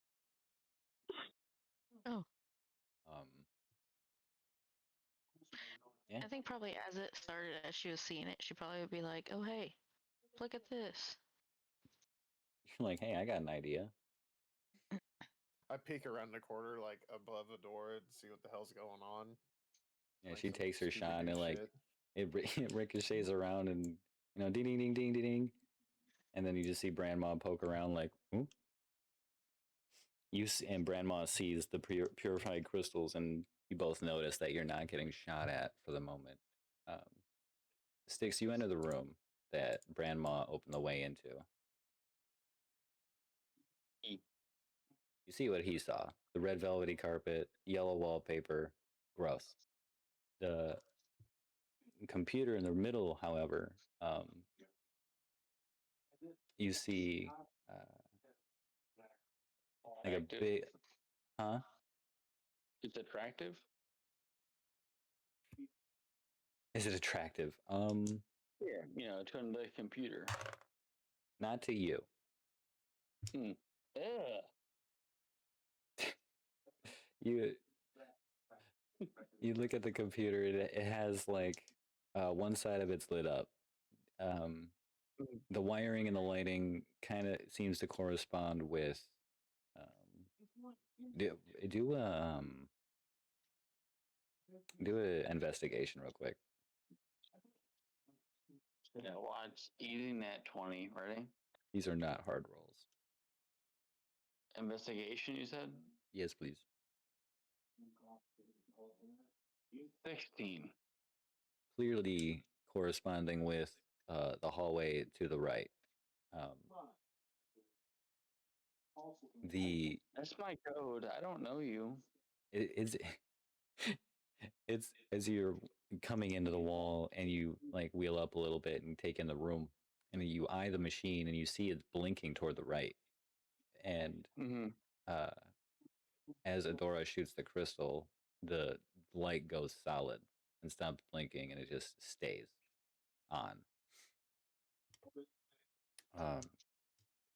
Oh. Yeah. I think probably as it started, as she was seeing it, she probably would be like, "Oh hey, look at this." You're like, hey, I got an idea. I peek around the corner, like above the door, and see what the hell's going on. Yeah, Like she some takes her shot and Scooby-Doo it like shit. it ricochets around and ding ding ding ding ding ding. and then you just see Brandma poke around like, "Ooh." And Brandma sees the purified crystals, and you both notice that you're not getting shot at for the moment. Styx, you enter the room that Brandma opened the way into. You see what he saw: the red velvety carpet, yellow wallpaper, gross. The computer in the middle, however, you see like a big, huh? It's attractive. Is it attractive? Yeah, to the computer. Not to you. Ugh. You look at the computer. It has like one side of it's lit up. The wiring and the lighting kind of seems to correspond with. Do an investigation real quick. Yeah, watch eating that 20. Ready? These are not hard rolls. Investigation, you said? Yes, please. 16. Clearly corresponding with the hallway to the right. That's my code. I don't know you. It's it's as you're coming into the wall and you like wheel up a little bit and take in the room, and you eye the machine and you see it's blinking toward the right, and as Adora shoots the crystal, the light goes solid and stops blinking, and it just stays on.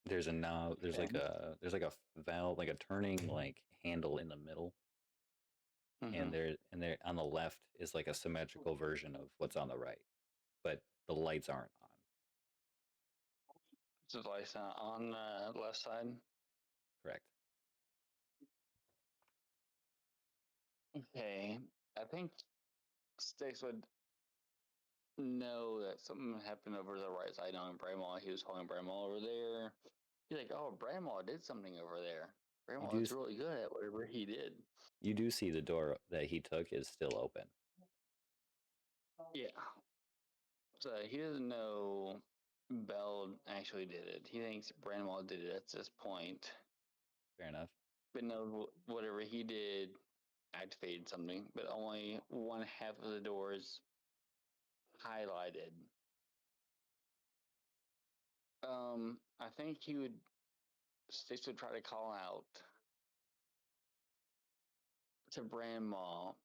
There's a knob. There's like a valve, like a turning like handle in the middle, and there on the left is like a symmetrical version of what's on the right, but the lights aren't on. So the lights on the left side. Correct. Okay, I think Sticks would know that something happened over the right side on Bramall. He was calling Bramall over there. He's like, "Oh, Bramall did something over there. Bramall is really good at whatever he did." You do see the door that he took is still open. Yeah. So he doesn't know Bell actually did it. He thinks Bramall did it at this point. Fair enough. But no, whatever he did activated something, but only one half of the doors highlighted. I think Stitch would try to call out to Brandmaw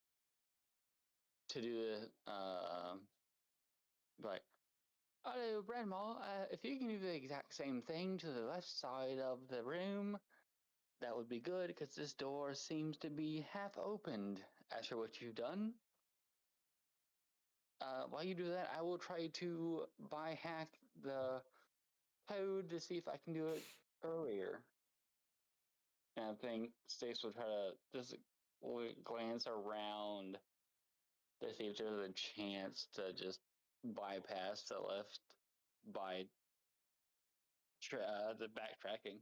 to do the like, "Hello, Brandmaw. If you can do the exact same thing to the left side of the room, that would be good, because this door seems to be half opened after what you've done. While you do that, I will try to hack the code to see if I can do it earlier." And I think Stace will try to just glance around to see if there's a chance to just bypass the left by the backtracking.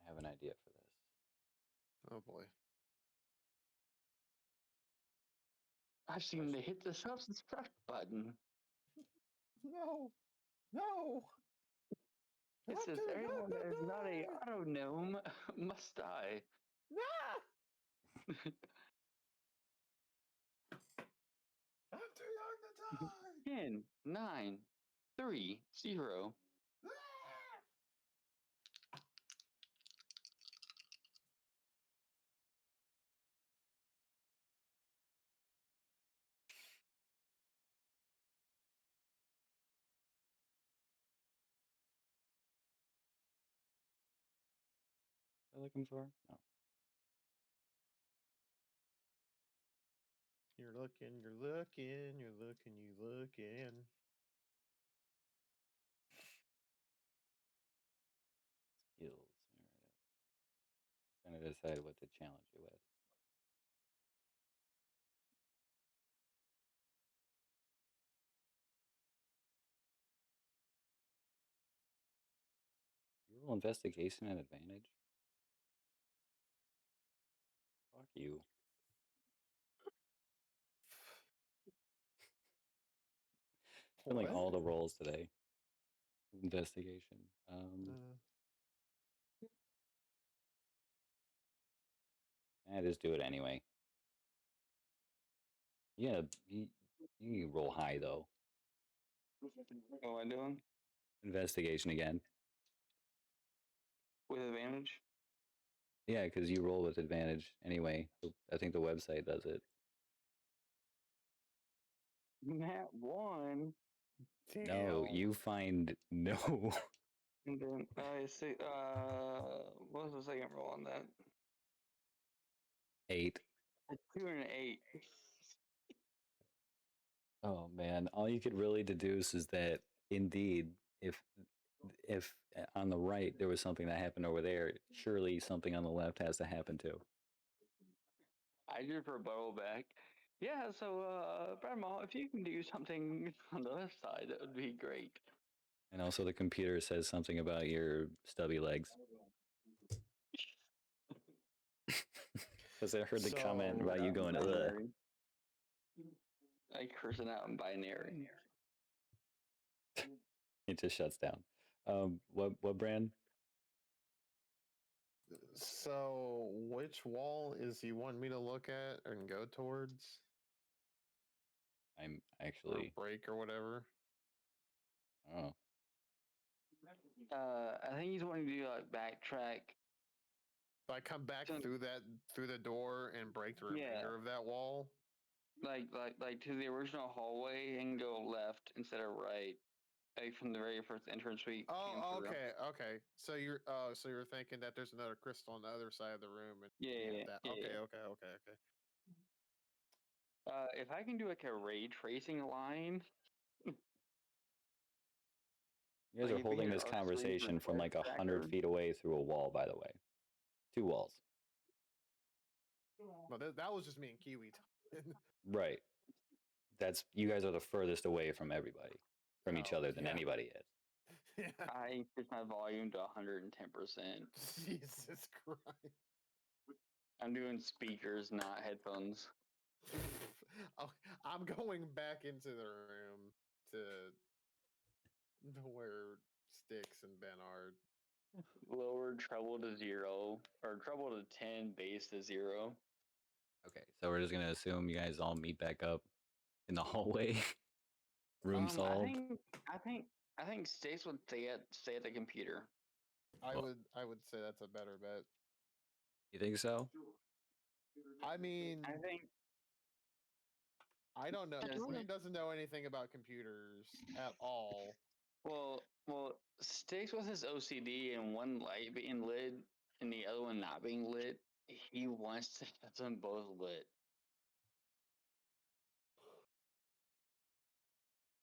I have an idea for this. Oh boy. I've seen to hit the self-destruct button. No. No. It says everyone that is not a auto gnome must die. Nah. I'm too young to die. 10, 9, 3, 0. What am I looking for? No. You're looking, you're looking, you're looking, you looking. Skills. There it is. decide what to challenge you with. You roll investigation at advantage? Fuck you. It's been like all the rolls today. Investigation. Just do it anyway. Yeah, you roll high though. What am I doing? Investigation again. With advantage? Yeah, because you roll with advantage anyway. I think the website does it. Nat 1. Damn. No, you find no. And then I see. What was the second roll on that? 8. A 2 and an 8. Oh man, all you could really deduce is that indeed, if on the right there was something that happened over there, surely something on the left has to happen too. I just rebuttal back. Yeah, so Grandma, if you can do something on the left side, that would be great. And also, the computer says something about your stubby legs. Because I heard the comment about you going, ugh. Binary. I curse it out in binary. It just shuts down. What brand? So, which wall is you want me to look at and go towards? I'm Or actually. break or whatever? Oh, I think he's wanting to do like backtrack. If I come back So- through the door and break the Yeah. remainder of that wall? Like to the original hallway and go left instead of right. Like from the very first entrance we came Oh, through. okay. So you're thinking that there's another crystal on the other side of the room, and Yeah. okay. If I can do like a ray tracing line. you guys Like, are if we holding hit this R3 conversation for from like Fire 100 Tracker. feet away through a wall, by the way. 2 walls. No, that was just me and Kiwi. Right. That's you guys are the furthest away from everybody, from each Oh, other than yeah. anybody is. Yeah. I increased my volume to 110%. Jesus Christ. I'm doing speakers, not headphones. Oh, I'm going back into the room to where Sticks and Ben are. Lower treble to 0, or treble to 10, bass to 0. Okay, so we're just gonna assume you guys all meet back up in the hallway. Room I solved. think Stace would stay at the computer. I Well- would say that's a better bet. You think so? I mean, I think I don't know. That's Queen right. doesn't know anything about computers at all. well Stace with his OCD and one light being lit and the other one not being lit, he wants to have them both lit.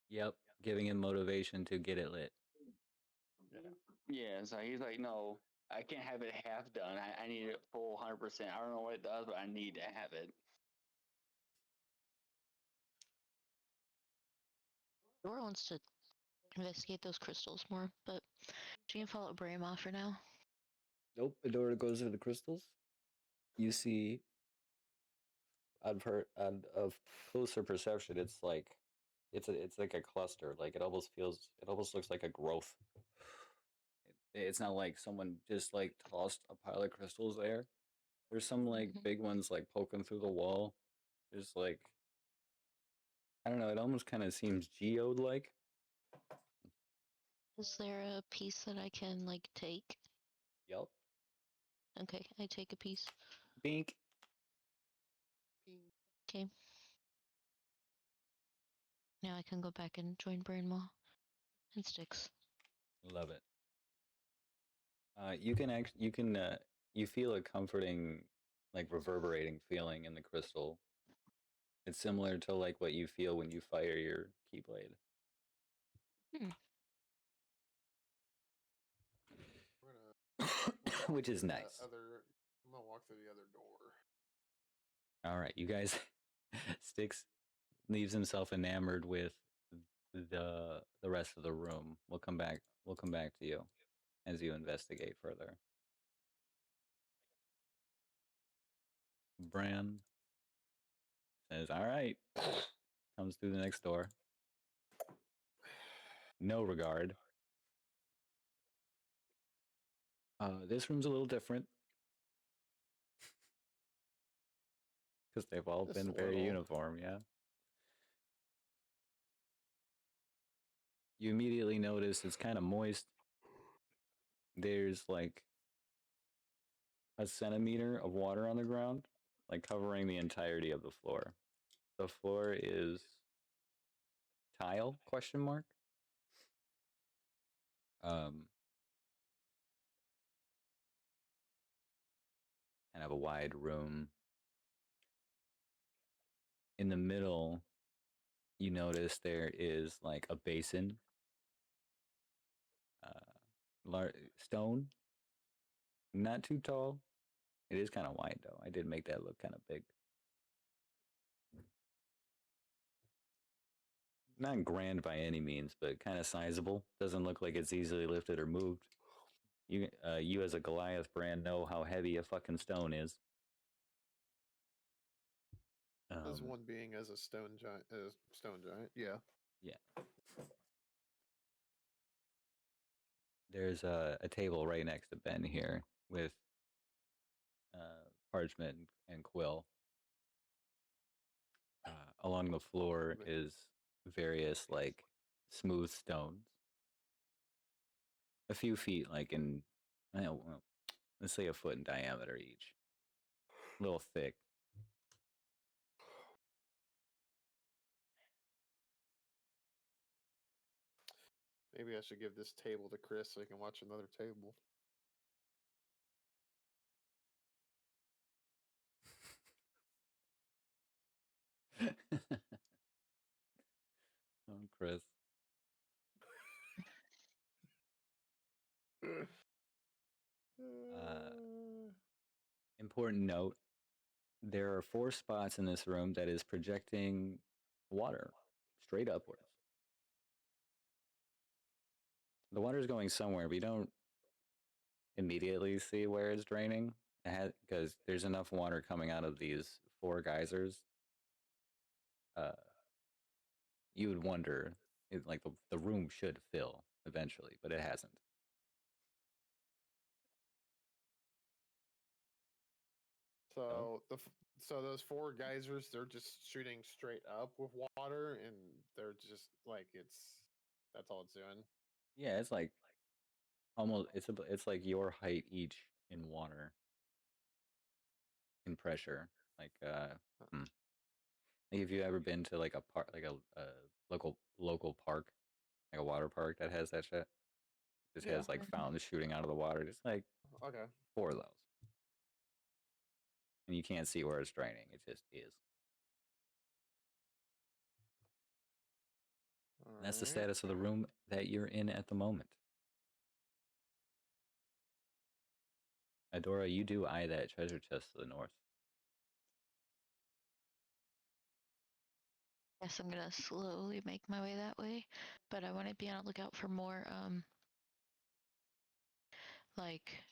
Yep. Giving him motivation to get it lit. Yeah, so he's like, no, I can't have it half done. I need it full 100%. I don't know what it does, but I need to have it. Dora wants to investigate those crystals more, but she can follow Brahma for now. Nope. Adora goes to the crystals. You see, on of closer perception, it's like it's like a cluster. Like it almost looks like a growth. It's not like someone just like tossed a pile of crystals there. There's some like Mhm. big ones like poking through the wall. There's like I don't know. It almost kind of seems geode like. Is there a piece that I can like take? Yep. Okay, I take a piece. Bink. Okay. Now I can go back and join Brainmaw and Sticks. Love it. You feel a comforting, like reverberating feeling in the crystal. It's similar to like what you feel when you fire your keyblade. We're gonna Which is the nice. other I'm gonna walk through the other door. All right, you guys. Sticks leaves himself enamored with the rest of the room. We'll come back. We'll come back to you as you investigate further. Bran says, "All right." Comes through the next door. No regard. This room's a little different because they've all Just been a very little. uniform. Yeah. You immediately notice it's kind of moist. There's like a centimeter of water on the ground, like covering the entirety of the floor. The floor is tile? Question mark. Um, kind of a wide room. In the middle, you notice there is like a basin, stone, not too tall. It is kind of wide though. I did make that look kind of big. Not grand by any means, but kind of sizable. Doesn't look like it's easily lifted or moved. You as a Goliath brand know how heavy a fucking stone is. As one being as a stone giant, yeah. Yeah. There's a table right next to Ben here with parchment and quill. Along the floor is various like smooth stones, a few feet, like in, I don't know, let's say a foot in diameter each, a little thick. Maybe I should give this table to Chris so he can watch another table. Oh, Chris. Important note, there are 4 spots in this room that is projecting water straight upwards. The water is going somewhere, but you don't immediately see where it's draining, because there's enough water coming out of these 4 geysers. You would wonder, like the room should fill eventually, but it hasn't. So those 4 geysers, they're just shooting straight up with water, and they're just like that's all it's doing. Yeah, it's like almost it's like your height each in water, in pressure. Like like if you ever been to like a park, like a local park, like a water park that has that shit, just Yeah. has like fountains shooting out of the water, just like Okay. 4 of those, and you can't see where it's draining. It just is. And that's the Alright. status of the room that you're in at the moment. Adora, you do eye that treasure chest to the north. Yes, I'm gonna slowly make my way that way, but I want to be on the lookout for more, like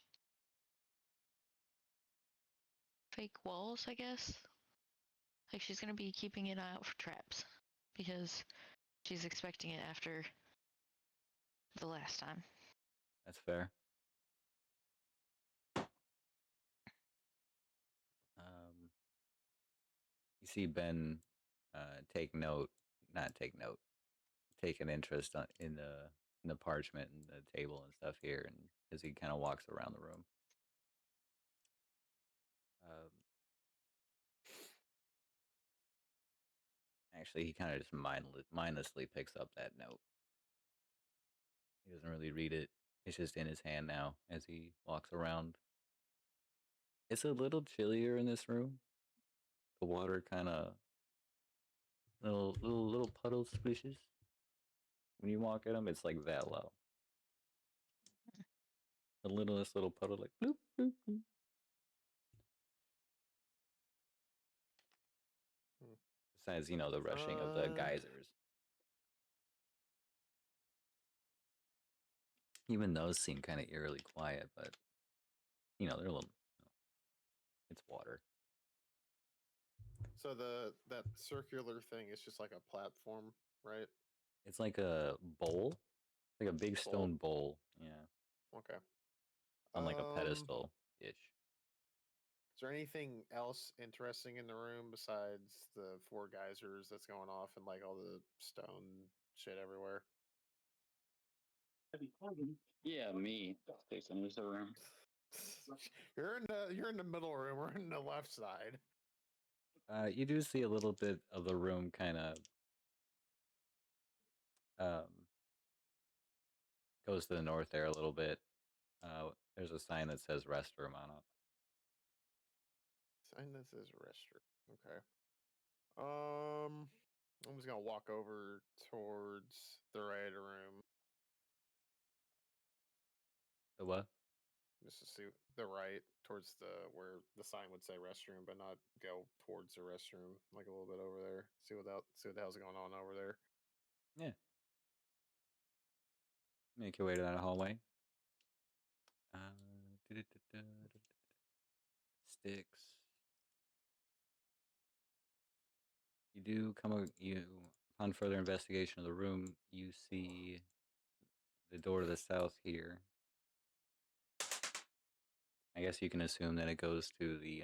fake walls, I guess. Like she's gonna be keeping an eye out for traps because she's expecting it after the last time. That's fair. You see Ben take note, not take note, take an interest in the parchment and the table and stuff here, and as he kind of walks around the room. Actually, he kind of just mindlessly picks up that note. He doesn't really read it. It's just in his hand now as he walks around. It's a little chillier in this room. The water kind of little puddle splishes. When you walk at them, it's like that low. The littlest little puddle, like bloop, bloop, bloop. Besides, the rushing of the geysers. Even those seem kind of eerily quiet, but they're a little. It's water. So that circular thing is just like a platform, right? It's like a bowl, like a big stone bowl. Yeah, Okay. on like a pedestal ish. Is there anything else interesting in the room besides the four geysers that's going off and like all the stone shit everywhere? Yeah, me. Six enters the room. You're in the middle room or in the left side. You do see a little bit of the room kind of goes to the north there a little bit. There's a sign that says restroom on it. Sign this is restroom. Okay. I'm just gonna walk over towards the right room The what? just to see the right towards the where the sign would say restroom, but not go towards the restroom, like a little bit over there. See what the hell's going on over there. Yeah. Make your way to that hallway. Sticks. You do upon further investigation of the room, you see the door to the south here. I guess you can assume that it goes to the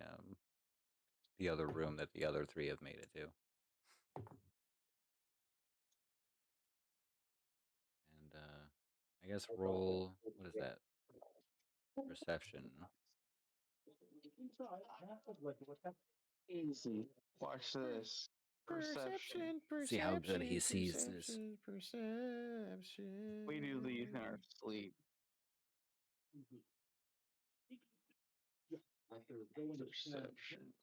other room that the other three have made it to. And I guess roll, what is that? Perception. Easy. Watch this. Perception. See how good he sees this. Perception. We do these in our sleep. Perception.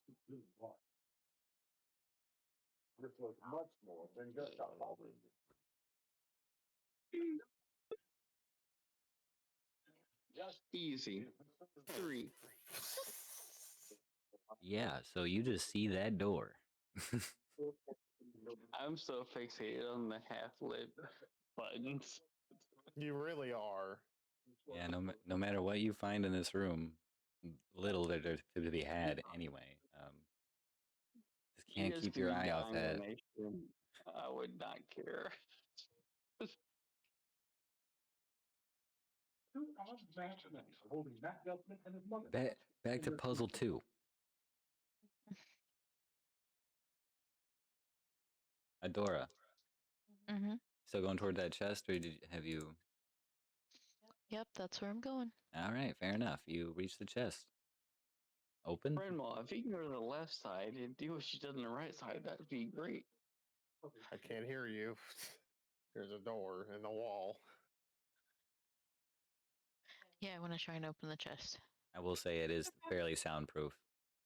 This was much more than just a hobby. Easy. 3. Yeah, so you just see that door. I'm so fixated on the half lit buttons. You really are. Yeah, no matter what you find in this room, little there's to be had anyway. Just You can't guys keep could your be eye off dying in that. the next room. I would not care. Two odd matchmen holding that government and his mother. Back to puzzle 2. Adora, Mm-hmm. still going toward that chest, or have you? Yep, that's where I'm going. All right, fair enough. You reach the chest. Open. Grandma, if you can go to the left side and do what she does on the right side, that'd be great. I can't hear you. There's a door in the wall. Yeah, I want to try and open the chest. I will say it is fairly soundproof.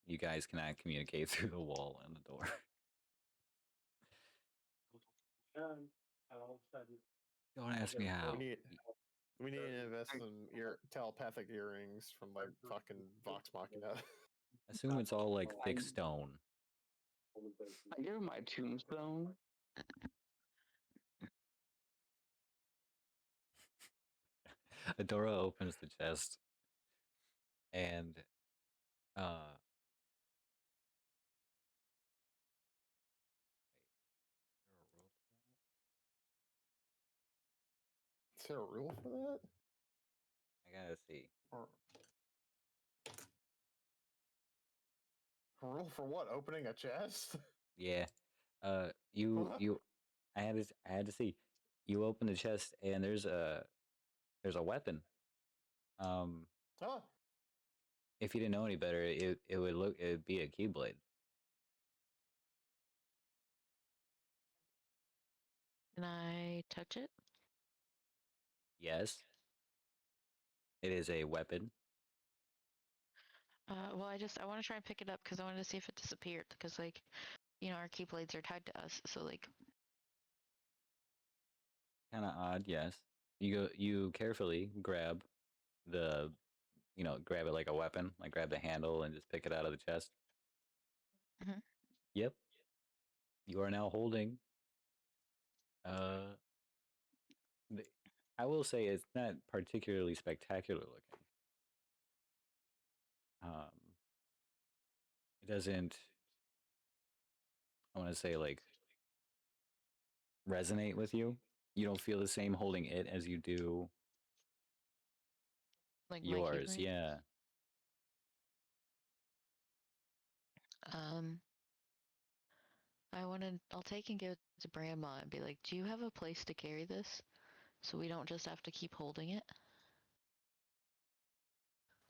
You guys cannot communicate through the wall and the door. Don't ask me how. We need to invest in telepathic earrings from like fucking Vox Machina. Assume it's all like thick stone. I give him my tombstone. Adora opens the chest, and Is there a rule for that? I gotta see. Or a rule for what? Opening a chest? Yeah. What? I had to see. You open the chest, and there's a weapon. Huh? If you didn't know any better, it'd be a keyblade. Can I touch it? Yes. It is a weapon. Well, I want to try and pick it up because I wanted to see if it disappeared. Because our keyblades are tied to us, so Kind of odd, yes. You carefully grab grab it like a weapon, like grab the handle and just pick it out of the chest. Mhm. Yep. You are now holding. Uh, I will say it's not particularly spectacular looking. It doesn't. I want to say like resonate with you. You don't feel the same holding it as you do Like my yours. keyblade. Yeah. I'll take and give it to Grandma and be like, do you have a place to carry this? So we don't just have to keep holding it?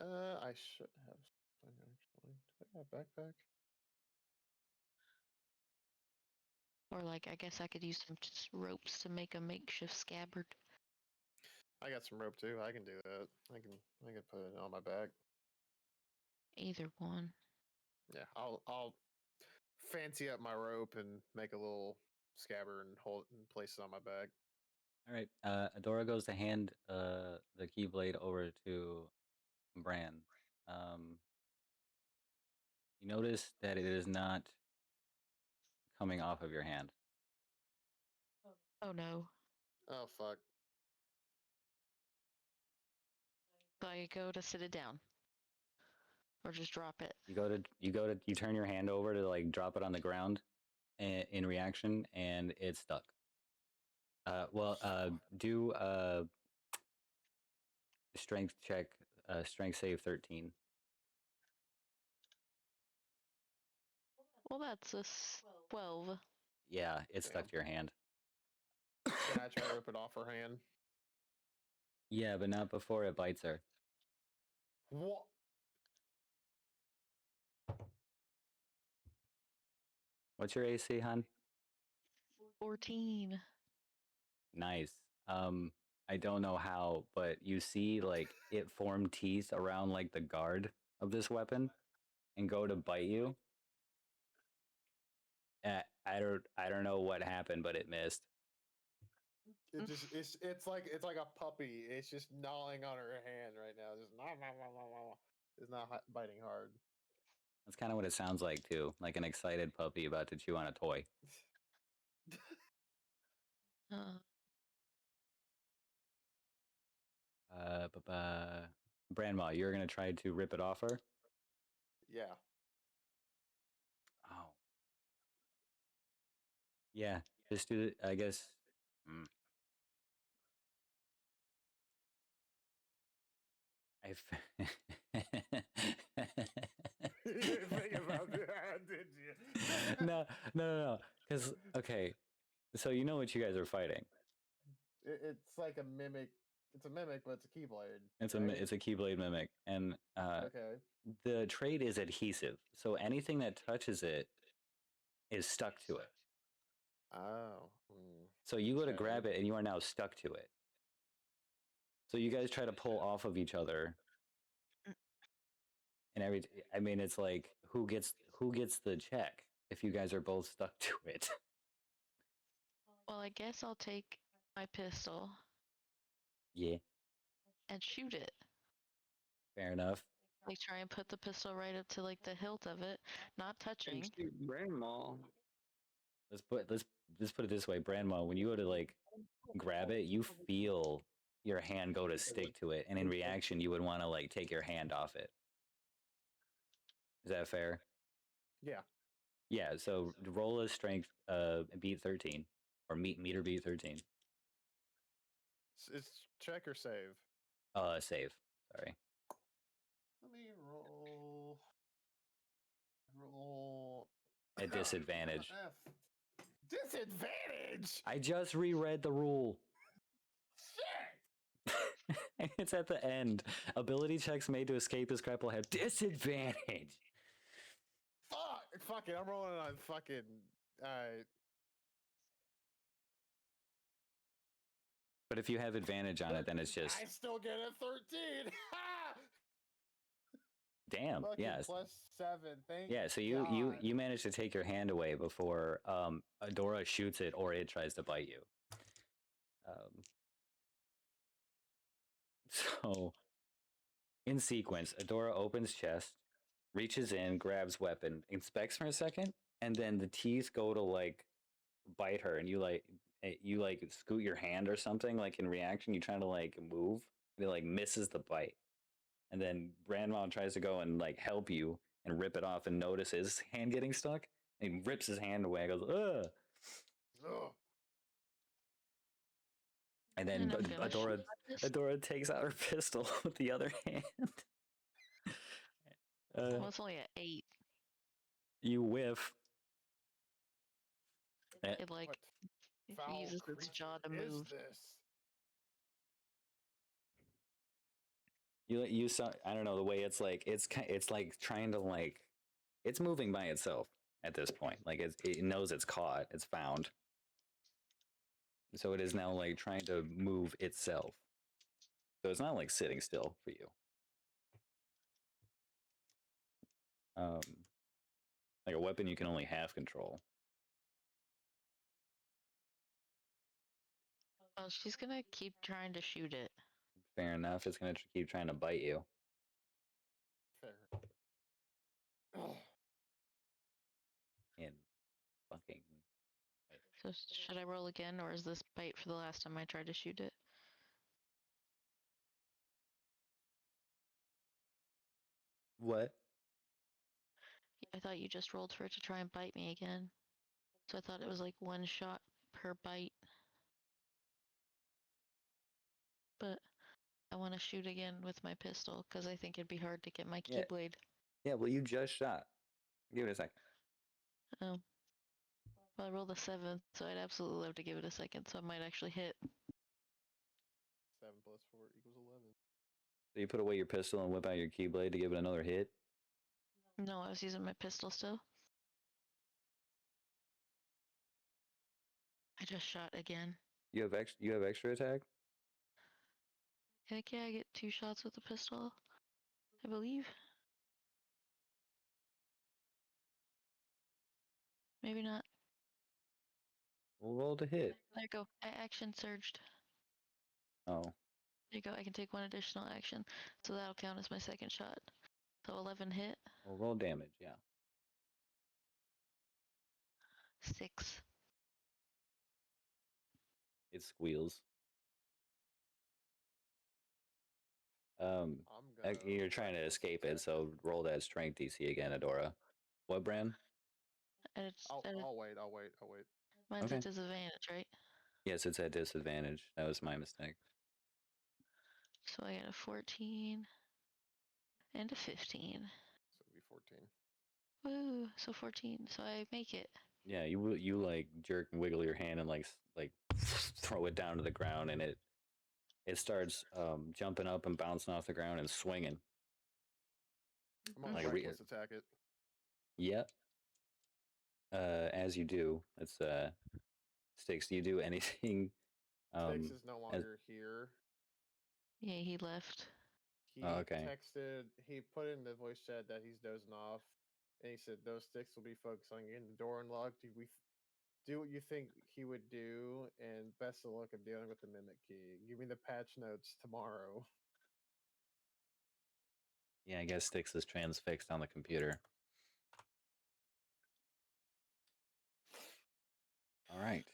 I should have something actually. Do I got a backpack? Or like, I guess I could use some just ropes to make a makeshift scabbard. I got some rope too. I can do that. I can put it on my back. Either one. Yeah, I'll fancy up my rope and make a little scabbard and hold and place it on my back. All right. Adora goes to hand the keyblade over to Bran. You notice that it is not coming off of your hand. Oh no. Oh fuck. So I go to sit it down. Or just drop it. You turn your hand over to like drop it on the ground in reaction, and it's stuck. Do strength check, strength save 13. Well, that's a 12. Yeah, it's stuck Damn. to your hand. Can I try to rip it off her hand? Yeah, but not before it bites her. What? What's your AC, hon? 14. Nice. I don't know how, but you see like it form teeth around like the guard of this weapon and go to bite you. I don't know what happened, but it missed. It just it's like a puppy. It's just gnawing on her hand right now. Just nah, nah, nah, nah, nah. It's not biting hard. That's kind of what it sounds like too, like an excited puppy about to chew on a toy. Uh, Brandma, you're gonna try to rip it off her. Yeah. Oh, yeah. Just do it. I guess. Mm. You didn't think about that, did you? No. Because okay, so you know what you guys are fighting. It's like a mimic. It's a mimic, but it's a keyblade. It's a Keyblade mimic, and Okay. the trait is adhesive. So anything that touches it is stuck to it. Oh. So you go to Okay. grab it, and you are now stuck to it. So you guys try to pull off of each other, and I mean, it's like who gets the check if you guys are both stuck to it. well, I guess I'll take my pistol Yeah, and shoot it. fair enough. Like, try and put the pistol right up to, like, the hilt of it, not touching. And shoot Grandma. Let's put it this way, Brandma. When you go to like grab it, you feel your hand go to stick to it, and in reaction, you would want to like take your hand off it. Is that fair? Yeah. Yeah. So roll a strength, beat 13, or meter beat 13. It's check or save. Save. Sorry. Let me roll. Roll At disadvantage. F. Disadvantage. I just reread the rule. Shit. It's at the end. Ability checks made to escape this grapple have disadvantage. Fuck it. I'm rolling on fucking. Alright. But if you have advantage on it, then it's just I still get a 13. damn. Fucking Yes. +7. Thank Yeah. So God. you manage to take your hand away before Adora shoots it or it tries to bite you. So in sequence, Adora opens chest, reaches in, grabs weapon, inspects for a second, and then the teeth go to like bite her, and you like scoot your hand or something like in reaction. You try to like move, and it like misses the bite, and then Brandmon tries to go and like help you and rip it off, and notice his hand getting stuck, and he rips his hand away. And goes, ugh. Ugh. And then And I'm gonna Adora shoot this. Adora takes out her pistol with the other hand. Well, it's only at 8. You whiff. It like What it foul uses its creature jaw to is move. this? You saw, I don't know, the way it's like it's like trying to like it's moving by itself at this point. Like it knows it's caught, it's found. So it is now like trying to move itself. So it's not like sitting still for you. Um, like a weapon you can only half control. Oh, she's gonna keep trying to shoot it. Fair enough. It's gonna keep trying to bite you. Fair. Ugh. In fucking. So should I roll again, or is this bite for the last time I tried to shoot it? What? I thought you just rolled for it to try and bite me again. So I thought it was like one shot per bite. But I want to shoot again with my pistol because I think it'd be hard to get my Yeah. keyblade. Yeah. Well, you just shot. Give it a second. Oh. Well, I rolled a 7, so I'd absolutely love to give it a second, so I might actually hit. 7 plus 4 equals 11. So you put away your pistol and whip out your keyblade to give it another hit. No, I was using my pistol still. I just shot again. You have extra attack. Heck yeah, I get 2 shots with the pistol, I believe. Maybe not. We'll roll to hit. There you go. I action surged. Oh. There you go. I can take 1 additional action, so that'll count as my second shot. So 11 hit. Well, roll damage. Yeah. 6. It squeals. I'm gonna You're trying to escape it, so roll that strength DC again, Adora. What, Bran? And it's I'll wait. I'll wait. mine's Okay. at disadvantage, right? Yes, it's at disadvantage. That was my mistake. So I got a 14 and a 15. So it'll be 14. Woo! So 14. So I make it. Yeah, you like jerk and wiggle your hand and like throw it down to the ground, and it starts jumping up and bouncing off the ground and swinging. I'm gonna Like a reckless attack it. Yep. As you do, it's Sticks. Do you do anything? Six is no longer here. Yeah, he left. He okay. texted. He put in the voice chat that he's dozing off, and he said those sticks will be focused on getting the door unlocked. Do what you think he would do, and best of luck of dealing with the mimic key. Give me the patch notes tomorrow. Yeah, I guess Sticks is transfixed on the computer. All right.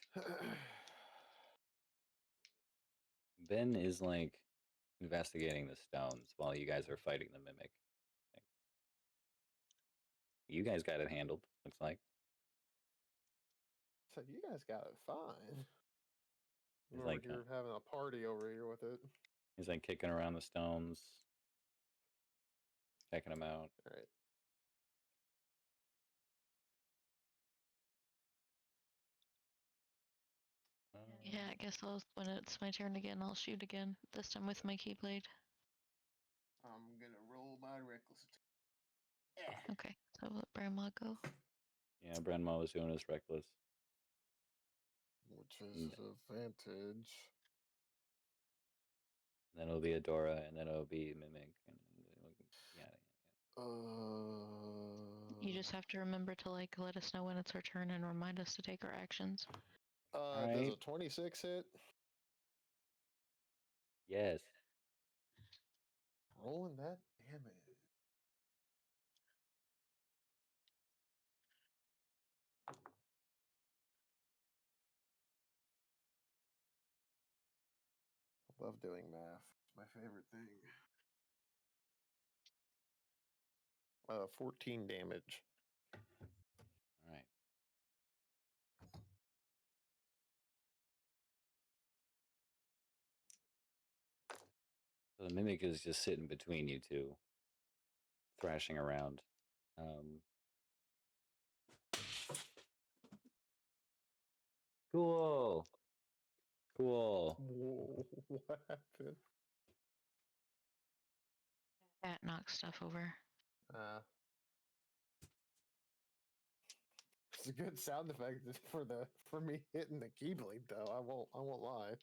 Ben is like investigating the stones while you guys are fighting the mimic. You guys got it handled, looks like. So you guys got it fine. He's We're like, here having a party over here with it. he's like kicking around the stones, checking them out. All right. Yeah, I guess when it's my turn again, I'll shoot again. This time with my keyblade. I'm gonna roll my reckless attack. Okay, so I'll let Grandma go. Yeah, Brenma was doing his reckless. Which is advantage. Then it'll be Adora, and then it'll be Mimic, and yeah. You just have to remember to like let us know when it's our turn and remind us to take our actions. Does right. a 26 hit? Yes. Rolling that damage. Love doing math. It's my favorite thing. 14 damage. All right. So the mimic is just sitting between you two, thrashing around. Cool. Cool. Whoa, what happened? Cat knocks stuff over. It's a good sound effect for me hitting the keyblade though. I won't lie.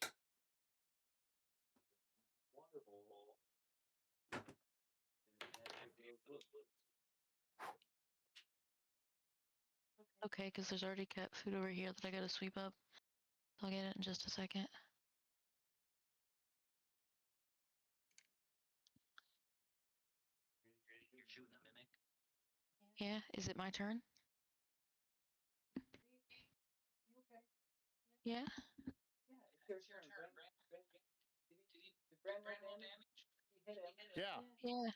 Okay, because there's already cat food over here that I gotta sweep up. I'll get it in just a second. You're shooting the mimic. Yeah, is it my turn? Yeah. Yeah. Yeah.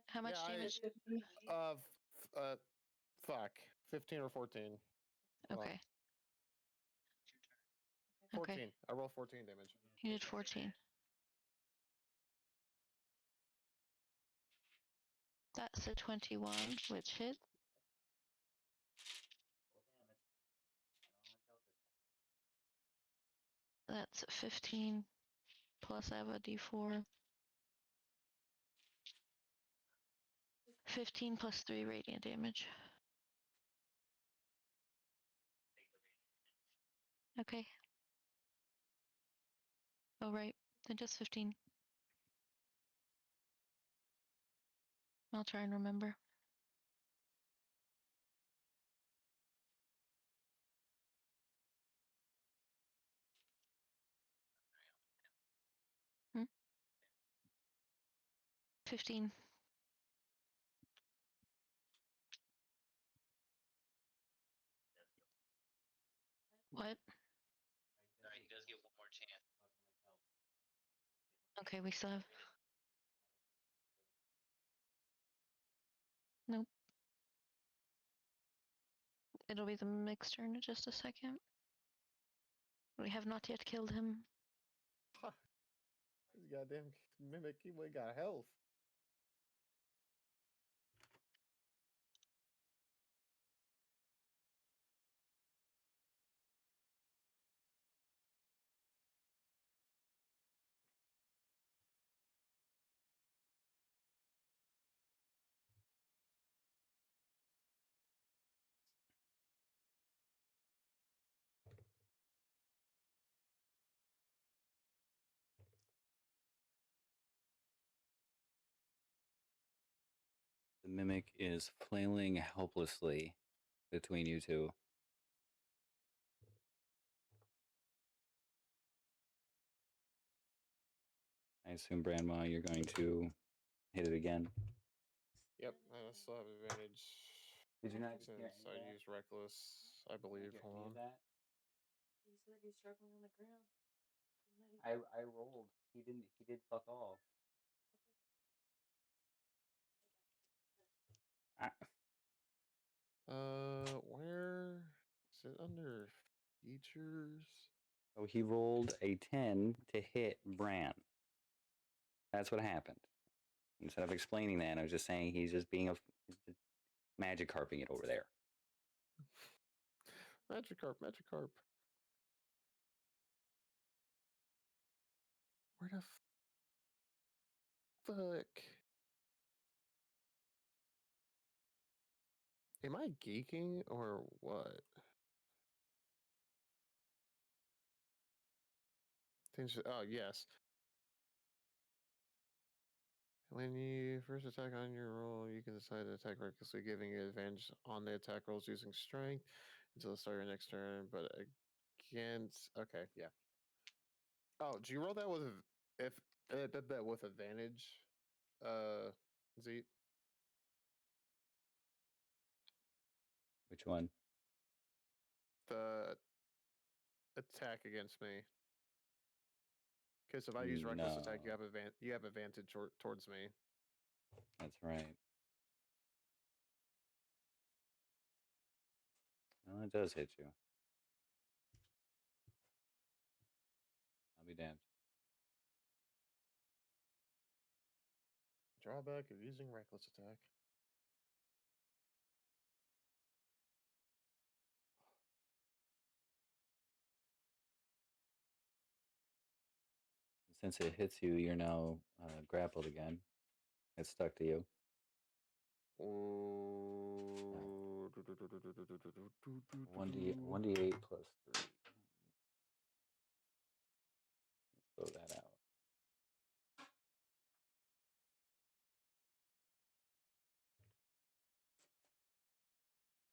How much Yeah, damage? Did you fuck. 15 or 14. Hold on. Okay. 14. Okay. I roll 14 damage. You did 14. That's a 21, which hit. That's 15 plus I have a d4. 15 plus 3 radiant damage. Okay. Oh, right. Then just 15. I'll try and remember. Hmm? 15. What? Alright, he does get one more chance. Okay, we still have. Nope. It'll be the mimic's turn in just a second. We have not yet killed him. This goddamn mimic keyblade got health. The mimic is flailing helplessly between you two. I assume, Brandma, you're going to hit it again. Yep, I still have advantage. Did you not Since I used reckless, I believe. Hold on. He said he's struggling on the ground. I rolled. He didn't. He did fuck all. Where is it under features? So he rolled a 10 to hit Bran. That's what happened. Instead of explaining that, I was just saying he's just being magic carping it over there. Magikarp, Magikarp. Where the fuck? Am I geeking or what? Oh, yes. When you first attack on your roll, you can decide to attack recklessly, giving you advantage on the attack rolls using strength until the start of your next turn. But against, okay, yeah. Oh, do you roll that with with advantage? Z. Which one? The attack against me. Because if I use reckless attack, No. you have advantage towards me. That's right. Well, it does hit you. I'll be damned. Drawback of using reckless attack. Since it hits you, you're now grappled again. It's stuck to you. Ooh. 1d8 plus 3. Let's throw that out.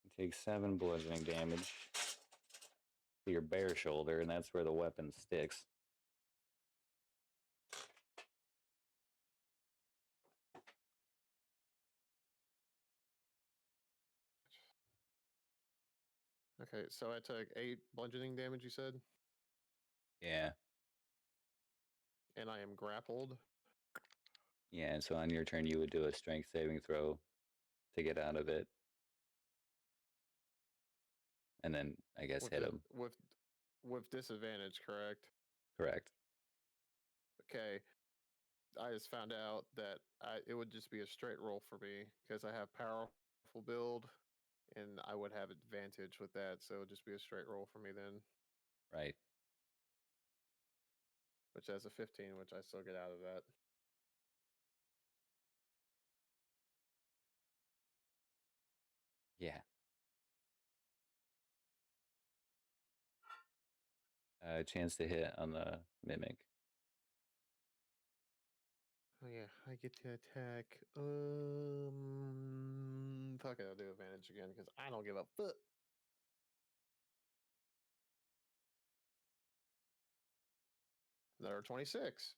You take 7 bludgeoning damage to your bare shoulder, and that's where the weapon sticks. Okay, so I took 8 bludgeoning damage, you said? Yeah. And I am grappled. Yeah, and so on your turn, you would do a strength saving throw to get out of it. And then, I guess, hit him. With disadvantage, correct? Correct. Okay. I just found out that it would just be a straight roll for me because I have powerful build, and I would have advantage with that, so it would just be a straight roll for me then. Right. Which has a 15, which I still get out of that. Yeah. Chance to hit on the mimic. Oh yeah, I get to attack. Fuck it, I'll do advantage again because I don't give a fuck. Another 26.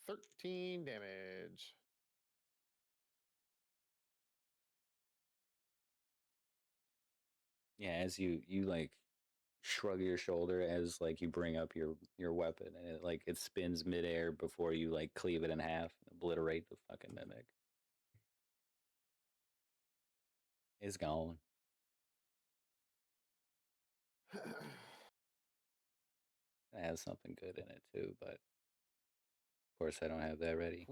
$13 damage. Yeah, as you like shrug your shoulder as like you bring up your weapon, and it spins midair before you like cleave it in half, and obliterate the fucking mimic. It's gone. It has something good in it too, but of course I don't have that ready.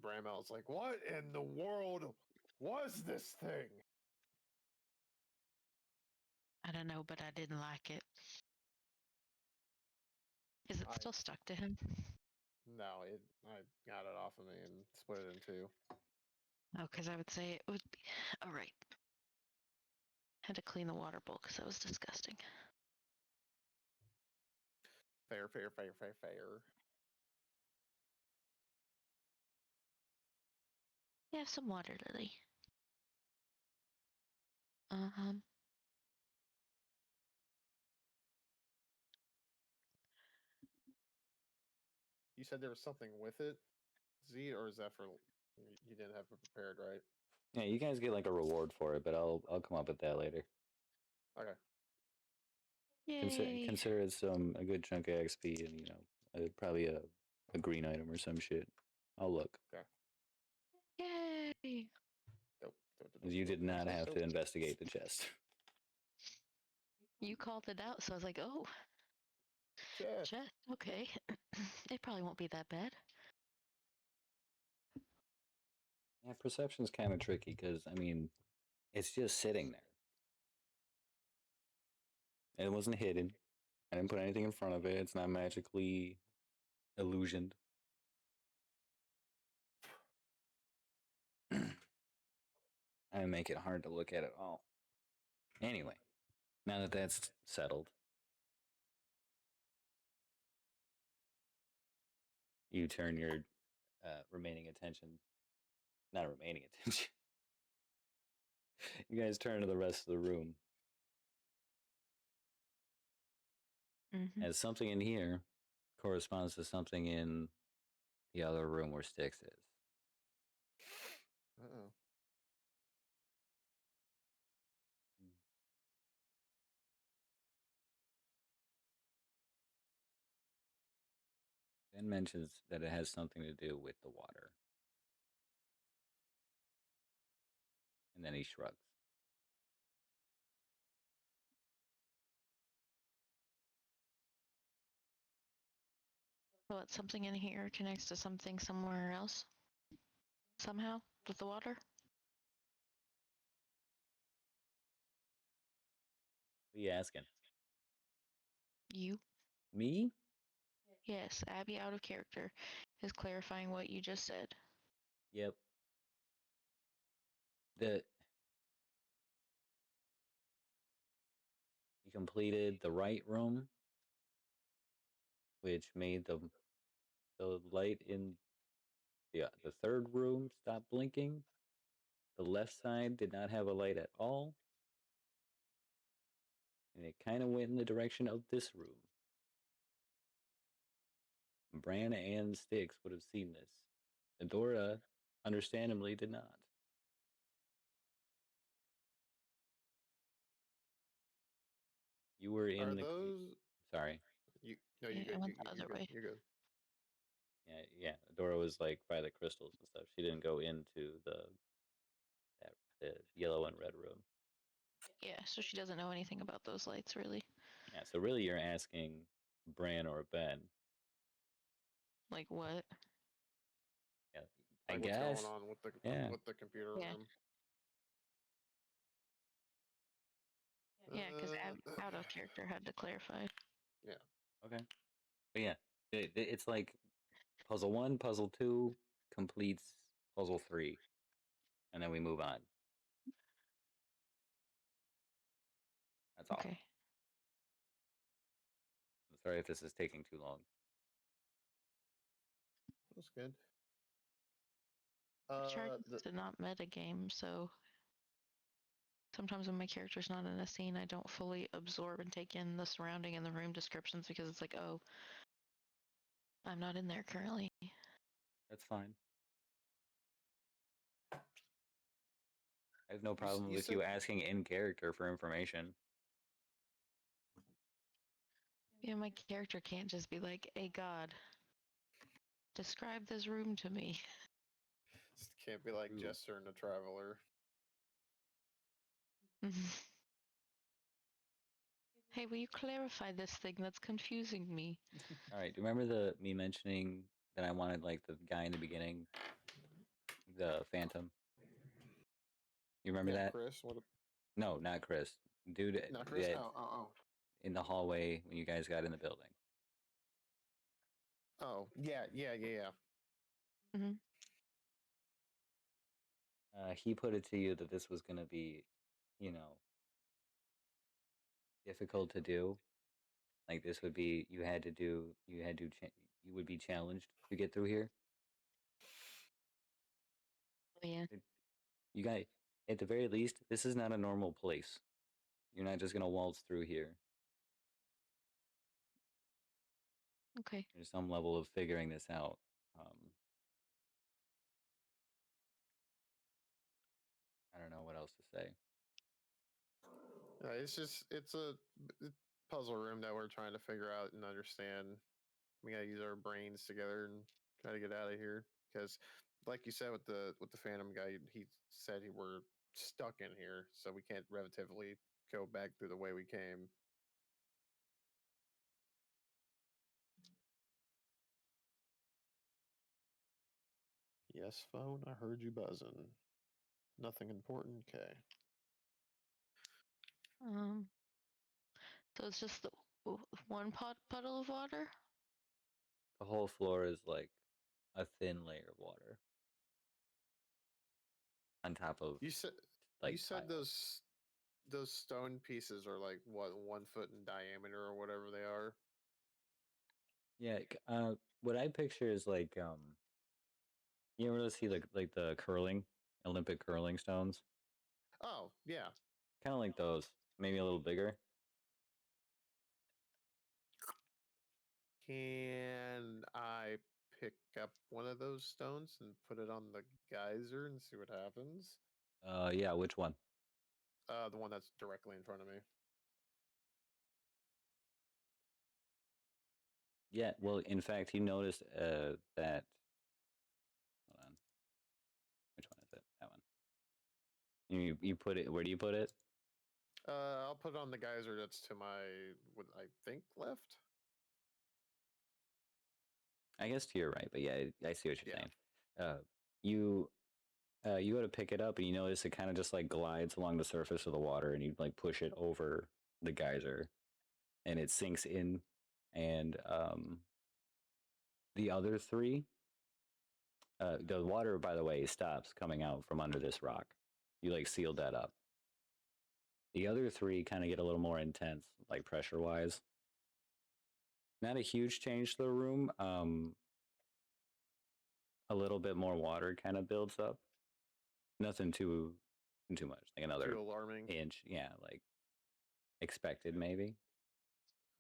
Bramel's like, what in the world was this thing? I don't know, but I didn't like it. Is it still stuck to him? No, I got it off of me and split it in two. Oh, because I would say it would be. All right. Had to clean the water bowl because that was disgusting. Fair. You have some water, Lily. You said there was something with it, Z, or is that for you didn't have it prepared, right? Yeah, you guys get like a reward for it, but I'll come up with that later. Okay. Yay! Consider it a good chunk of XP, and probably a green item or some shit. I'll look. Okay. Yay! Dope. You did not have Dope. to investigate the chest. You called it out, so I was like, oh, chest. Okay. It probably won't be that bad. Yeah, perception's kind of tricky because I mean, it's just sitting there. It wasn't hidden. I didn't put anything in front of it. It's not magically illusioned. I make it hard to look at it all. Anyway, now that that's settled, you turn your remaining attention. Not remaining attention. You guys turn to the rest of the room. As something in here corresponds to something in the other room where Styx is. Uh-oh. Ben mentions that it has something to do with the water. And then he shrugs. What, something in here connects to something somewhere else? Somehow? With the water? What are you asking? You? Me? Yes, Abby out of character is clarifying what you just said. Yep. He completed the right room, which made the light in the third room stop blinking. The left side did not have a light at all, and it kind of went in the direction of this room. Bran and Styx would have seen this. Adora, understandably, did not. You were in Are the. those? Sorry. You no, Yeah, you're good. I went You, the you're other good. way. You're good. Yeah. Adora was like by the crystals and stuff. She didn't go into the yellow and red room. Yeah, so she doesn't know anything about those lights, really. Yeah, so really you're asking Bran or Ben. Like what? Yeah, I Like what's guess. going on with Yeah. the computer Yeah. room? Yeah, because Uh, out of character had to clarify. yeah. Okay. But yeah, it's like puzzle 1, puzzle 2 completes puzzle 3, and then we move on. That's all. Okay. I'm sorry if this is taking too long. That's good. Characters did not metagame, so sometimes when my character's not in a scene, I don't fully absorb and take in the surrounding and the room descriptions because it's like, oh, I'm not in there currently. That's fine. I have no problem with said, you asking in character for information. Yeah, my character can't just be like, hey, God, describe this room to me. can't be like Ooh. Jester and the Traveler. Hey, will you clarify this thing that's confusing me? All right. Do you remember me mentioning that I wanted like the guy in the beginning, the Phantom? You remember Yeah, that? Chris. What? No, not Chris. Dude, Not Chris. that Oh. in the hallway when you guys got in the building. Oh, yeah. Mm-hmm. He put it to you that this was going to be, you know, difficult to do. Like this would be, you would be challenged to get through here. Oh, yeah. You guys, at the very least, this is not a normal place. You're not just going to waltz through here. Okay. There's some level of figuring this out. I don't know what else to say. It's a puzzle room that we're trying to figure out and understand. We gotta use our brains together and try to get out of here. Because, like you said with the Phantom guy, he said we're stuck in here, so we can't relatively go back through the way we came. Yes, phone. I heard you buzzing. Nothing important. Okay. So it's just the one puddle of water? The whole floor is like a thin layer of water on top of You said like tiles. those stone pieces are like what 1 foot in diameter or whatever they are. Yeah, what I picture is like you ever see like the curling Olympic curling stones? Oh yeah. Kind of like those, maybe a little bigger. Can I pick up one of those stones and put it on the geyser and see what happens? Yeah, which one? The one that's directly in front of me. Yeah, well, in fact, you notice that. Hold on. Which one is it? That one. You put it. Where do you put it? I'll put it on the geyser that's to my, what I think, left. I guess to your right, but yeah, I see what you're Yeah. saying. You you go to pick it up, and you notice it kind of just like glides along the surface of the water, and you like push it over the geyser, and it sinks in, and the other three, the water, by the way, stops coming out from under this rock. You like sealed that up. The other three kind of get a little more intense, like pressure wise. Not a huge change to the room. A little bit more water kind of builds up. Nothing too much. Like another Too alarming. inch. Yeah, like expected maybe.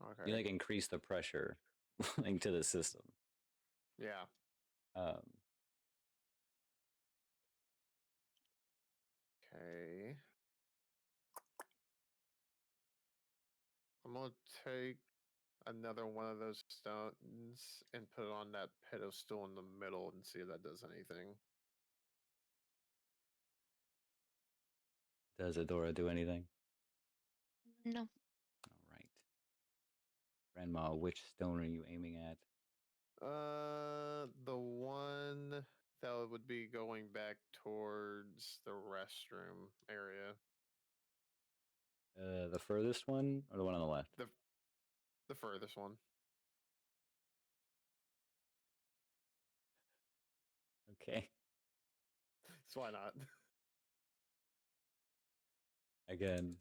Okay. You like increase the pressure into the system. Yeah. Okay. I'm gonna take another one of those stones and put it on that pedestal in the middle and see if that does anything. Does Adora do anything? No. All right. Grandma, which stone are you aiming at? The one that would be going back towards the restroom area. The furthest one or the one on the left? The furthest one. Okay. So why not? Again.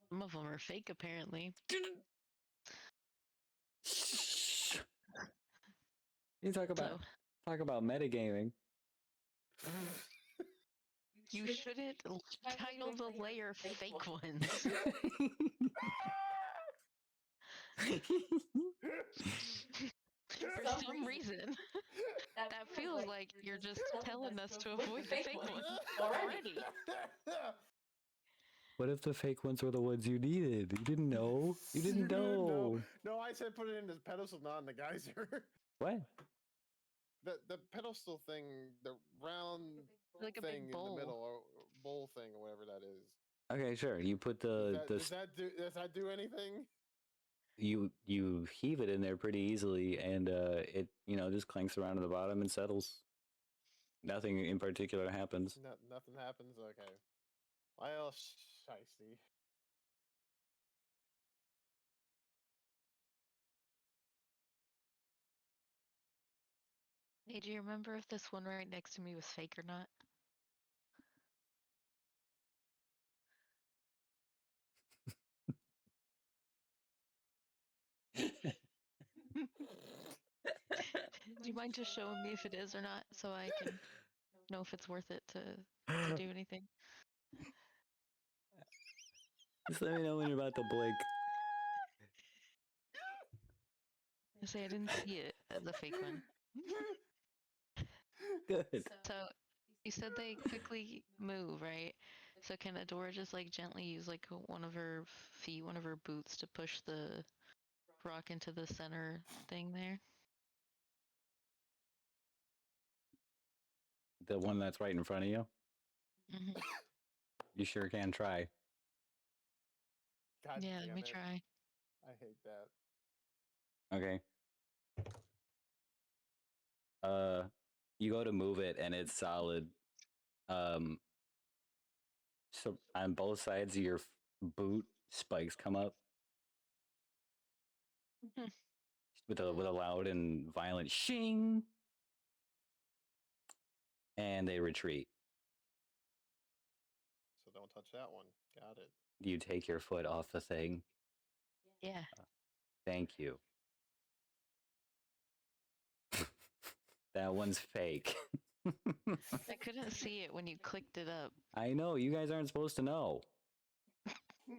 Some of them are fake, apparently. You talk about metagaming. You shouldn't title the layer fake ones. For some reason, that feels like you're just telling us to avoid the fake ones already. What if the fake ones were the ones you needed? You didn't know. You didn't know. No, I said put it in the pedestal, not in the geyser. What? The pedestal thing, the round Like a thing big in bowl. the middle, or bowl thing, or whatever that is. Okay, sure. You put Does that do anything? you heave it in there pretty easily, and it just clanks around to the bottom and settles. Nothing in particular happens. Nothing happens. Okay. Well, shiesty. Hey, do you remember if this one right next to me was fake or not? Do you mind just showing me if it is or not, so I can know if it's worth it to do anything? Just let me know when you're about to blink. I say I didn't see it as a fake one. Good. So you said they quickly move, right? So can Adora just like gently use like one of her feet, one of her boots to push the rock into the center thing there? The one that's right in front of you? Mm-hmm. You sure can try. God Yeah, damn let me it. try. I hate that. Okay. You go to move it and it's solid. So on both sides of your boot, spikes come up Hmm. with a loud and violent shing, and they retreat. So don't touch that one. Got it. You take your foot off the thing. Yeah. Thank you. That one's fake. I couldn't see it when you clicked it up. I know, you guys aren't supposed to know.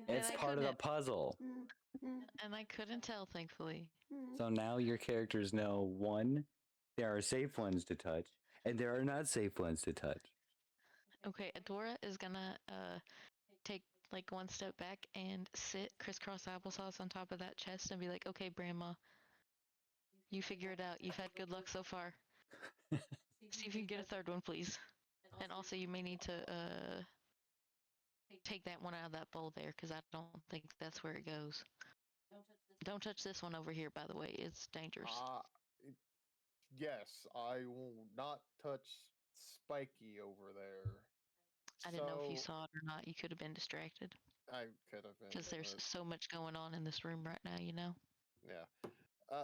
It's I part of the couldn't. puzzle. And I couldn't tell, thankfully. So now your characters know, one, there are safe ones to touch, and there are not safe ones to touch. Okay, Adora is gonna take like one step back and sit crisscross applesauce on top of that chest and be like, okay, Grandma, You figure it out. You've had good luck so far. See if you can get a third one, please. And also, you may need to take that one out of that bowl there, because I don't think that's where it goes. Don't touch this one over here, by the way. It's dangerous. Yes, I will not touch Spiky over there. I didn't know if you saw it or not. You could have been distracted. I could have been. Because there's so much going on in this room right now, you know? Yeah.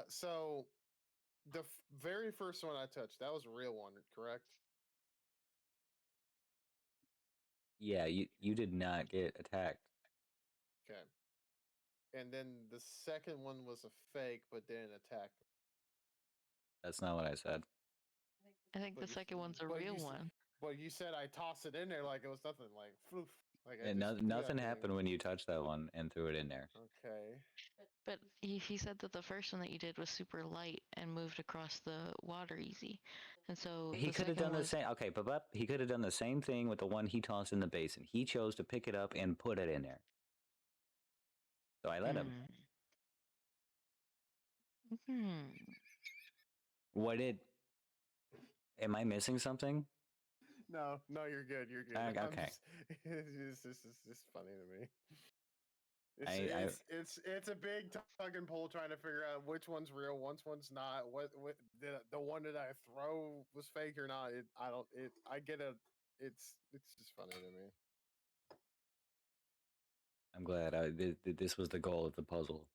So the very first one I touched, that was a real one, correct? Yeah, you did not get attacked. Okay. And then the second one was a fake, but didn't attack. That's not what I said. I think the second one's a real one. But you said I tossed it in there like it was nothing, like floof. Like I And just threw that nothing thing. happened when you touched that one and threw it in there. Okay. But he said that the first one that you did was super light and moved across the water easy. And so He could have done the same. Okay, but he could have done the same thing with the one he tossed in the basin. He chose to pick it up and put it in there. So I let him. What did? Am I missing something? No, you're good. You're good. Okay. It's just funny to me. It's a big tug and pull trying to figure out which one's real, which one's not. What the one that I throw was fake or not. I get it. It's just funny to me. I'm glad this was the goal of the puzzle.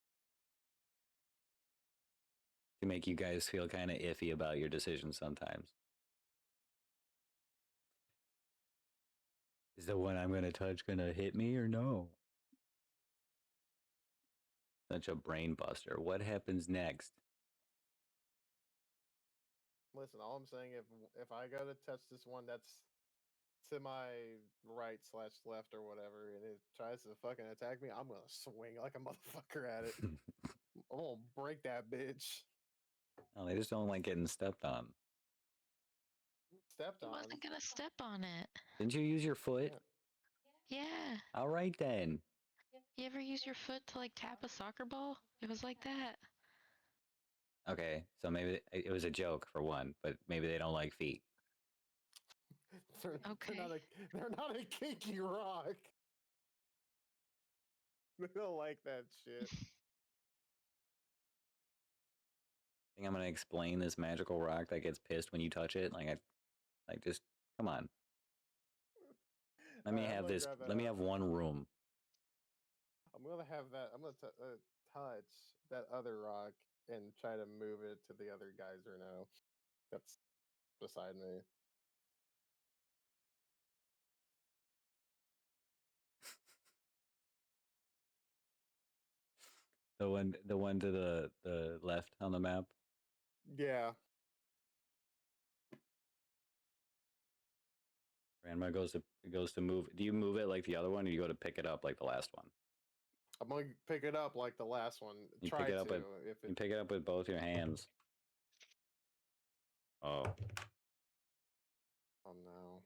To make you guys feel kind of iffy about your decisions sometimes. Is the one I'm going to touch going to hit me or no? Such a brain buster. What happens next? Listen, all I'm saying, if I go to touch this one that's to my right / left or whatever, and it tries to fucking attack me, I'm gonna swing like a motherfucker at it. I'm gonna break that bitch. Oh, they just don't like getting stepped on. Stepped on. I wasn't gonna step on it. Didn't you use your foot? Yeah. All right then. You ever use your foot to like tap a soccer ball? It was like that. Okay, so maybe it was a joke for one, but maybe they don't like feet. They're not a kinky rock. They don't like that shit. I think I'm gonna explain this magical rock that gets pissed when you touch it. Just come on. Let me have this. Let me have one room. I'm gonna have that. I'm gonna touch that other rock and try to move it to the other geyser now. That's beside me. The one to the left on the map. Yeah. Grandma goes to move. Do you move it like the other one, or do you go to pick it up like the last one? I'm gonna pick it up like the last one. You pick it up with both your hands. Oh. Oh no.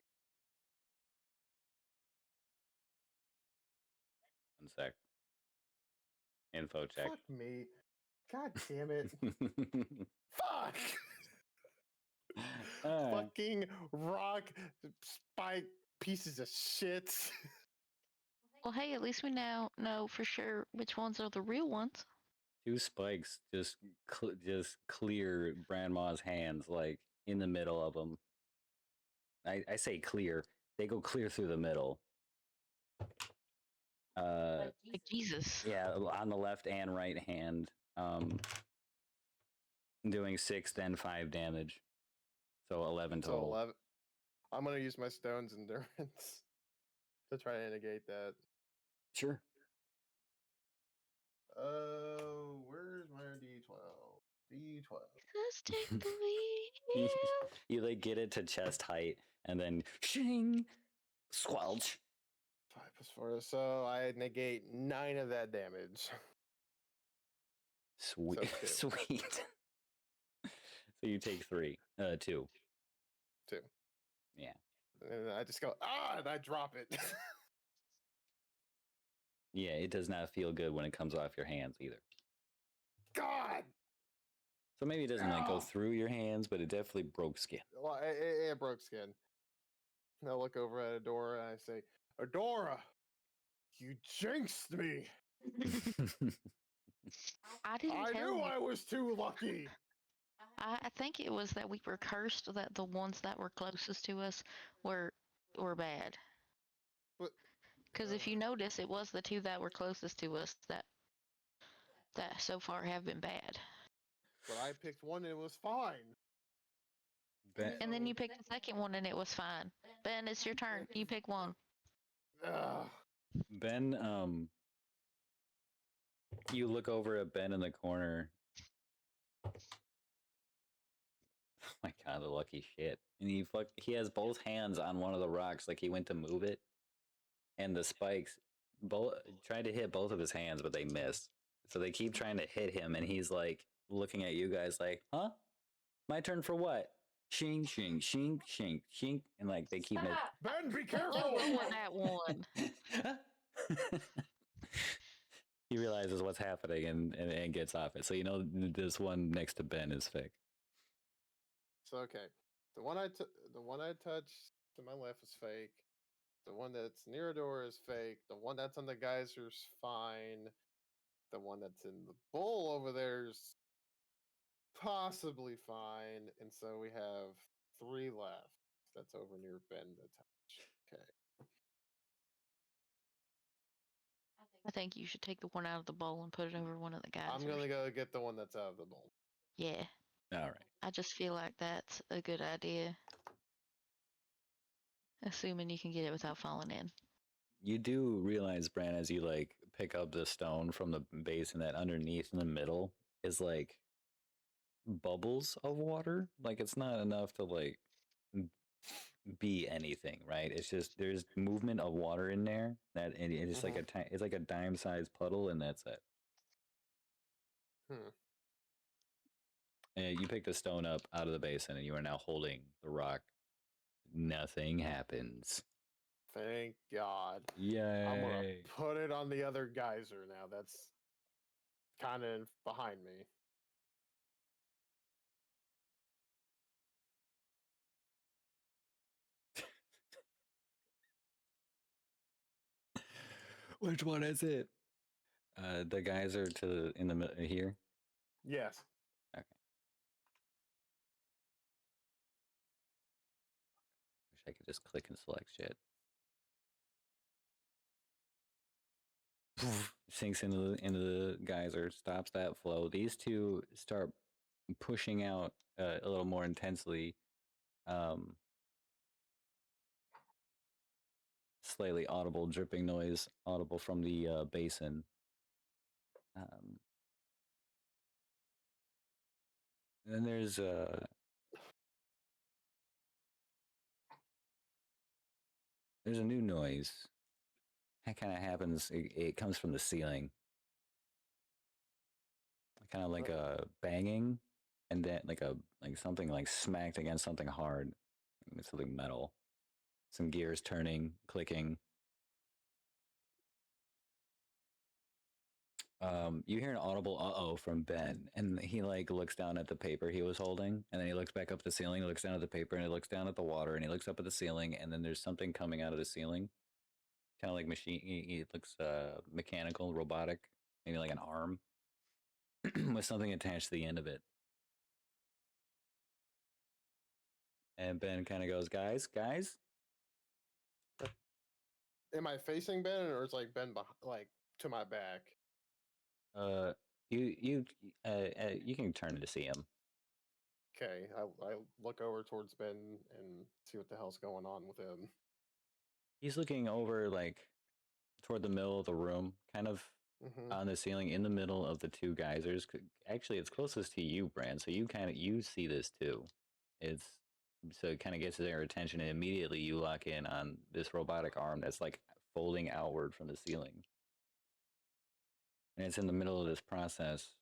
One sec. Info check. Fuck me. God damn it. Fuck. Fucking rock spike pieces of shit. Well, hey, at least we now know for sure which ones are the real ones. 2 spikes just clear Grandma's hands, like in the middle of them. I say clear. They go clear through the middle. Like Jesus. Yeah, on the left and right hand. Doing 6, then 5 damage. So 11 total. So 11. I'm gonna use my stone's endurance to try to negate that. Sure. Where's my D12? D12. Let's take the lead. You like get it to chest height and then shing, squelch. 5 + 4, so I negate 9 of that damage. Sweet, So sweet. So you take 3, 2. 2. Yeah. And I just go and I drop it. Yeah, it does not feel good when it comes off your hands either. God. So maybe it doesn't like go through your hands, but it definitely broke skin. Well, it broke skin. And I look over at Adora and I say, Adora, you jinxed me. I didn't I tell knew you. I was too lucky. I think it was that we were cursed that the ones that were closest to us were bad. But Because if you notice, it was the two that were closest to us that so far have been bad. but I picked one and it was fine. And then you picked the second one and it was fine. Ben, it's your turn. You pick one. Ugh. Ben, you look over at Ben in the corner. Oh my god, the lucky shit! And he has both hands on one of the rocks, like he went to move it, and the spikes both tried to hit both of his hands, but they missed. So they keep trying to hit him, and he's like looking at you guys, like, "Huh? My turn for what?" Shing, shing, shing, shing, shing, and like they keep. Ben, be Don't careful. go with that one. He realizes what's happening and gets off it. So you know this one next to Ben is fake. So okay, the one I touched to my left is fake. The one that's near a door is fake. The one that's on the geyser's fine. The one that's in the bowl over there's possibly fine. And so we have 3 left. That's over near Ben to touch. Okay. I think you should take the one out of the bowl and put it over one of the guys. I'm gonna go get the one that's out of the bowl. Yeah. All right. I just feel like that's a good idea. Assuming you can get it without falling in. You do realize, Bran, as you like pick up the stone from the base, and that underneath in the middle is like bubbles of water. Like it's not enough to like be anything, right? It's just there's movement of water in there that and it's like it's like a dime-sized puddle, and that's it. Hmm. And you pick the stone up out of the basin, and you are now holding the rock. Nothing happens. Thank God. Yay! I'm gonna put it on the other geyser now. That's kind of behind me. Which one is it? The geyser to in the here. Yes. Okay. Wish I could just click and select shit. Sinks into the geyser, stops that flow. These two start pushing out a little more intensely. Slightly audible dripping noise, audible from the basin. And then there's a new noise. That kind of happens. It comes from the ceiling, kind of like a banging, and then like something like smacked against something hard, something metal. Some gears turning, clicking. You hear an audible "uh-oh" from Ben, and he like looks down at the paper he was holding, and then he looks back up the ceiling, looks down at the paper, and he looks down at the water, and he looks up at the ceiling, and then there's something coming out of the ceiling, kind of like machine. It looks mechanical, robotic, maybe like an arm with something attached to the end of it. And Ben kind of goes, "Guys, guys." Am I facing Ben, or is like Ben like to my back? You you can turn to see him. Okay, I look over towards Ben and see what the hell's going on with him. He's looking over like toward the middle of the room, kind of on the ceiling in the middle of the two geysers. Actually, it's closest to you, Bran. So you see this too. It's so it kind of gets their attention, and immediately you lock in on this robotic arm that's like folding outward from the ceiling, and it's in the middle of this process.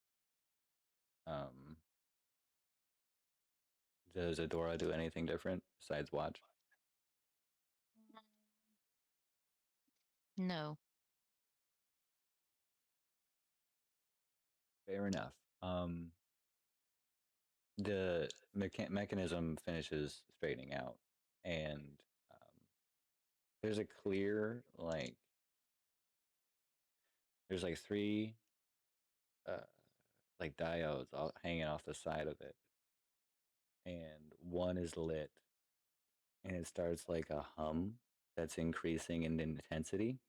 Does Adora do anything different besides watch? No. Fair enough. the mechanism finishes straightening out, and there's a clear there's like three uh, like diodes all hanging off the side of it, and one is lit, and it starts like a hum that's increasing in intensity,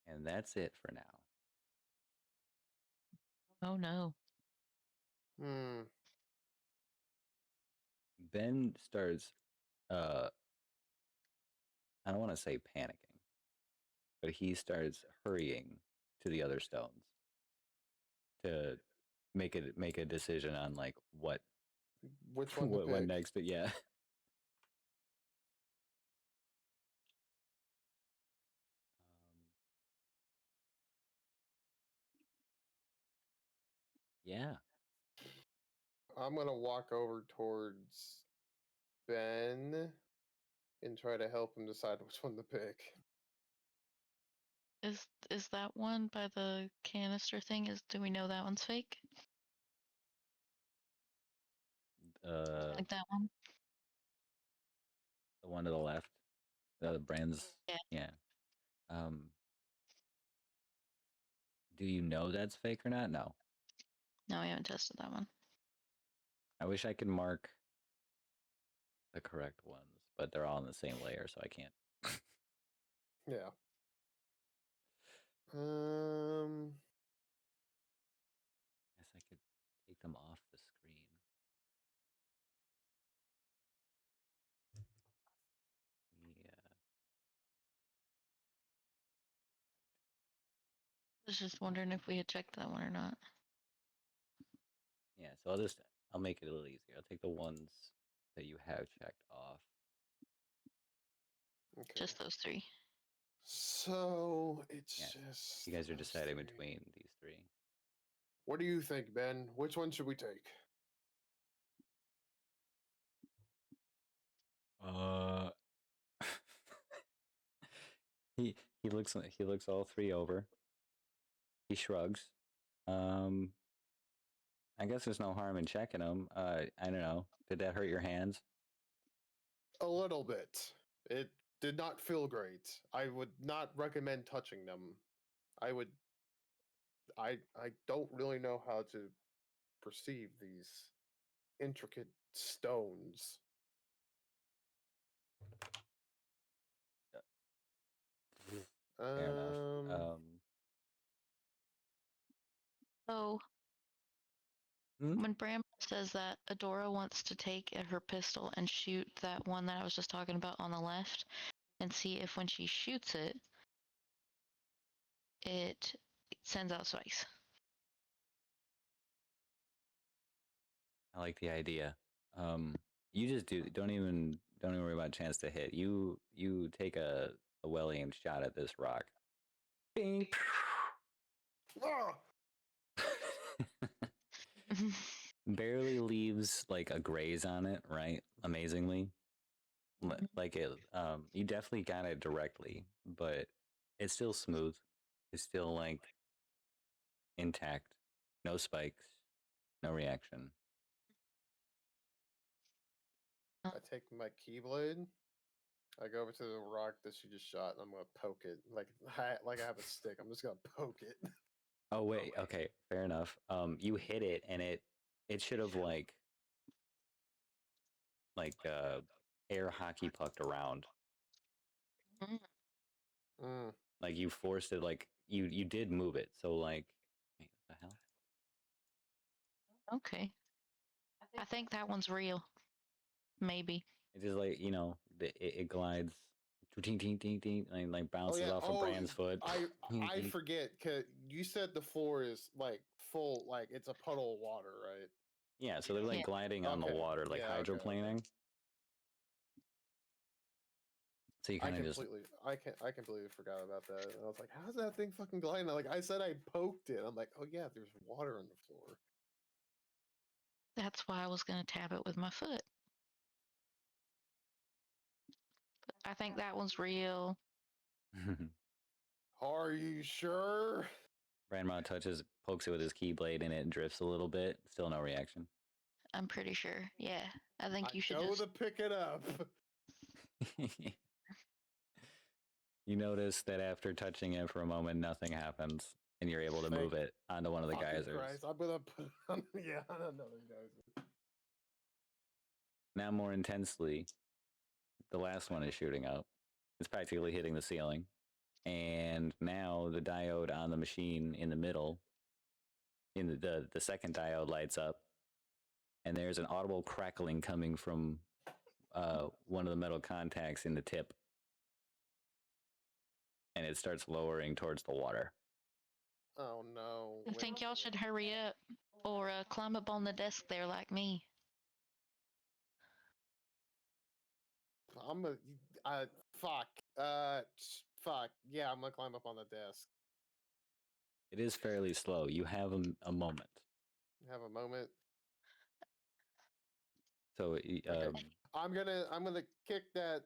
and that's it for now. Oh no. Hmm. Ben starts I don't want to say panicking, but he starts hurrying to the other stones to make a decision on like what Which one to what pick? next. But yeah, yeah. I'm gonna walk over towards Ben and try to help him decide which one to pick. Is that one by the canister thing? Do we know that one's fake? Uh, Like that one? the one to the left, the brands. Yeah. Yeah. Um, do you know that's fake or not? No. No, I haven't tested that one. I wish I could mark the correct ones, but they're all in the same layer, so I can't. Yeah. Guess I could take them off the screen. Yeah. I was just wondering if we had checked that one or not. Yeah. So I'll make it a little easier. I'll take the ones that you have checked off. Okay. Just those three. So it's Yes. just You guys are those deciding three. between these three. What do you think, Ben? Which one should we take? Uh, he he looks all three over. He shrugs. Um, I guess there's no harm in checking them. I don't know. Did that hurt your hands? A little bit. It did not feel great. I would not recommend touching them. I would. I don't really know how to perceive these intricate stones. Fair enough. Um. So Hmm? when Bram says that Adora wants to take her pistol and shoot that one that I was just talking about on the left, and see if when she shoots it, it sends out spikes. I like the idea. You just don't even worry about chance to hit. You take a well aimed shot at this rock. Bing. Ah! Barely leaves like a graze on it, right? Amazingly. Like it you definitely got it directly, but it's still smooth. It's still like intact. No spikes, no reaction. I take my keyblade. I go over to the rock that she just shot, and I'm gonna poke it like I have a stick. I'm just gonna poke it. Oh wait, okay, fair enough. You hit it and it should have air hockey pucked around. Mm. Like you forced it, like you did move it. So like, wait, what the hell? Okay. I think that one's real. Maybe. It just like it glides, ting ting ting ting, and like Oh bounces yeah. off of Oh, Brand's foot. I forget because you said the floor is like full, like it's a puddle of water, right? Yeah, so they're like Yeah. gliding on the Okay. water, like Yeah. Okay. hydroplaning. So you kind of just I completely forgot about that. I was like, how's that thing fucking gliding? Like I said, I poked it. I'm like, oh yeah, there's water on the floor. That's why I was going to tap it with my foot. But I think that one's real. Are you sure? Grandma pokes it with his keyblade, and it drifts a little bit. Still no reaction. I'm pretty sure. Yeah, I think I you should go just. to pick it up. You notice that after touching it for a moment, nothing happens, and you're able to Thank move it onto one of the Fucking geysers. Christ, I'm gonna put it on, yeah, on another geyser. Now, more intensely, the last one is shooting up. It's practically hitting the ceiling. And now the diode on the machine in the middle, in the second diode lights up, and there's an audible crackling coming from one of the metal contacts in the tip, and it starts lowering towards the water. Oh no. I think y'all should hurry up or climb up on the desk there like me. I'm gonna. Fuck. Fuck. Yeah, I'm gonna climb up on the desk. It is fairly slow. You have a moment. Have a moment. So, I'm gonna kick that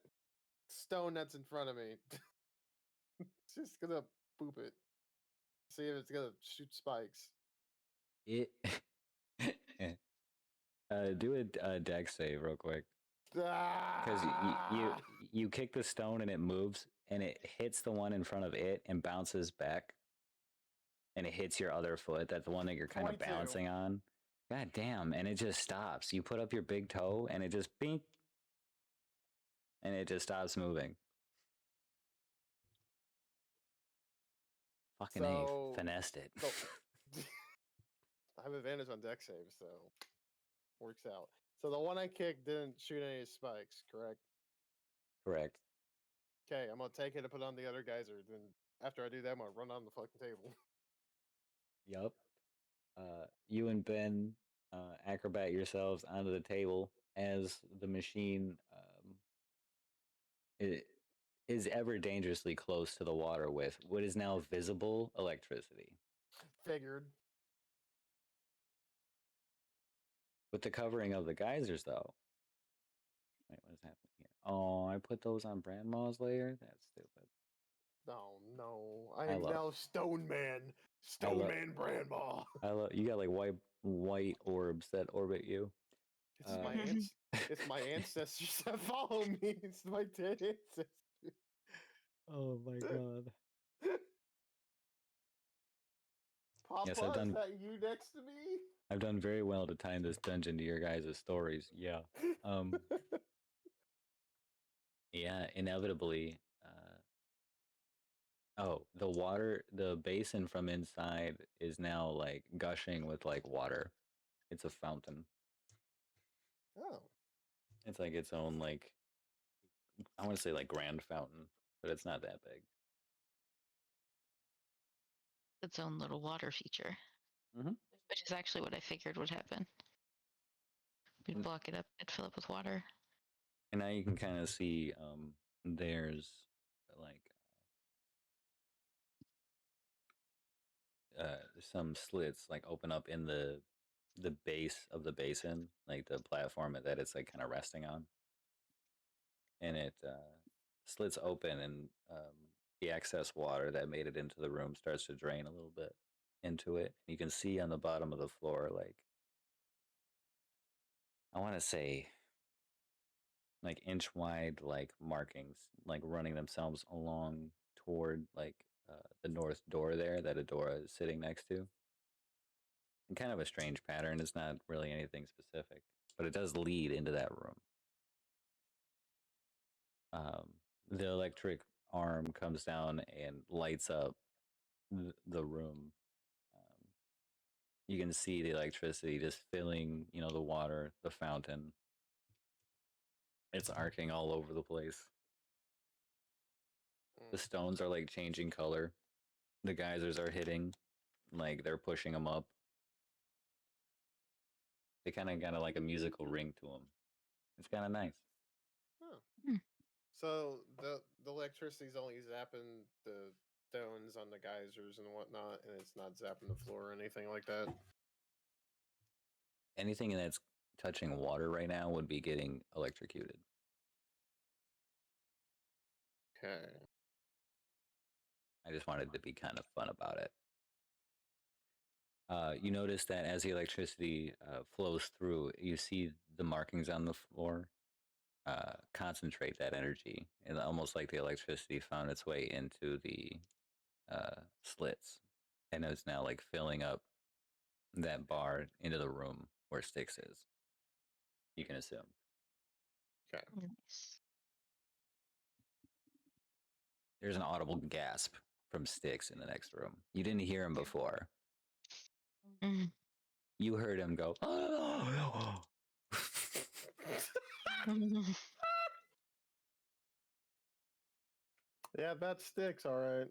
stone that's in front of me. Just gonna boop it. See if it's gonna shoot spikes. it. Do a dex save real quick. Because you kick the stone and it moves and it hits the one in front of it and bounces back, and it hits your other foot. That's the one that you're kind of 22. balancing on. God damn! And it just stops. You put up your big toe and it just bink, and it just stops moving. Fucking So- A, finessed it. so- I have advantage on deck saves, so works out. So the one I kicked didn't shoot any spikes, correct? Correct. Okay, I'm gonna take it and put it on the other geyser. Then after I do that, I'm gonna run on the fucking table. Yup. You and Ben acrobat yourselves onto the table as the machine it is ever dangerously close to the water with what is now visible electricity. Figured. With the covering of the geysers, though. Wait, what is happening here? Oh, I put those on Brandmaw's layer? That's stupid. Oh no, I I am love- now Stone Man. I Stone love- Man Brandmaw. You got like white orbs that orbit you. It's my it's my ancestors that follow me. It's my dead ancestors. Oh my god. Papa, Yes, I've done- is that you next to me? I've done very well to time this dungeon to your guys' stories. Yeah. Yeah, inevitably. The basin from inside is now like gushing with like water. It's a fountain. Oh, It's like its own like, I want to say like grand fountain, but it's not that big. Its own little water feature. Mhm. Which is actually what I figured would happen. We'd Mm. block it up, it'd fill up with water. And now you can kind of see there's like some slits like open up in the base of the basin, like the platform that it's like kind of resting on, and it slits open, and the excess water that made it into the room starts to drain a little bit into it. You can see on the bottom of the floor, like, I want to say like inch wide like markings like running themselves along toward like the north door there that Adora is sitting next to. And kind of a strange pattern. It's not really anything specific, but it does lead into that room. The electric arm comes down and lights up the room. You can see the electricity just filling, the water, the fountain. It's arcing all over the place. The stones are like changing color. The geysers are hitting, like they're pushing them up. They kind of got like a musical ring to them. It's kind of nice. so the electricity's only zapping the stones on the geysers and whatnot, and it's not zapping the floor or anything like that. Anything that's touching water right now would be getting electrocuted. Okay. I just wanted to be kind of fun about it. You notice that as the electricity flows through, you see the markings on the floor concentrate that energy, and almost like the electricity found its way into the slits, and is now like filling up that bar into the room where Styx is. You can assume. Okay. Nice. There's an audible gasp from Styx in the next room. You didn't hear him before. Mm. You heard him go. Yeah, that sticks. All right.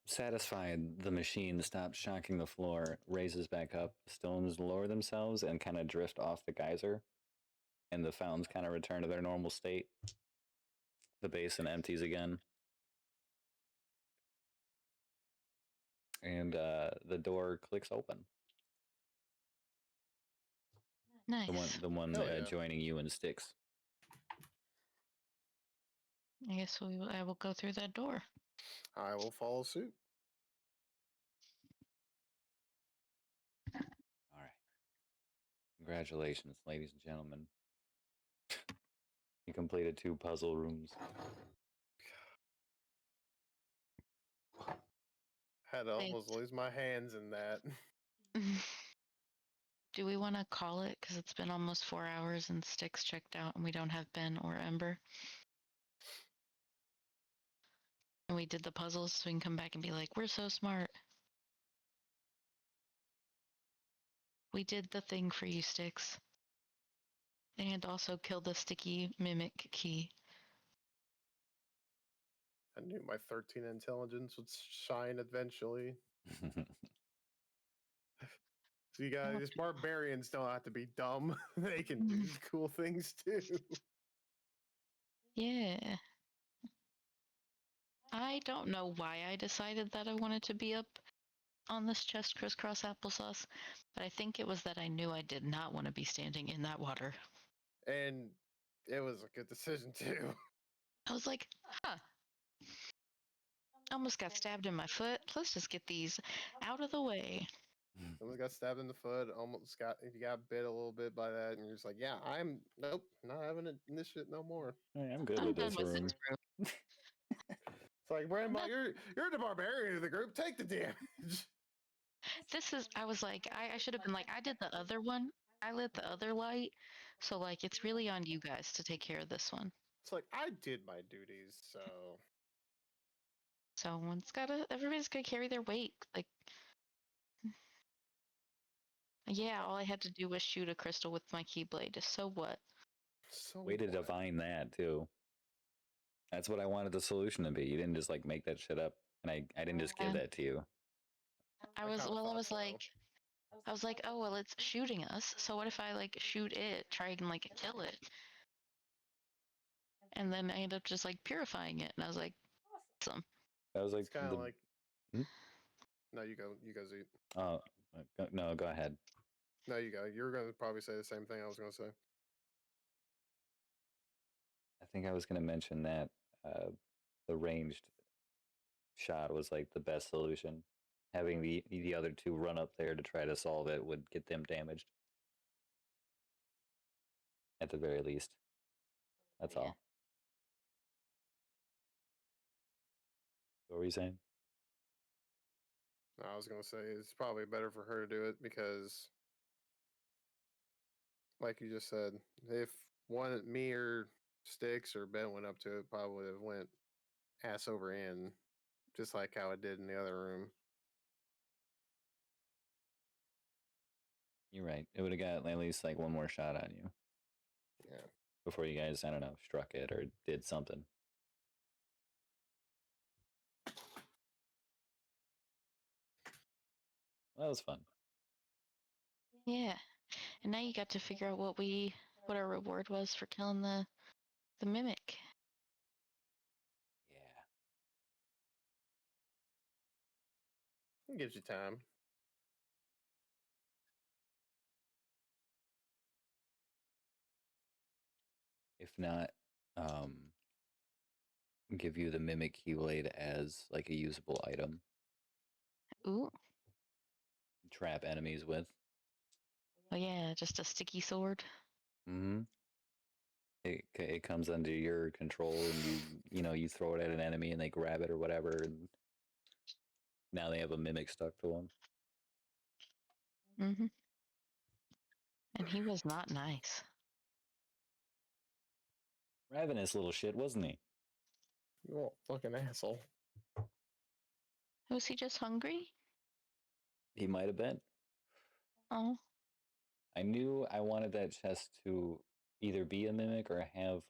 Satisfied, the machine stops shocking the floor, raises back up, the stones lower themselves and kind of drift off the geyser, and the fountains kind of return to their normal state. The basin empties again. And the door clicks open. Nice. The one Hell yeah. joining you and Styx. I guess I will go through that door. I will follow suit. All right. Congratulations, ladies and gentlemen. You completed 2 puzzle rooms. Had to almost lose my hands in that. Do we want to call it? Because it's been almost 4 hours and Styx checked out and we don't have Ben or Ember. And we did the puzzles so we can come back and be like, we're so smart. We did the thing for you, Styx. And also killed the sticky mimic key. I knew my 13 intelligence would shine eventually. So you guys, these barbarians don't have to be dumb. They can do cool things too. Yeah. I don't know why I decided that I wanted to be up on this chest crisscross applesauce, but I think it was that I knew I did not want to be standing in that water. And it was a good decision too. I was like, huh. Almost got stabbed in my foot. Let's just get these out of the way. Almost got stabbed in the foot. Almost got you got bit a little bit by that, and you're just like, yeah, I'm nope, not having it in this shit no more. Hey, I'm good I'm with done this with room. this room. It's like, Grandma, you're the barbarian of the group. Take the damage. I was like, I should have been like, I did the other one. I lit the other light. So, like, it's really on you guys to take care of this one. It's like, I did my duties, so. So, everybody's gotta carry their weight. Like, yeah, all I had to do was shoot a crystal with my keyblade. So what? So Way to what? divine that, too. That's what I wanted the solution to be. You didn't just like make that shit up, and I didn't just give that to you. I was like, oh well, it's shooting us. So what if I like shoot it, try and like kill it, and then I end up just like purifying it, and I was like, awesome. That was like It's kind the. of like. Hmm? No, you go, Zeke. Oh no, go ahead. No, you go. You were going to probably say the same thing I was going to say. I think I was going to mention that the ranged shot was like the best solution. Having the other 2 run up there to try to solve it would get them damaged. At the very least. That's all. What were you saying? No, I was going to say it's probably better for her to do it because, like you just said, if me or Sticks or Ben went up to it, probably would have went ass over in, just like how it did in the other room. You're right. It would have got at least like 1 more shot on you. Yeah. Before you guys, I don't know, struck it or did something. That was fun. Yeah, and now you got to figure out what our reward was for killing the mimic. Yeah. It gives you time. If not, give you the mimic keyblade as like a usable item. Ooh. trap enemies with. Oh yeah, just a sticky sword. Mm-hmm. It comes under your control, and you throw it at an enemy, and they grab it or whatever, and now they have a mimic stuck to them. Mm-hmm. And he was not nice. Ravenous little shit, wasn't he? You fucking asshole. Was he just hungry? He might have been. Oh. I knew I wanted that chest to either be a mimic or have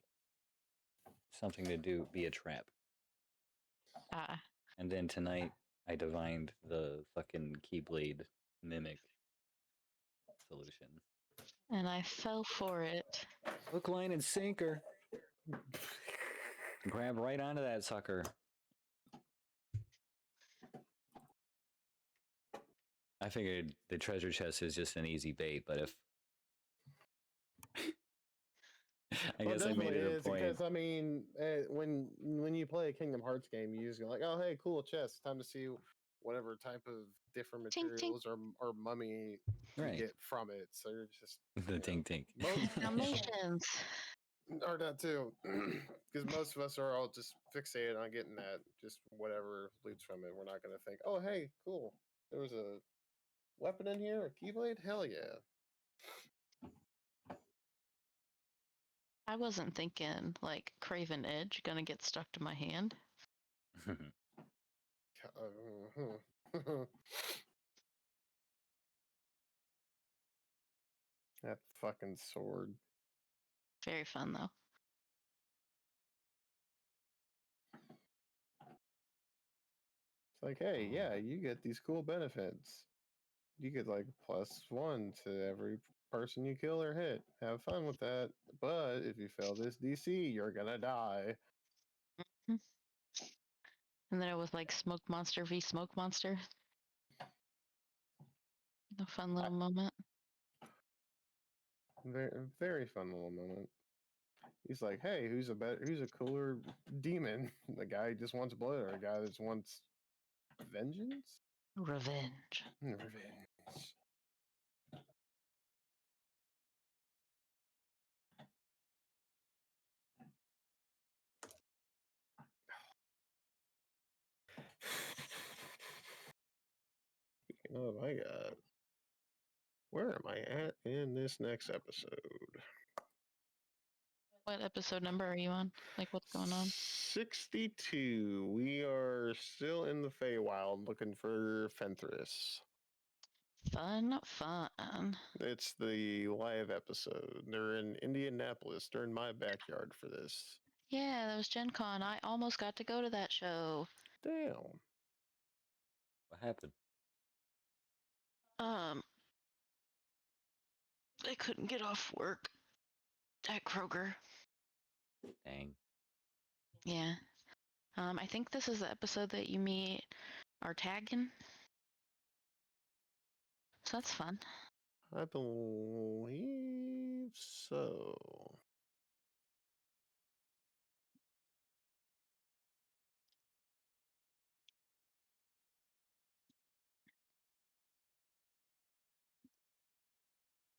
something to do, be a trap. Ah. And then tonight, I divined the fucking Keyblade mimic solution. And I fell for it. Hook, line, and sinker. Grab right onto that sucker. I figured the treasure chest is just an easy bait, but if I guess I made it a point. Because I mean, when you play a Kingdom Hearts game, you just go like, "Oh, hey, cool chest! Time to see whatever type of different Tink, tink. materials or mummy you Right. get from it." So you're just The tink tink. Dalmatians. or that too, because most of us are all just fixated on getting that, just whatever loots from it. We're not going to think, "Oh, hey, cool! There was a weapon in here, a keyblade. Hell yeah!" I wasn't thinking like Craven Edge gonna get stuck to my hand. That fucking sword. Very fun though. It's like, hey, yeah, you get these cool benefits. You get like +1 to every person you kill or hit. Have fun with that. But if you fail this DC, you're gonna die. And then it was like Smoke Monster v Smoke Monster. A fun little moment. Very, very fun little moment. He's like, hey, who's a cooler demon? The guy who just wants blood, or a guy that just wants vengeance? Revenge. Revenge. Speaking of, where am I at in this next episode? What episode number are you on? Like what's going on? 62. We are still in the Feywild looking for Fenthris. Fun, fun. It's the live episode. They're in Indianapolis. They're in my backyard for this. Yeah, that was Gen Con. I almost got to go to that show. Damn. What happened? I couldn't get off work at Kroger. Dang. Yeah. I think this is the episode that you meet our tagging. So that's fun. I believe so.